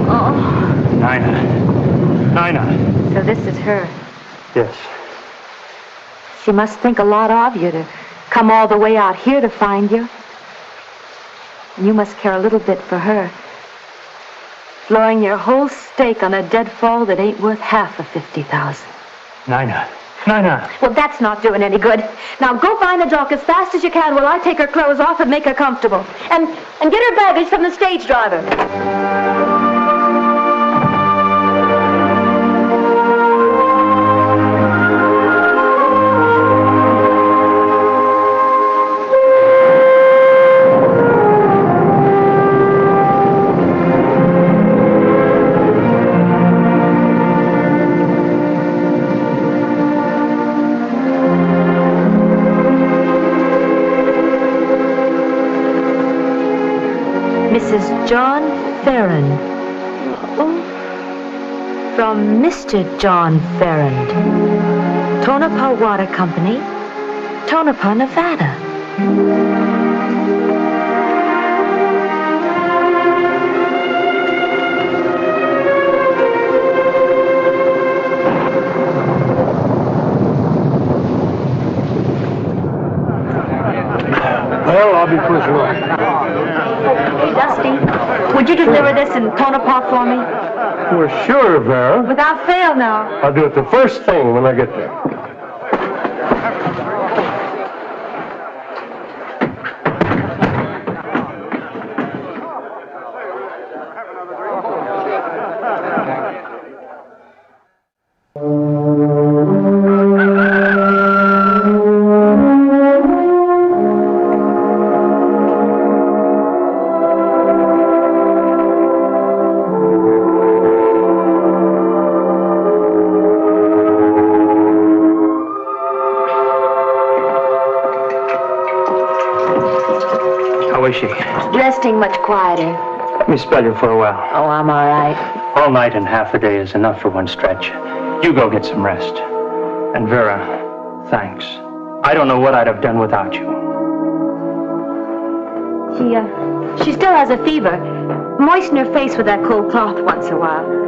X: Oh.
J: Nina.
X: So this is her.
J: Yes.
X: She must think a lot of you to come all the way out here to find you. And you must care a little bit for her. Blowing your whole stake on a deadfall that ain't worth half of $50,000.
J: Nina.
T: Well, that's not doing any good. Now go find the dock as fast as you can while I take her clothes off and make her comfortable. And get her baggage from the stage driver.
X: Mrs. John Ferrand. From Mr. John Ferrand. Tonopah Water Company, Tonopah, Nevada.
M: Well, I'll be pushing on.
T: Hey, Dusty, would you deliver this in Tonopah for me?
M: Well, sure, Vera.
T: Without fail now.
M: I'll do it the first thing when I get there.
J: is she?
X: Resting much quieter.
J: Let me spell you for a while.
X: Oh, I'm all right.
J: All night and half a day is enough for one stretch. You go get some rest. And Vera, thanks. I don't know what I'd have done without you.
X: She still has a fever. Moisten her face with that cold cloth once in a while.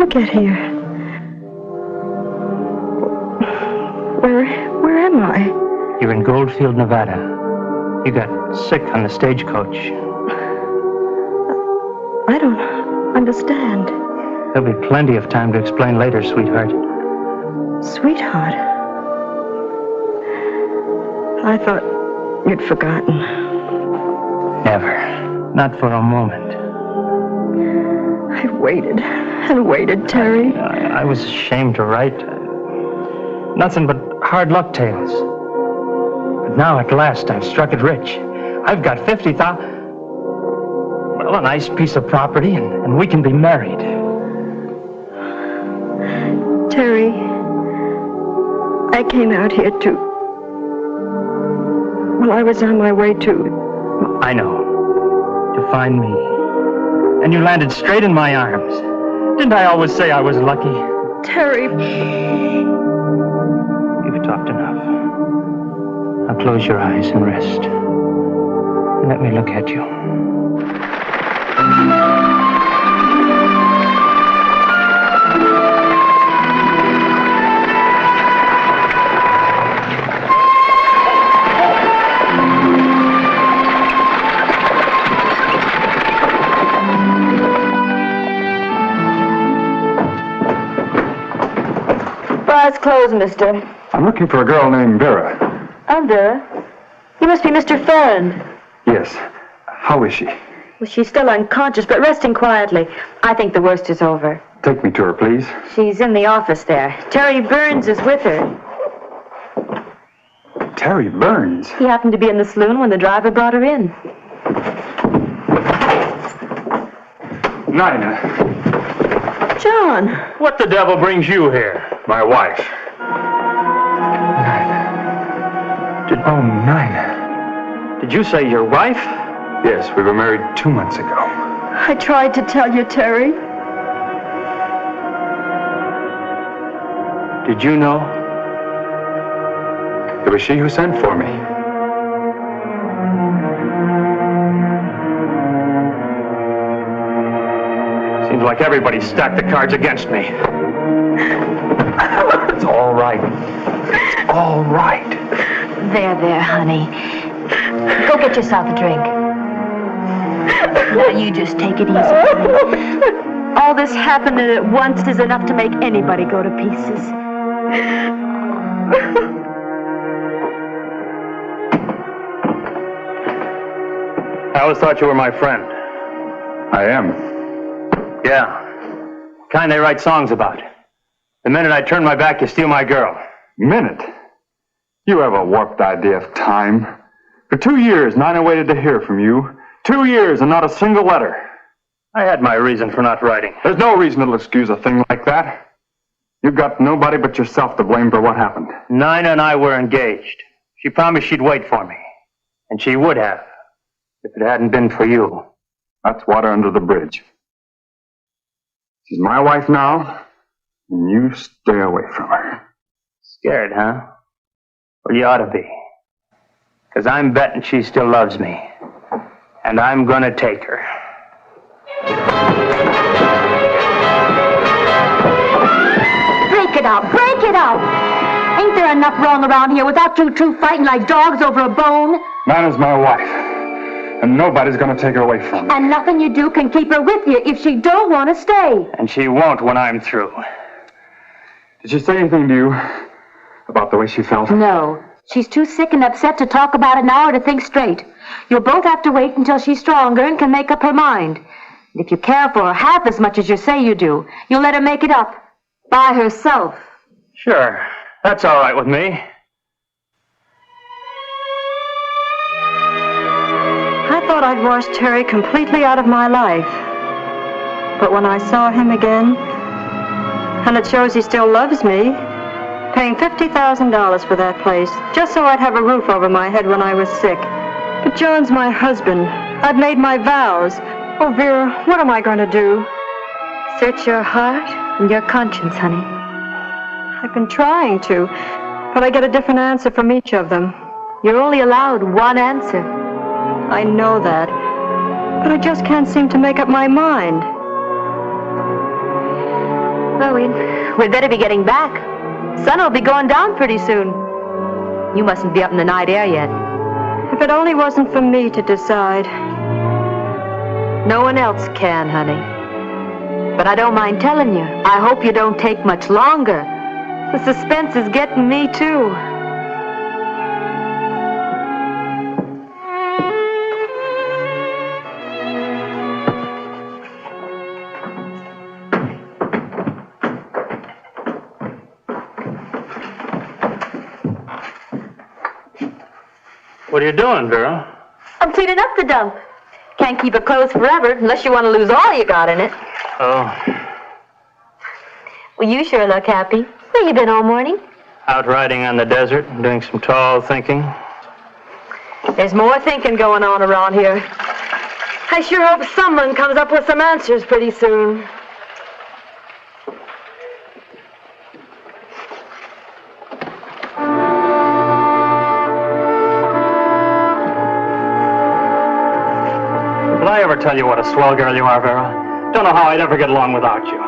U: Get here. Where am I?
J: You're in Goldfield, Nevada. You got sick on the stagecoach.
U: I don't understand.
J: There'll be plenty of time to explain later, sweetheart.
U: Sweetheart? I thought you'd forgotten.
J: Never. Not for a moment.
U: I waited and waited, Terry.
J: I was ashamed to write. Nothing but hard luck tales. But now at last I've struck it rich. I've got 50,000. Well, a nice piece of property, and we can be married.
U: Terry, I came out here to... Well, I was on my way to...
J: I know. To find me. And you landed straight in my arms. Didn't I always say I was lucky?
U: Terry.
J: You've talked enough. Now close your eyes and rest. And let me look at you.
X: Bar's closed, mister.
H: I'm looking for a girl named Vera.
X: I'm Vera. You must be Mr. Farron.
H: Yes. How is she?
X: Well, she's still unconscious, but resting quietly. I think the worst is over.
H: Take me to her, please.
X: She's in the office there. Terry Burns is with her.
H: Terry Burns?
X: He happened to be in the saloon when the driver brought her in.
H: Nina.
U: John.
J: What the devil brings you here?
H: My wife. Nina.
J: Did you say your wife?
H: Yes, we were married 2 months ago.
U: I tried to tell you, Terry.
J: Did you know?
H: It was she who sent for me.
J: Seems like everybody stacked the cards against me.
H: It's all right. It's all right.
X: There, honey. Go get yourself a drink. Now you just take it easy, honey. All this happening at once is enough to make anybody go to pieces.
J: I always thought you were my friend.
H: I am.
J: Yeah. Kind they write songs about. The minute I turn my back, you steal my girl.
H: Minute? You have a warped idea of time. For 2 years, Nina waited to hear from you. 2 years and not a single letter.
J: I had my reason for not writing.
H: There's no reason that'll excuse a thing like that. You've got nobody but yourself to blame for what happened.
J: Nina and I were engaged. She promised she'd wait for me. And she would have, if it hadn't been for you.
H: That's water under the bridge. She's my wife now, and you stay away from her.
J: Scared, huh? Well, you ought to be. 'Cause I'm betting she still loves me. And I'm gonna take her.
X: Break it out! Break it out! Ain't there enough wrong around here without you two fighting like dogs over a bone?
H: Nina's my wife, and nobody's gonna take her away from me.
X: And nothing you do can keep her with you if she don't want to stay.
J: And she won't when I'm through.
H: Did she say anything to you about the way she felt?
X: No. She's too sick and upset to talk about it now or to think straight. You'll both have to wait until she's stronger and can make up her mind. And if you care for her half as much as you say you do, you'll let her make it up. By herself.
J: Sure. That's all right with me.
T: I thought I'd washed Terry completely out of my life. But when I saw him again, and it shows he still loves me, paying $50,000 for that place, just so I'd have a roof over my head when I was sick. But John's my husband. I've made my vows. Oh, Vera, what am I going to do?
X: Search your heart and your conscience, honey.
T: I've been trying to, but I get a different answer from each of them.
X: You're only allowed one answer.
T: I know that, but I just can't seem to make up my mind.
X: Well, we'd better be getting back. Sun will be going down pretty soon. You mustn't be up in the night air yet.
T: If it only wasn't for me to decide.
X: No one else can, honey. But I don't mind telling you, I hope you don't take much longer. The suspense is getting me, too.
J: What are you doing, Vera?
X: I'm cleaning up the dump. Can't keep it closed forever unless you want to lose all you got in it.
J: Oh,
X: Well, you sure look happy. Where you been all morning?
J: out riding on the desert and doing some tall thinking.
T: There's more thinking going on around here. I sure hope someone comes up with some answers pretty soon.
J: Did I ever tell you what a swell girl you are, Vera? Don't know how I'd ever get along without you.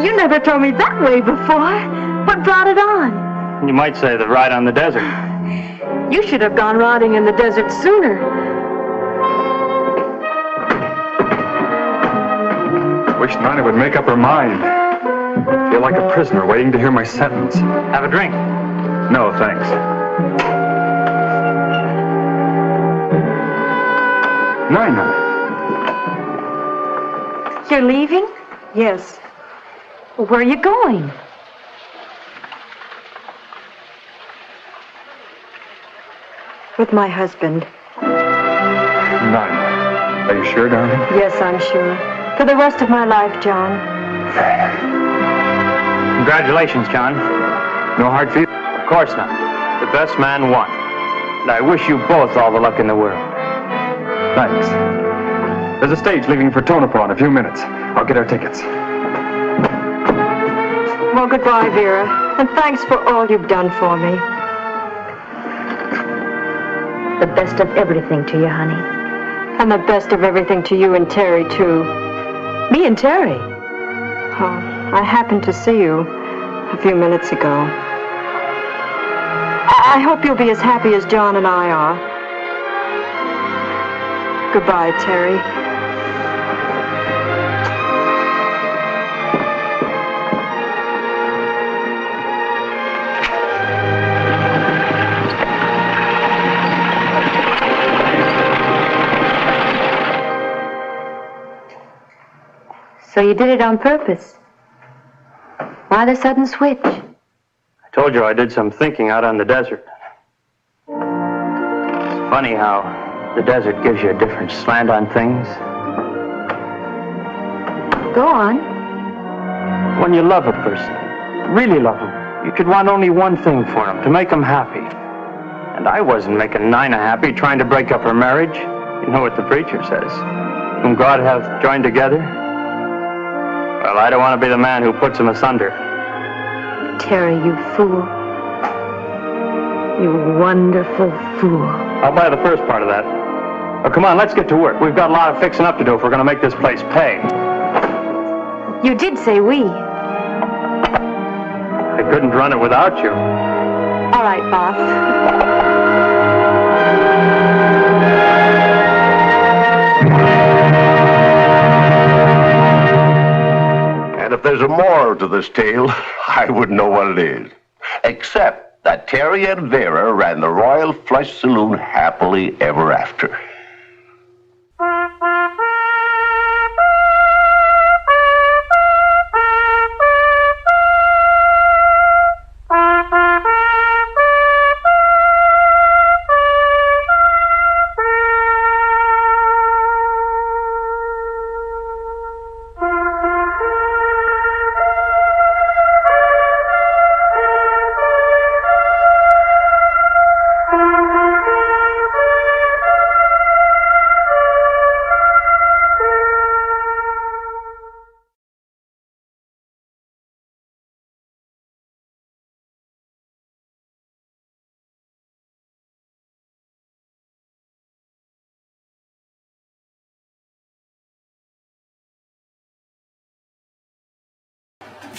T: You never told me that way before. What brought it on?
J: You might say the ride on the desert.
T: You should have gone riding in the desert sooner.
H: Wish Nina would make up her mind. Feel like a prisoner waiting to hear my sentence.
J: Have a drink.
H: No, thanks. Nina.
T: You're leaving? Yes. Where are you going? With my husband.
H: Nina. Are you sure, darling?
T: Yes, I'm sure. For the rest of my life, John.
J: Congratulations, John.
H: No hard feelings?
J: Of course not. The best man won. And I wish you both all the luck in the world.
H: Thanks. There's a stage leaving for Tonopah in a few minutes. I'll get our tickets.
T: Well, goodbye, Vera. And thanks for all you've done for me.
X: The best of everything to you, honey.
T: And the best of everything to you and Terry, too.
X: Me and Terry?
T: Oh, I happened to see you a few minutes ago. I hope you'll be as happy as John and I are. Goodbye, Terry.
X: So you did it on purpose. Why the sudden switch?
J: I told you I did some thinking out on the desert. It's funny how the desert gives you a different slant on things.
X: Go on.
J: When you love a person, really love them, you could want only one thing for them, to make them happy. And I wasn't making Nina happy trying to break up her marriage. You know what the preacher says, whom God hath joined together. Well, I don't want to be the man who puts them asunder.
X: Terry, you fool. You wonderful fool.
J: I'll buy the first part of that. Oh, come on, let's get to work. We've got a lot of fixing up to do if we're going to make this place pay.
X: You did say we.
J: I couldn't run it without you.
T: All right, boss.
A: And if there's a moral to this tale, I wouldn't know what it is. Except that Terry and Vera ran the Royal Flush Saloon happily ever after.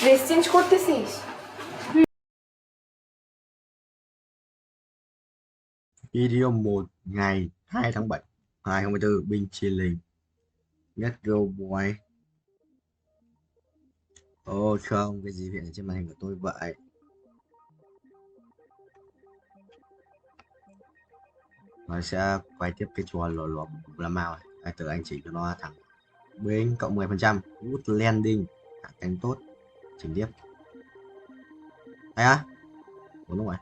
G: Dress change করতেছিস?
O: Video 1 ngày 2 tháng 7 2024 Binh Chia Linh Let's go boy. Ô không, cái gì hiện ở trên màn hình của tôi vậy? Nó sẽ quay tiếp cái trò lò lò là màu này. Từ anh chỉ cho nó thẳng bên cộng 10%. Good landing. Hạ cánh tốt. Chỉnh tiếp. Đây á. Đúng rồi.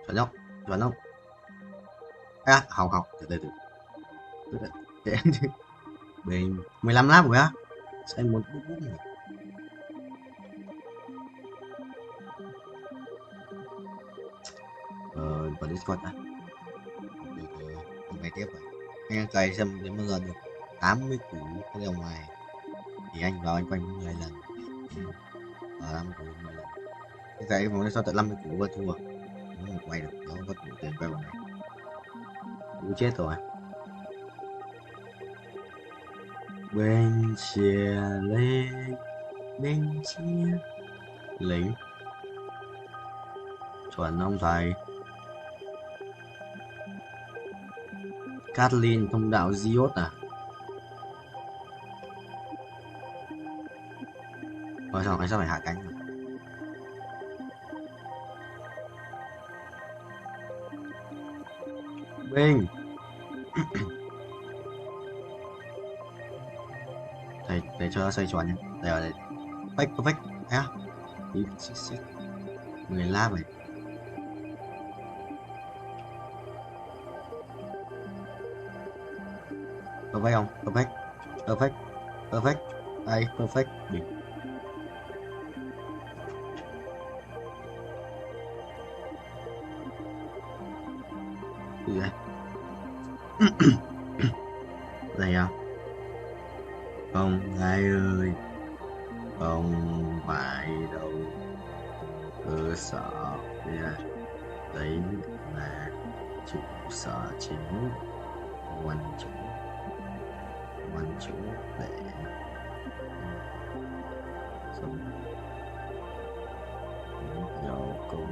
O: Chuẩn không? Chuẩn không? À, không. Từ từ. Bên 15 lap rồi á. Sẽ một bút này. Vào Discord á. Ngày tiếp rồi. Anh cày xem đến bao giờ được 80 củ cái đầu ngoài thì anh vào anh quanh 10 lần. 5 củ 10 lần. Cái cày vòng này sao tận 50 củ và thua. Nó không quay được, nó không có đủ tiền quay vòng này. Cú chết rồi. Bên chia lên, bên chia lính. Chuẩn không thầy? Kathleen thông đạo Ziot à? Rồi sao anh sao phải hạ cánh rồi? Binh. thầy cho xoay tròn nhé. Đây perfect á. Đi xích 10 lap này. Perfect không? Perfect. Đây, perfect. Điểm. Gì đây? Đây à? Không, ai ơi. Không phải đâu. Cơ sở đấy là trụ sở chính. Quan chủ để sống nhiều công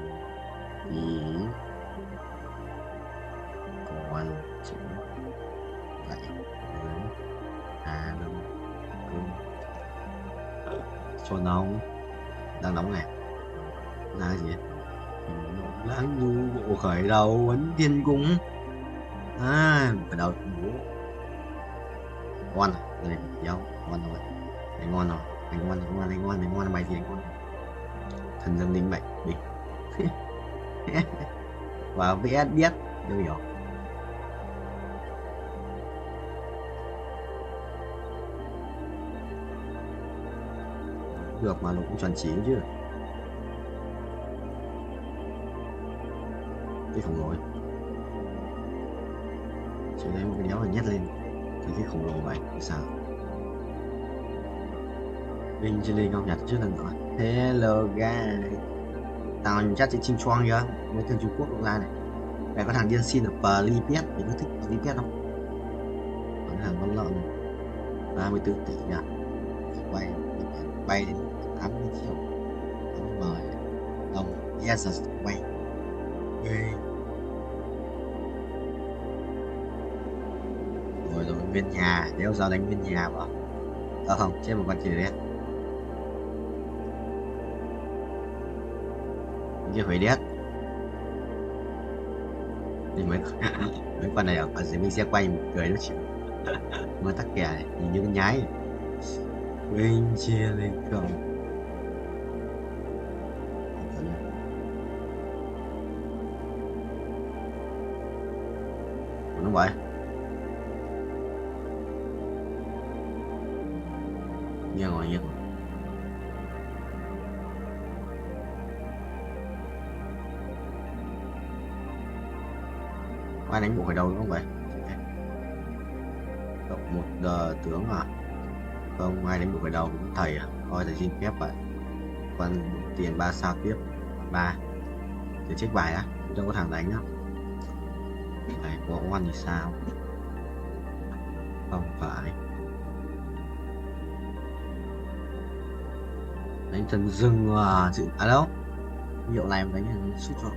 O: ý quan chủ lại lớn Hà Đông Cung cho nóng đang nóng này là cái gì lãng du bộ khởi đầu ấn thiên cung khởi đầu bố ngon rồi đây dấu ngon rồi đây ngon rồi anh ngon bài gì anh ngon thần dân linh mệnh đi và vẽ biết đâu hiểu được mà nó cũng chuẩn chỉ chứ cái khổng lồ chỉ lấy một cái đéo là nhét lên cái khổng lồ vậy sao Vinh trên lên không nhặt trước lần nữa. Hello guys, tao chắc sẽ chinh choang chưa mấy thằng Trung Quốc cũng ra này. Này có thằng điên xin ở Pripyat, mình có thích Pripyat không? Có thằng con lợn này 34 tỷ nhỉ, bay đến 80 triệu 80 đồng yes bay ghê. Rồi nguyên nhà đéo giờ đánh nguyên nhà vào không trên một con chữ đấy Như Huế đét. Thì mấy con này ở dưới mình sẽ quay một cười nó chịu. Mà tắc kè này, nhìn như con nhái. Bên chia lên không. Đúng vậy. Nghe ngồi nghe ngồi. Ai đánh bộ khởi đầu đúng không vậy? Cộng một tướng à? Không, ai đánh bộ khởi đầu cũng thầy à? Coi thầy xin phép vậy. Còn tiền 3 sao tiếp 3. Để check bài á, không có thằng đánh á. Này có oan thì sao? Không phải. Đánh thần rừng à? À đâu? Hiệu này mà đánh sút rồi.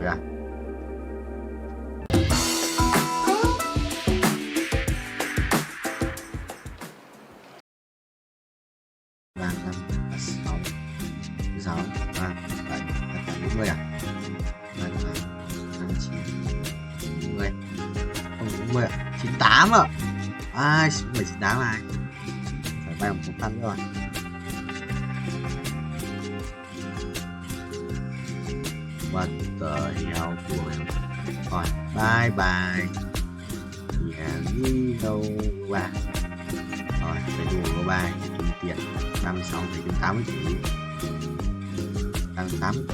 O: Yeah. Ba, 5, 6, 6, 3, 7, 8, 40 à? 5, 9, 90, không 40 à? 98 à? Ai, 98 ai? Phải bay một cục thăng rồi. What the hell của em. Rồi, bye bye. Yeah, đi đâu ba. Rồi, phải đủ có 3 kiếm tiền. 36 thì kiếm 80 tỷ. Tăng 80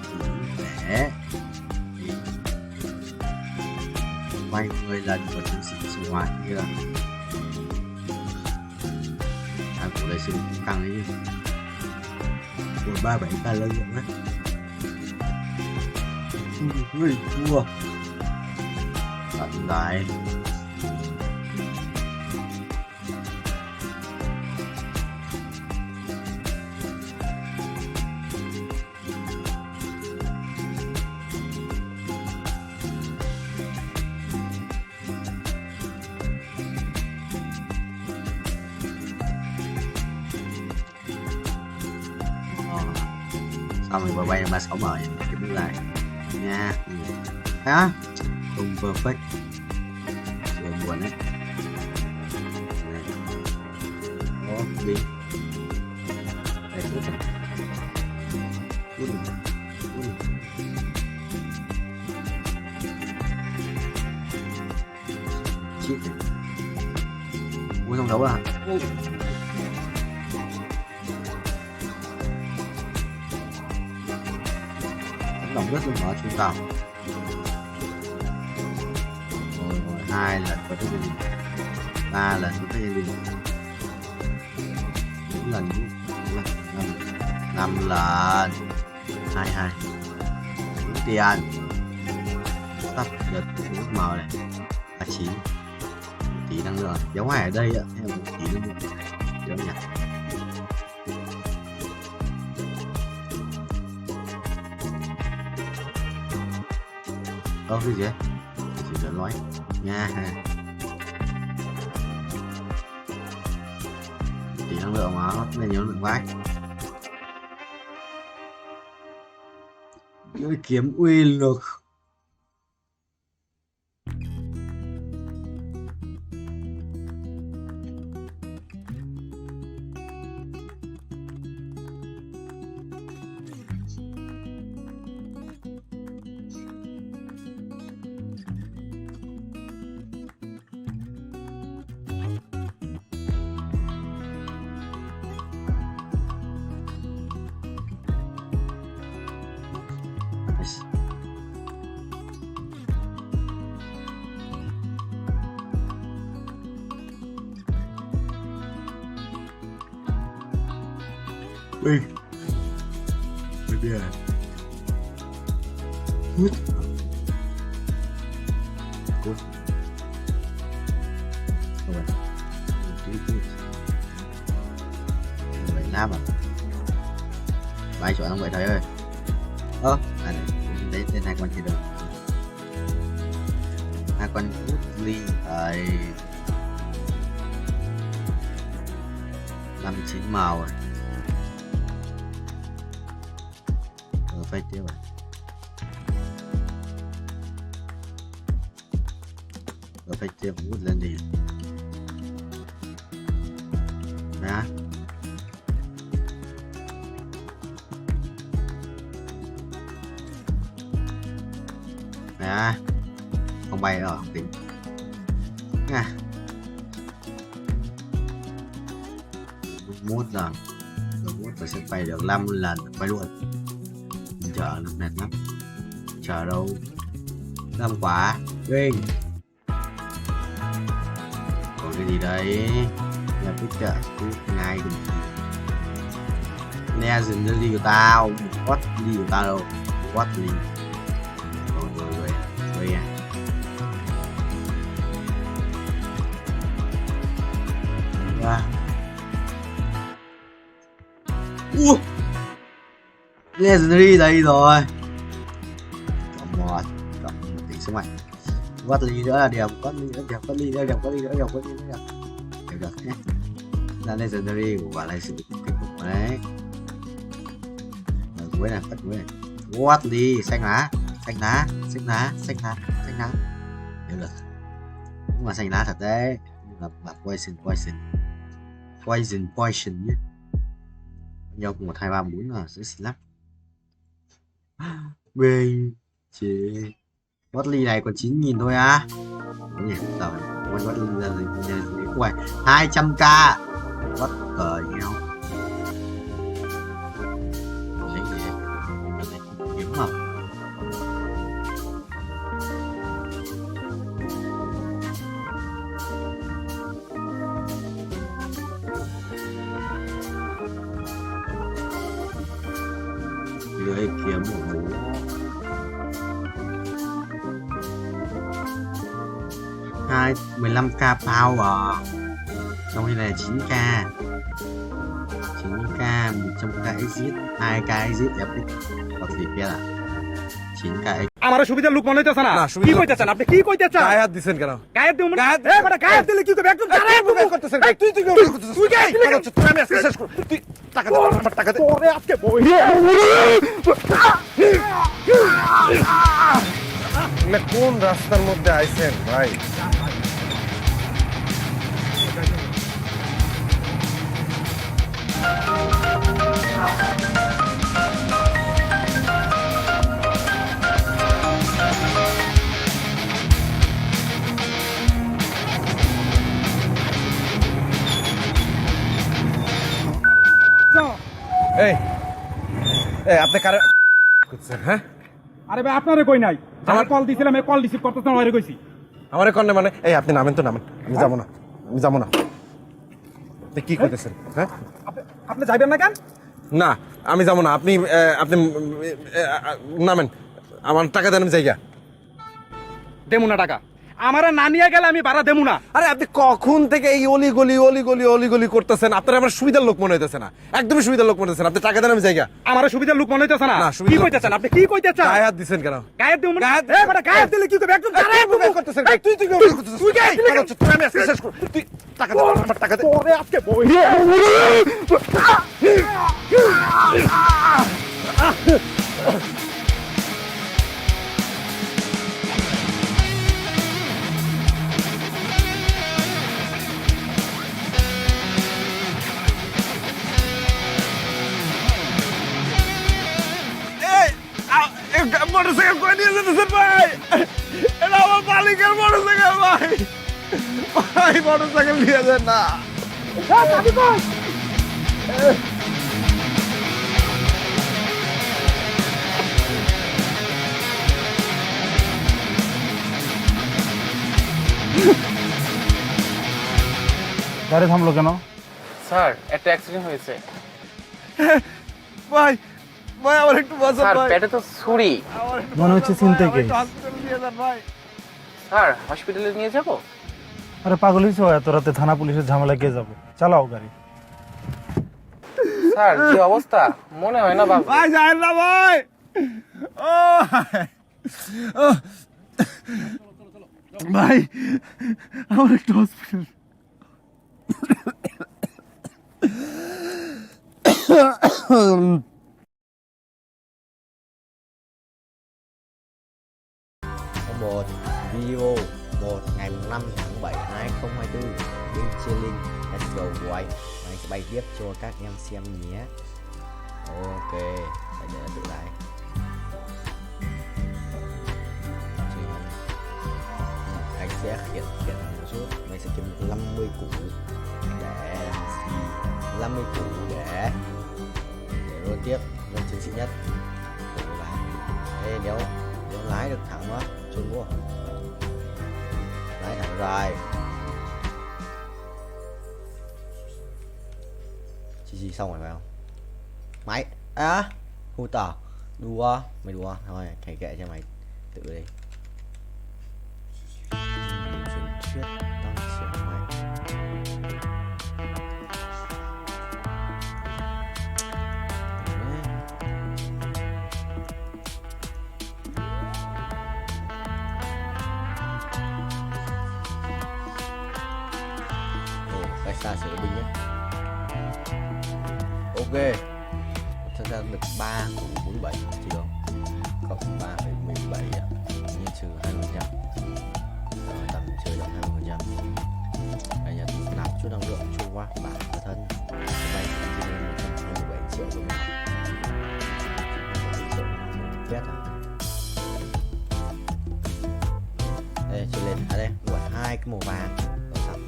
O: tỷ để quay 10 lần của chiến sĩ sinh hoạt kia. Của đây sinh cũng căng đấy chứ. 37 ca lợi nhuận đấy. Ui, thua. Tận lại. Xong rồi quay 36 mở cái bước lại nha. Đó không perfect rồi buồn đấy. Đó đi đây tốt rồi. Chít ui không đấu à. Lòng rất là mở trung tàu. Rồi 2 lần có tới gì, 3 lần có tới gì, 4 lần, 5 lần, 22 đúng tiền. Tắt giật nước màu này 39 tí năng lượng giống hải ở đây ạ. Theo một tí năng lượng giống nhỉ. Cái gì vậy? Chỉ để nói nha. Tí năng lượng mà nó nên nhiều lượng vãi. Lưỡi kiếm uy lực. Ui. Bây giờ. Cút. rồi. Vậy lá mà. Bài chọn không vậy thầy ơi. Này đấy tên hai con kia đâu. Hai con út ly thầy. 59 màu rồi. Phải tiếp rồi. Phải tiếp út lên đi. Đó. Đó. Không bay rồi, không tính. Nha. Mút rồi. Rồi mút phải sẽ bay được 5 lần, bay luôn. Chờ nó mệt lắm. Chờ đâu 5 quả. Ghê. Còn cái gì đấy? Là cái chợ ngay gần Legendary của tao. What đi của tao đâu? What đi? Rồi à. Legendary đây rồi. Cộng một tỷ sức mạnh. Quát ly nữa là đẹp, quát ly nữa đẹp, quát ly nữa đẹp, quát ly nữa đẹp, quát ly nữa đẹp. Đều được nhé. Là Legendary của quả này sử dụng cái cục đấy. Ở cuối này, phần cuối này. Quát ly, xanh lá. Đều được. Cũng là xanh lá thật đấy. Là poison nhé. Nhau 1, 2, 3, 4 là sẽ xịn lắm. Bên chị Watley này còn 9.000 thôi á. Đúng nhỉ, rồi Watley là gì? 200k. What the hell? Lấy gì đấy? Kiếm mà. Lưỡi kiếm một mũ. Hai 15k power. Trong đây là 9k. 100k exit, 2k exit epic. Có gì biết à? 9k exit.
G: আমার সুবিধার লোক মনে হইতেছে না কি কইতেছেন আপনি কি কইতেছেন গায়ে হাত দিবেন কেন গায়ে দিও মানে এ বড় গায়ে দিলে কি করবে একদম গায়ে করতেছেন তুই কি করতেছিস তুই গায়ে তুই আমি আজকে শেষ কর তুই টাকা দে আমার টাকা দে ওরে আজকে বই
P: না কোন রাস্তার মধ্যে আইছেন ভাই এই এই আপনি কারে করছেন হ্যাঁ
G: আরে ভাই আপনারে কই নাই আমার কল দিছিলাম এই কল রিসিভ করতেছ না ওরে কইছি
P: আমারে কোন মানে এই আপনি নামেন তো নামেন আমি যাব না আপনি কি কইতেছেন হ্যাঁ
G: আপনি যাবেন না কেন
P: না আমি যাব না আপনি নামেন আমার টাকা দেন আমি যাইগা
G: দেমু না টাকা আমারে না নিয়ে গেলে আমি ভাড়া দেমু না
P: আরে আপনি কখন থেকে এই অলি করতেছেন আপনার আমার সুবিধার লোক মনে হইতেছে না একদমই সুবিধার লোক মনে হইতেছে আপনি টাকা দেন আমি যাইগা
G: আমার সুবিধার লোক মনে হইতেছে না কি কইতেছেন আপনি কি কইতেছেন
P: গায়ে হাত দিবেন কেন
G: গায়ে দিও মানে এ বড় গায়ে দিলে কি করবে একদম গায়ে
P: করতেছেন
G: তুই গায়ে
P: তুই আমি আজকে শেষ কর তুই টাকা দে আমার টাকা দে
G: ওরে আজকে বই
P: মোটরসাইকেল করে নিয়ে যেতেছেন ভাই এটা আমার মালিকের মোটরসাইকেল ভাই মোটরসাইকেল নিয়ে যান না
G: গাড়ি থামলো কেন
Q: স্যার একটা অ্যাক্সিডেন্ট হয়েছে
P: ভাই ভাই আমার একটু বাঁচান
Q: স্যার
P: ভাই
Q: পেটে তো ছুরি
G: মনে হচ্ছে চিন্তা কি
P: হসপিটালে নিয়ে যান ভাই
Q: স্যার হসপিটালে নিয়ে যাব
D: আরে পাগল হইছো, এত রাতে থানা পুলিশের ঝামেলায় কে যাবে? চালাও গাড়ি।
Q: স্যার যে অবস্থা, মনে হয় না বাবু।
P: ভাই যায়েন না ভাই। ও ভাই আমার একটু hospital.
O: Một video 1 ngày 5 tháng 7 2024 bên Chilling Let's Go của anh. Anh sẽ bay tiếp cho các em xem nhé. Ok, để tự lại. Anh sẽ khiển một chút. Mình sẽ kiếm 50 củ để 50 củ để luôn tiếp luôn chính sĩ nhất. Ê, nếu lái được thẳng quá trốn quá, lái thẳng rồi. Chi xong rồi phải không? Máy hù tỏ đùa, mày đùa thôi, thầy kệ cho mày tự đi. Chuyển thuyết tăng trưởng mày. Xa sửa binh nhé. Ok, thật ra được 3 của 47 chỉ không? Cộng 3,17 nhân trừ 20%. Tầm chơi được 20%. Đây là nạp chút năng lượng trôi qua bản thân. Đây là 127 triệu của mình. 127 triệu biết à? Đây chơi lên đây, gọi 2 cái màu vàng ở sẵn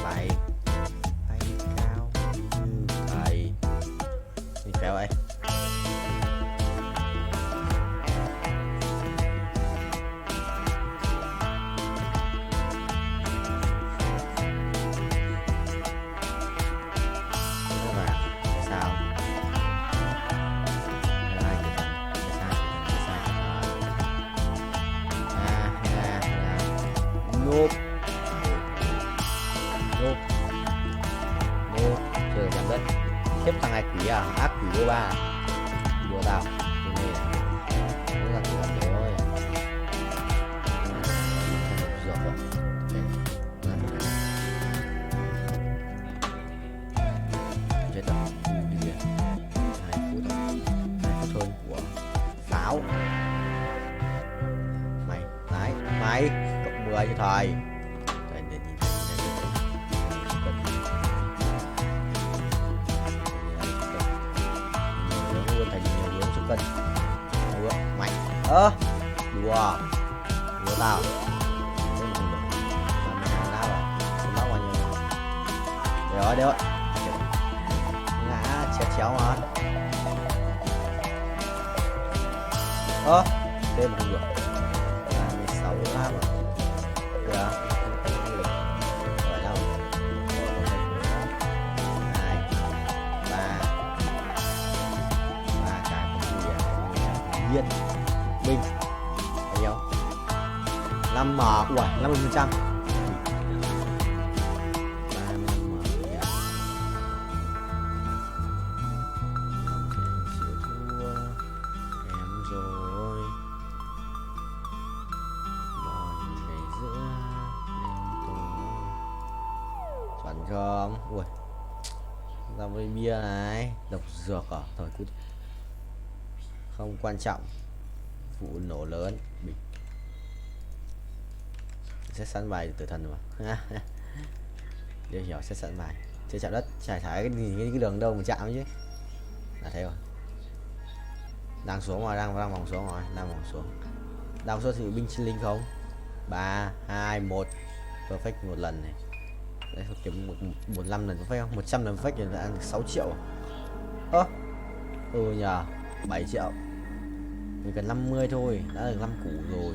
O: bài kéo ấy. Sao? Nốt. Trời giảm đất. Tiếp thằng này quỷ à? Ác quỷ vô ba đùa tao cái này nó là tụi rồi dọc rồi chết rồi đi kìa 2 phút hơn của pháo mày cộng 10 cho thầy. Mày đùa tao rồi đấy ngã chéo mà thêm không được 16 lắm kìa rồi đâu 2 3 cái viên bình bao nhiêu 5 m ui 50%. Không ui ra với bia này độc dược à thôi cút không quan trọng vụ nổ lớn bị sẽ sẵn bài tử thần mà đều hiểu sẽ sẵn bài chơi chạm đất trải thải cái đường đâu mà chạm chứ là thế rồi đang xuống rồi đang vòng xuống rồi đang xuống thì binh sinh linh không 3 2 1 perfect một lần này. Đấy, kiếm 15 lần perfect không? 100 lần perfect thì đã ăn được 6 triệu. Nhờ 7 triệu. Mình cần 50 thôi, đã được 5 củ rồi.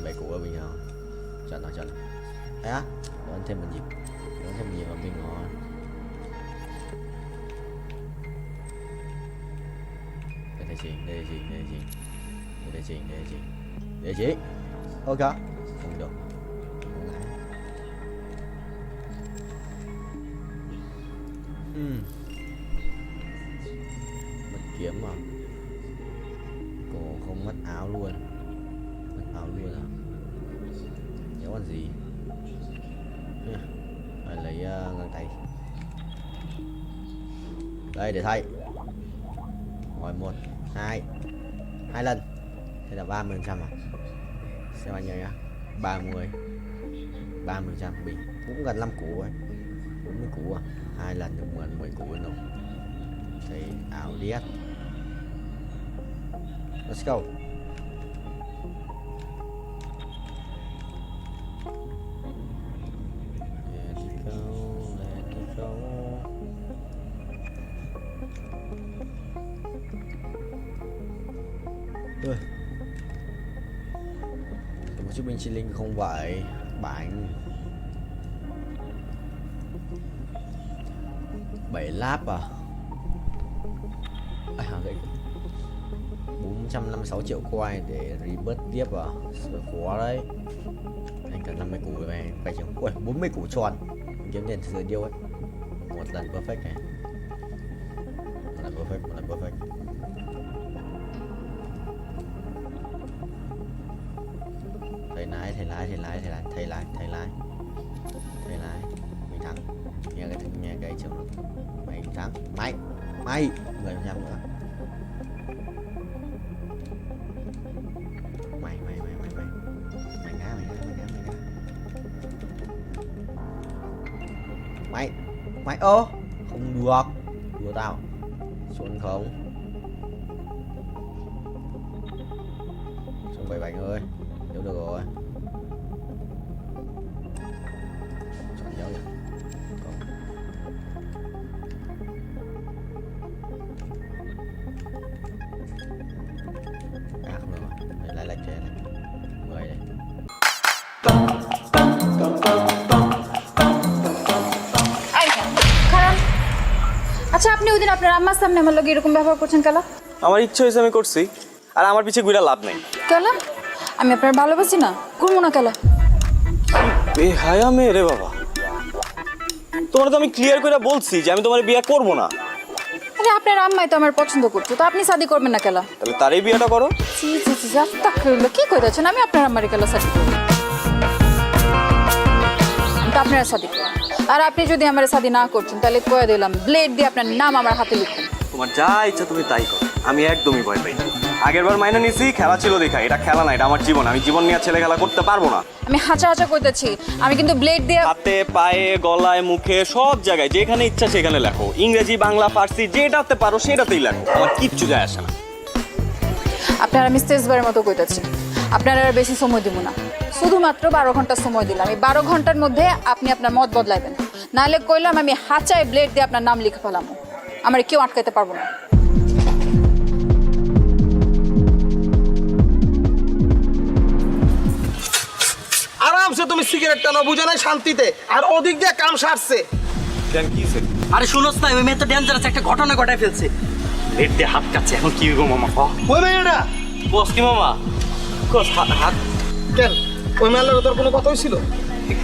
O: 7 củ ở bình thường. Chuẩn rồi. Đấy á, đón thêm một nhịp. Vào mình rồi. Đây là gì? Ok, không được. Mất kiếm mà. Cổ không mất áo luôn. Mất áo luôn à? Đéo còn gì. Phải lấy găng tay. Đây để thay. Rồi 1, 2 lần. Thế là 30% à? Xem anh nhớ nhá. 30% bình cũng gần 5 củ ấy. 40 củ à? 2 lần được 10 củ rồi. Thì ảo điếc. Let's go. Let it go, let it go. Một chiếc binh chi linh không vậy. Bánh 7 láp à? Gậy 456 triệu coin để rebirth tiếp à? Sợ khó đấy. Anh cần 50 củ rồi này. Phải chừng. Ui, 40 củ tròn. Kiếm tiền thừa điêu ấy. Một lần perfect này. Một lần perfect. Thầy lái. Mình thắng. Nghe cái chừng. Mày thắng. Mày 10% nữa. Mày ngã. Mày ơ không được. Đùa tao. Xuống không. Xuống 7 bánh ơi. Nếu được rồi. Chọn dấu vậy. Không được rồi. Lại lệch trên này. 10 đây.
U: আচ্ছা আপনি ওই দিন আপনার আম্মার সামনে আমার লগে এরকম ব্যবহার করছেন কেন?
E: আমার ইচ্ছে হয়েছে আমি করছি, আর আমার পিছে ঘুরে লাভ নেই।
U: কেন? আমি আপনার ভালোবাসি না, ঘুরবো না কেন?
E: বেহায়া মেয়ে রে বাবা, তোমার তো আমি ক্লিয়ার করে বলছি যে আমি তোমার বিয়ে করব না।
U: আরে আপনার আম্মাই তো আমার পছন্দ করতো, তো আপনি শাদি করবেন না কেন?
E: তাহলে তারই বিয়েটা করো।
U: কি কইতেছেন? আমি আপনার আম্মারে কেন শাদি করব? আপনারা শাদি করুন, আর আপনি যদি আমার শাদি না করছেন তাহলে কয়ে দিলাম ব্লেড দিয়ে আপনার নাম আমার হাতে লিখুন।
E: তোমার যা ইচ্ছা তুমি তাই করো, আমি একদমই ভয় পাই। আগেরবার মাইনে নিছি, খেলা ছিল দেখা, এটা খেলা না, এটা আমার জীবন। আমি জীবন নিয়ে ছেলে খেলা করতে পারবো না।
U: আমি হাঁচা কইতেছি, আমি কিন্তু ব্লেড দিয়ে
E: হাতে পায়ে গলায় মুখে সব জায়গায় যেখানে ইচ্ছা সেখানে লেখো, ইংরেজি বাংলা ফার্সি যেটাতে পারো সেটাতেই লেখো, আমার কিচ্ছু যায় আসে না।
U: আপনার আমি শেষবারের মতো কইতেছি, আপনার আর বেশি সময় দিব না, শুধুমাত্র 12 ঘন্টা সময় দিলাম। এই 12 ঘন্টার মধ্যে আপনি আপনার মত বদলাইবেন, নাহলে কইলাম আমি হাঁচায় ব্লেড দিয়ে আপনার নাম লিখে ফেলাম, আমার কেউ আটকাইতে পারবো না।
G: আরামসে তুমি সিগারেট টানো, বুঝে নাই শান্তিতে, আর ওদিক দিয়ে কাম সারছে।
E: কেন কি হইছে?
K: আরে শুনোস না, ওই মেয়ে তো ডেঞ্জারাস একটা ঘটনা ঘটায় ফেলছে। ব্লেড দিয়ে হাত কাটছে, এখন কি হইব মামা?
G: ওই মেয়েটা
E: বস কি মামা? কোস হাত
G: কেন? ওই মেয়ের তোর কোনো কথা হয়েছিল?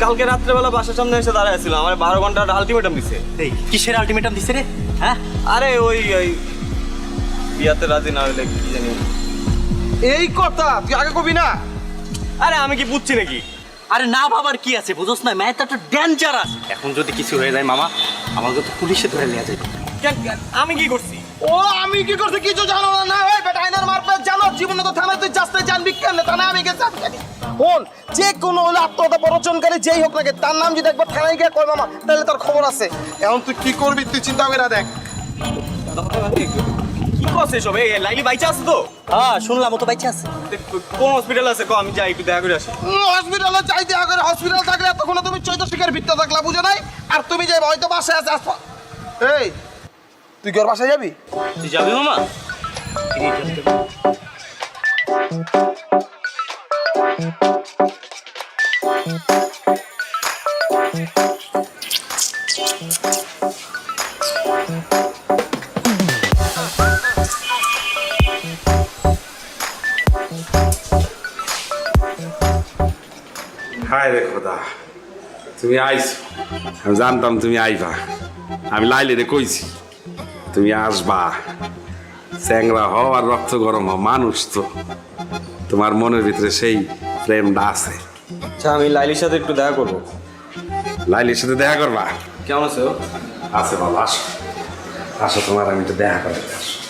E: কালকে রাত্রেবেলা বাসার সামনে এসে দাঁড়ায় ছিল, আমার 12 ঘন্টার আলটিমেটাম দিছে।
K: এই কিসের আলটিমেটাম দিছে রে? হ্যাঁ
E: আরে ওই বিয়াতে রাজি না হইলে কি জানি।
G: এই কথা তুই আগে কবি না।
E: আরে আমি কি বুঝছি নাকি?
K: আরে না বাবার কি আছে, বুঝোস না, মেয়ে তো একটা ডেঞ্জারাস। এখন যদি কিছু হয়ে যায় মামা, আমাকে তো পুলিশে ধরে নিয়ে যাবে।
E: আমি কি করছি?
G: ও আমি কি করছি কিছু জানো না? ওই বেটা আইনার মারপে জানো, জীবনে তো থানায় তুই যাস্তে জানবি কেন? থানায় আমি গেছি। শোন, যে কোনো হলে আত্মহত্যা প্ররোচনকারী যেই হোক না, তার নাম যদি একবার থানায় গিয়ে কয় মামা, তাহলে তার খবর আছে। এখন তুই কি করবি তুই চিন্তা করে দেখ।
E: কি করছে সব? এই লাইলি বাইচা আছে তো?
K: হ্যাঁ শুনলাম ও তো বাইচা আছে।
E: কোন হসপিটাল আছে কো, আমি যাই একটু দেখা করে আসি।
G: হসপিটালে যাই দেখা করে, হসপিটাল থাকলে এতক্ষণ তুমি চৈতশিকার ভিত্তি থাকলা, বুঝো নাই? আর তুমি যাই হয়তো বাসায় আছে। এই তুই কি ওর বাসায় যাবি?
K: তুই যাবি মামা?
N: হায় রে খোদা, তুমি আইছো, আমি জানতাম তুমি আইবা।
G: আমি লাইলিরে কইছি তুমি আসবা চ্যাংরা হও আর রক্ত গরম হও মানুষ তো তোমার মনের ভিতরে সেই প্রেমটা আছে
E: আচ্ছা আমি লাইলির সাথে একটু দেখা করবো
G: লাইলির সাথে দেখা করবা
E: কেমন আছো
G: আছে বাবা আসো আসো তোমার আমি একটু দেখা করে আসো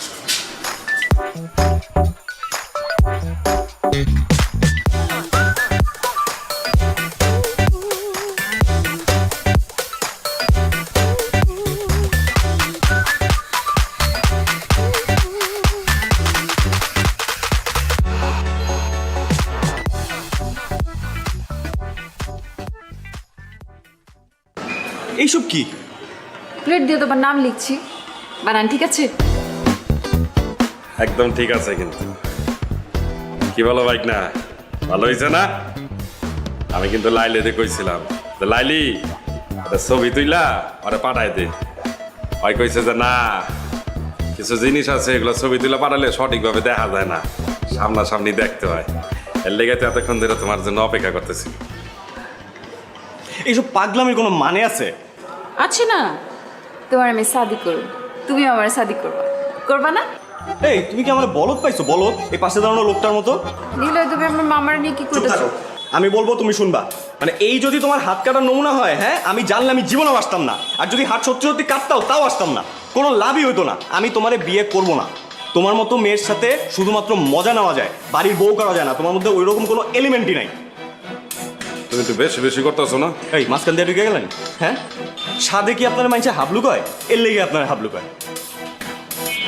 E: এইসব কি
F: প্লেট দিয়ে তোমার নাম লিখছি বানান ঠিক আছে
G: একদম ঠিক আছে কিন্তু কি বলো বাইক না ভালো হয়েছে না আমি কিন্তু লাইলিতে কইছিলাম লাইলি ছবি তুইলা ওরে পাঠাই দে ওই কইছে যে না কিছু জিনিস আছে এগুলো ছবি তুলে পাঠালে সঠিকভাবে দেখা যায় না সামনাসামনি দেখতে হয় এর লেগে তো এতক্ষণ ধরে তোমার জন্য অপেক্ষা করতেছি
E: এইসব পাগলামির কোনো মানে আছে
F: আছে না তোমার আমি শাদি করব তুমি আমার শাদি করবা করবা না
E: এই তুমি কি আমার বলদ পাইছো বলদ এই পাশে দাঁড়ানো লোকটার মতো
F: নিলয় তুমি আমার মামার নিয়ে কি করতেছো
E: আমি বলবো তুমি শুনবা মানে এই যদি তোমার হাত কাটার নমুনা হয় হ্যাঁ আমি জানলে আমি জীবনেও আসতাম না আর যদি হাত সত্যি সত্যি কাটতাও তাও আসতাম না কোনো লাভই হতো না আমি তোমারে বিয়ে করব না তোমার মতো মেয়ের সাথে শুধুমাত্র মজা নেওয়া যায় বাড়ির বউ করা যায় না তোমার মধ্যে ওই রকম কোনো এলিমেন্টই নাই
G: তুমি একটু বেশি বেশি করতেছো না
E: এই মাঝখান দিয়ে ঢুকে গেলেন হ্যাঁ সাদে কি আপনার মাইনছে হাবলু কয় এর লেগে আপনার হাবলু কয়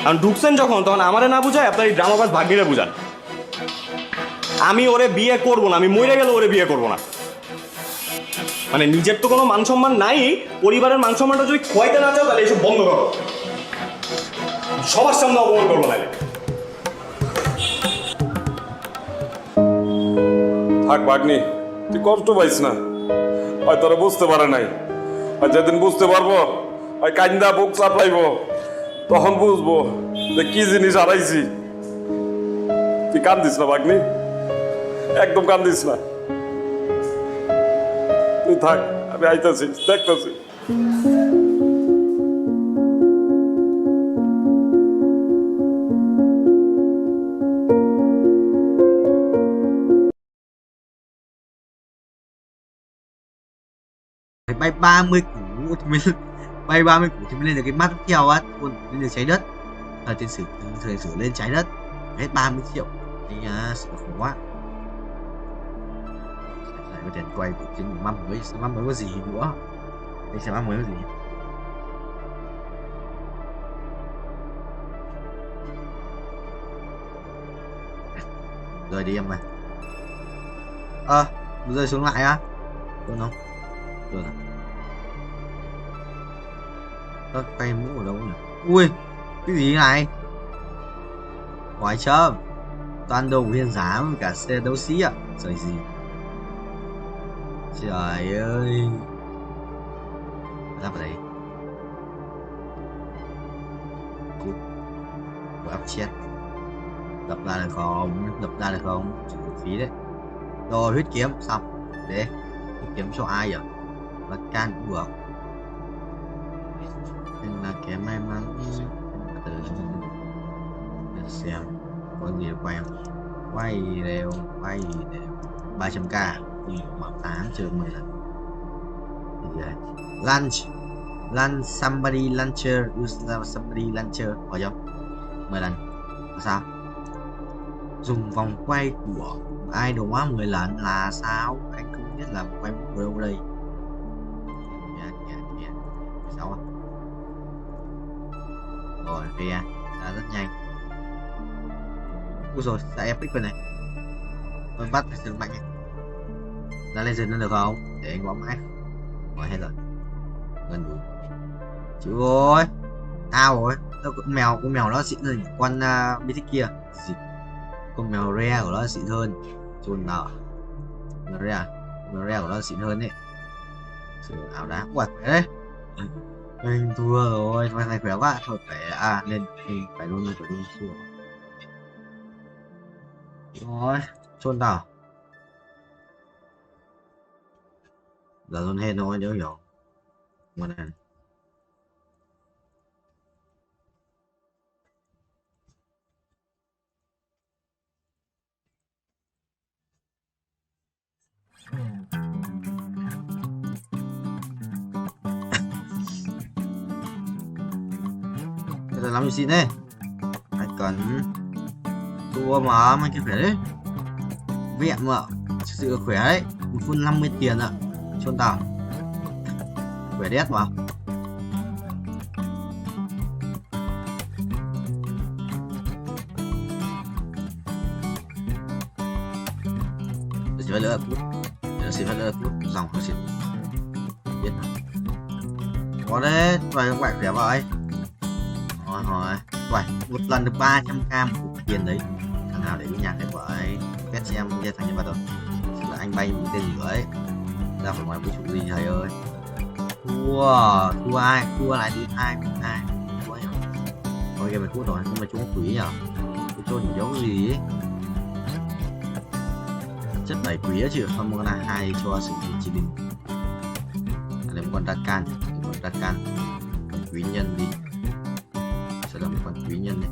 E: আর ঢুকছেন যখন তখন আমারে না বুঝায় আপনার এই ড্রামাবাজ ভাগ্যিরে বুঝান আমি ওরে বিয়ে করবো না আমি মরে গেলে ওরে বিয়ে করবো না মানে নিজের তো কোনো মান সম্মান নাই পরিবারের মান সম্মানটা যদি খোয়াইতে না চাও তাহলে এইসব বন্ধ করো সবার সামনে অপমান করবো না
G: থাক ভাগ্নি তুই কষ্ট পাইস না হয় তোরা বুঝতে পারে নাই আর যেদিন বুঝতে পারবো হয় কান্দা বুক চাপলাইব তখন বুঝবো যে কি জিনিস হারাইছি তুই কান্দিস না ভাগ্নি একদম কান্দিস না তুই থাক আমি আইতাছি দেখতেছি
O: bay 30 củ thì mới bay 30 củ thì mới lên được cái mắt theo á luôn lên được trái đất tiền sử thời sử lên trái đất hết 30 triệu thì sợ khổ quá lại có tiền quay của trên măm mới có gì nữa đây xem măm mới có gì rồi đi em mày rơi xuống lại á được không được có cây mũ ở đâu nhỉ ui cái gì này ngoài trơm toàn đồ huyền giá với cả xe đấu sĩ ạ trời gì trời ơi ra vào đây cút áp chết đập ra được không chỉ phí đấy rồi huyết kiếm xong để kiếm cho ai vậy và can cũng được nên là kẻ may mắn từ để xem có gì quay không quay đều 300k thì khoảng 8 trừ 10 lần lunch somebody launcher use somebody launcher có không 10 lần sao dùng vòng quay của ai đồ quá 10 lần là sao anh không biết là quay ở đâu đây sao rồi ra rất nhanh ui rồi tại epic bên này tôi bắt phải sự mạnh ra lên nó được không để anh bóng mãi rồi hết rồi gần đủ chịu rồi ao rồi con mèo nó xịn hơn con bí thích kia con mèo rare của nó xịn hơn chôn nào mèo rare của nó xịn hơn đấy sự áo đá quạt đấy anh thua rồi mai này khỏe quá thôi phải lên phải luôn thua rồi chôn nào giờ luôn hết nó nhớ hiểu một này Bây giờ làm gì xin đây? Phải cần tua mà mày kia phải đấy. Vẹn mà thực sự khỏe đấy. 1 phút 50 tiền ạ. Chôn tao. Khỏe đét mà. Sẽ lỡ cút. Sẽ phải lỡ cút dòng nó sẽ biết mà. Có đấy, vài các bạn khỏe vậy. Rồi, vậy một lần được 300k một tiền đấy. Thằng nào để cái nhạc này vậy? Kết xem kia thằng nhân vật rồi. Sẽ là anh bay một tên lửa ấy. Ra khỏi ngoài vũ trụ gì thầy ơi. Thua ai? Thua lại đi ai? Thua nhỉ? Thôi game này cút rồi, nhưng mà chúng có quỷ nhỉ? Tôi cho những dấu gì ấy. Chất đẩy quý á chứ không có là hai cho sự chỉ định. Lấy một con Rakan, con quý nhân đi. Sẽ là một con quý nhân này.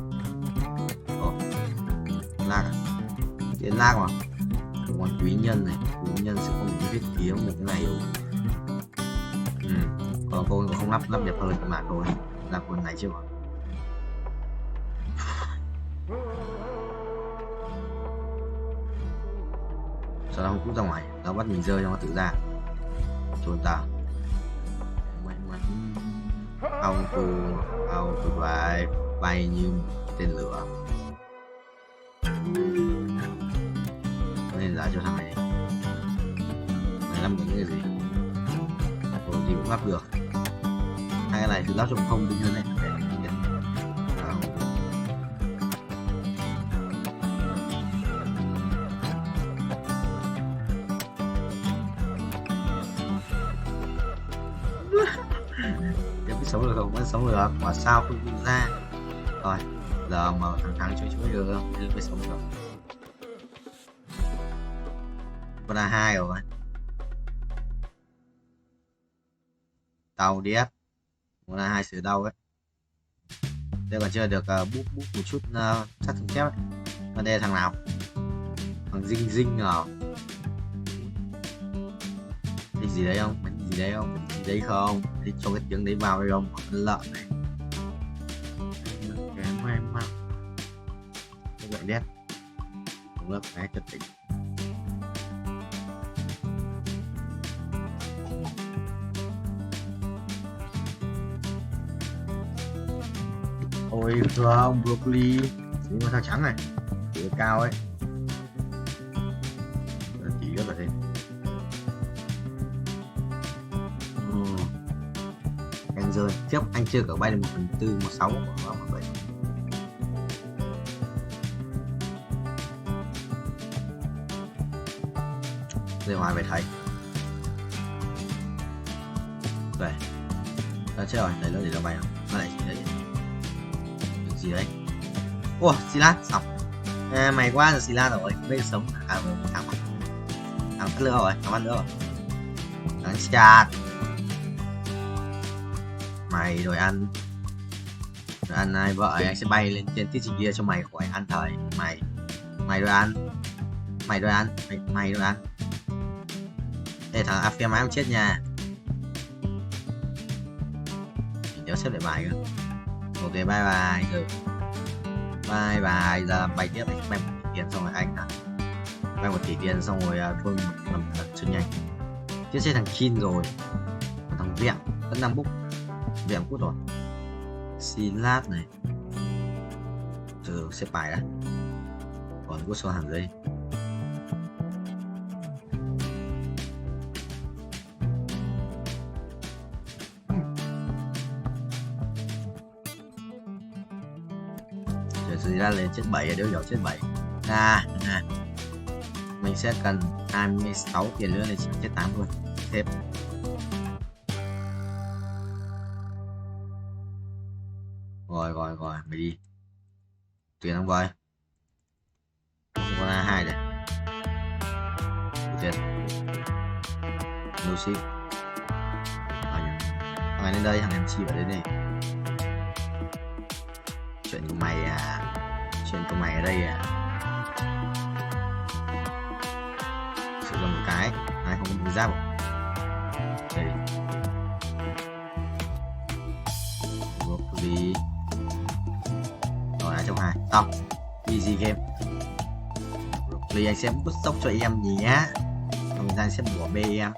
O: Lag à? Cái lag mà. Một con quý nhân này, quý nhân sẽ có một cái vết kiếm một cái này rồi. Còn cô không lắp đẹp hơn các bạn rồi. Là con này chưa mà. Sau đó không cút ra ngoài, nó bắt mình rơi cho nó tự ra. Trốn tao. May mắn auto bay như tên lửa. Nên là cho thằng này. Này làm những cái gì? Đồ gì cũng lắp được. Hai cái này thì lắp trong không bình hơn này. Sống được không? Vẫn sống được. Quả sao không đi ra. Rồi, giờ mà thằng chuối được không? Mới sống được. Con A2 rồi. Tàu điếc. Con A2 sửa đau ấy. Đây còn chưa được bút một chút sát thương thép ấy. Còn đây là thằng nào? Thằng Dinh à? Cái gì đấy không? Gì đấy không? Gì đấy không? Đi cho cái tiếng đấy vào đây không? Con lợn này. Cái mau. Cái gậy đét. Không lớp cái chất tỉnh. Ôi không, broccoli. Chỉ có thằng trắng này. Chỉ cao ấy. Chỉ rất là thế. Anh rơi tiếp anh chưa cả bay được 1/4 1/6 của mọi người. Ra ngoài về thấy đây ta chơi rồi lấy nó để nó bay không nó lại gì đấy được gì đấy. Ủa Silas xong mày quá rồi Silas rồi bây giờ sống thằng cắt lửa rồi thằng ăn nữa rồi thằng chặt mày rồi ăn này vợ anh sẽ bay lên trên tiết trình kia cho mày khỏi ăn thời mày rồi ăn Ê thằng Afia má chết nha. Nhớ xếp lại bài cơ. Ok bye bye rồi. Bye bye giờ bay tiếp anh bay 1 tỷ tiền xong rồi anh bay 1 tỷ tiền xong rồi phương làm thật chân nhanh. Tiếp sẽ thằng Kin rồi. Thằng Vẹn vẫn đang book. Vẹn cút rồi. Silas này. Từ xếp bài đã. Còn có số hàng giấy. Rồi ra lên chết 7 đứa dầu chết 7. Mình sẽ cần 26 tiền nữa để chỉ chết 8 luôn. Xếp. Rồi mày đi. Tiền không coi. Không có A2 này. Tiền. No ship. Thằng này lên đây, thằng em chi vào đây này. Chuyện của mày à? Chuyện của mày ở đây à? Sử dụng một cái, ai không có giáp không? Đây. Broccoli. Này, xong. Easy game. Broccoli anh sẽ bút tốc cho em nhé. Còn anh sẽ bỏ bê em.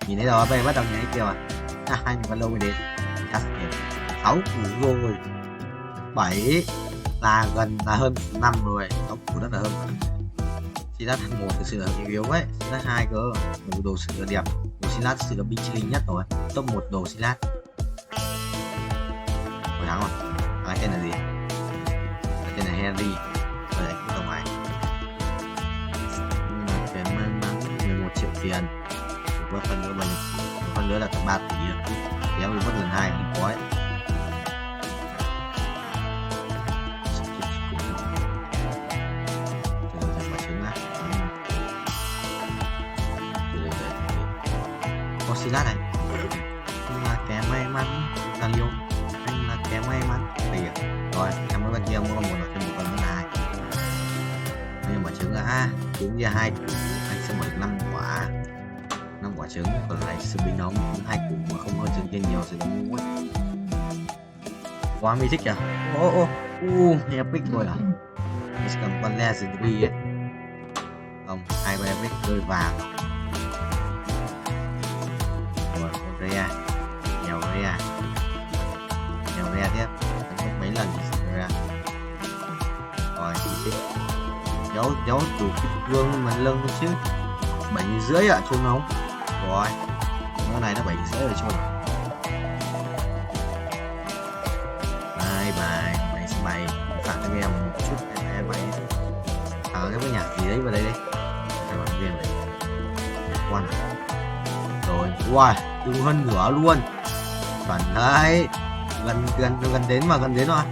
O: Nhìn thấy rồi, bây giờ bắt đầu nhảy kêu à. Anh còn lâu mới đến. 6 củ rồi. 7 là gần là hơn 5 rồi. 6 củ rất là hơn. Xin lát 1 thực sự là yếu ấy. Xin lát 2 cơ. Một đồ sự là đẹp. Đồ xin lát thực sự là binh linh nhất rồi. Top 1 đồ xin lát. Hồi thắng rồi. Thằng tên là gì? Thằng tên là Henry. Rồi đấy, cái tổng này. Cái may mắn 11 triệu tiền. Một phần nữa mình. Một phần nữa là tầm 3 tỷ. Kéo đi mất lần 2 thì có ấy. Có xin lát này. Anh là kẻ may mắn. Là liêu. Anh là kẻ may mắn. Đây à. Rồi, em mới bên kia mua một thêm một phần nữa là 2. Nhưng mà trứng là trứng ra 2 củ. Anh sẽ mở 5 quả. 5 quả trứng, còn lại sự bình nóng 2 củ mà không hơn trứng kia nhiều sẽ giống ngu ấy. Quá mình thích kìa. Epic rồi à. Mình sẽ cầm con Legendary ấy. Không, 2 con Epic rơi vàng. Rồi, con Rhea. Nhiều Rhea. Nhiều Rhea tiếp. Đánh mất mấy lần thì sẽ ra. Rồi, thích. Dấu chủ vương mà lưng chứ. 7,5 ạ, chôn không? Rồi. Cái này nó 7,5 rồi chôn. Bài bài tặng cho em một chút em bài thằng cái nhạc gì đấy vào đây đi các bạn game này quan rồi wow đúng hơn nửa luôn chuẩn đấy gần đến mà gần đến rồi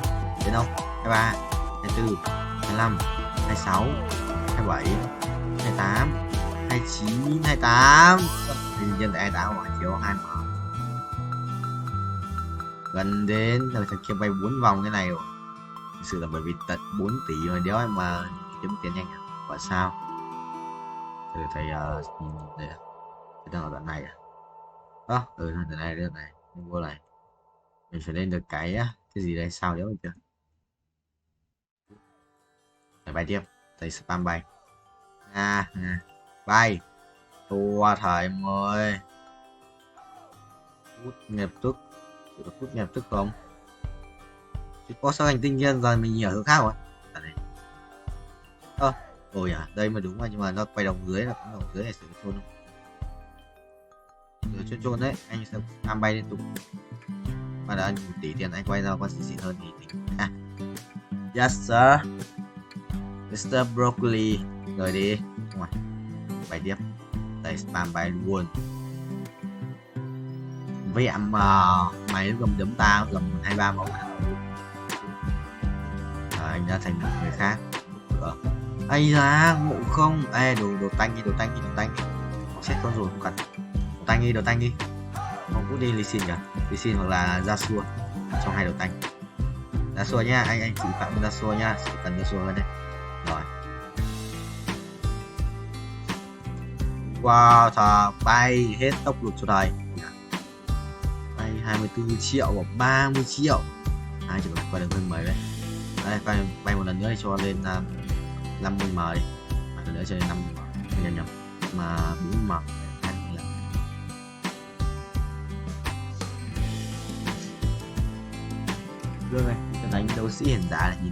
O: đến không 23 24 25 26 27 28 29 28 nhân tại 28 rồi chiếu 2 gần đến là thằng kia bay 4 vòng cái này rồi. Thực sự là bởi vì tận 4 tỷ mà đéo em mà kiếm tiền nhanh à? Và sao? Thầy thầy đây à? Cái đang ở đoạn này à? Đoạn này mình vô này mình phải lên được cái gì đây sao đéo mình chưa? Phải bay tiếp thầy spam bay bay tua thầy ơi hút nghiệp tức phút nhập tức không chứ có sao hành tinh nhân rồi mình ở hướng khác rồi ôi à đây mà đúng rồi nhưng mà nó quay đồng dưới là cũng đồng dưới này sẽ chôn không chôn đấy anh sẽ tham bay liên tục mà đã 1 tỷ tiền anh quay ra con xịn hơn thì yes sir Mr. Broccoli rồi đi ngoài bài tiếp đây spam bay luôn với em mày nó gầm đấm ta gầm 23 mẫu anh đã thành một người khác ai ra ngộ không đồ tanh đi xét con rồi không cần đồ tanh đi không cũng đi Lee Sin hoặc là Yasuo trong 2 đồ tanh Yasuo nhá anh chỉ phạm Yasuo nhá chỉ cần Yasuo hơn đây rồi wow thà bay hết tốc lực cho thầy 24 triệu hoặc 30 triệu ai chỉ qua được hơn 10 đấy bay một lần nữa cho lên 50m đi một lần nữa cho lên 50m nhầm mà 4m rồi này đánh đấu sĩ hiển giả này nhìn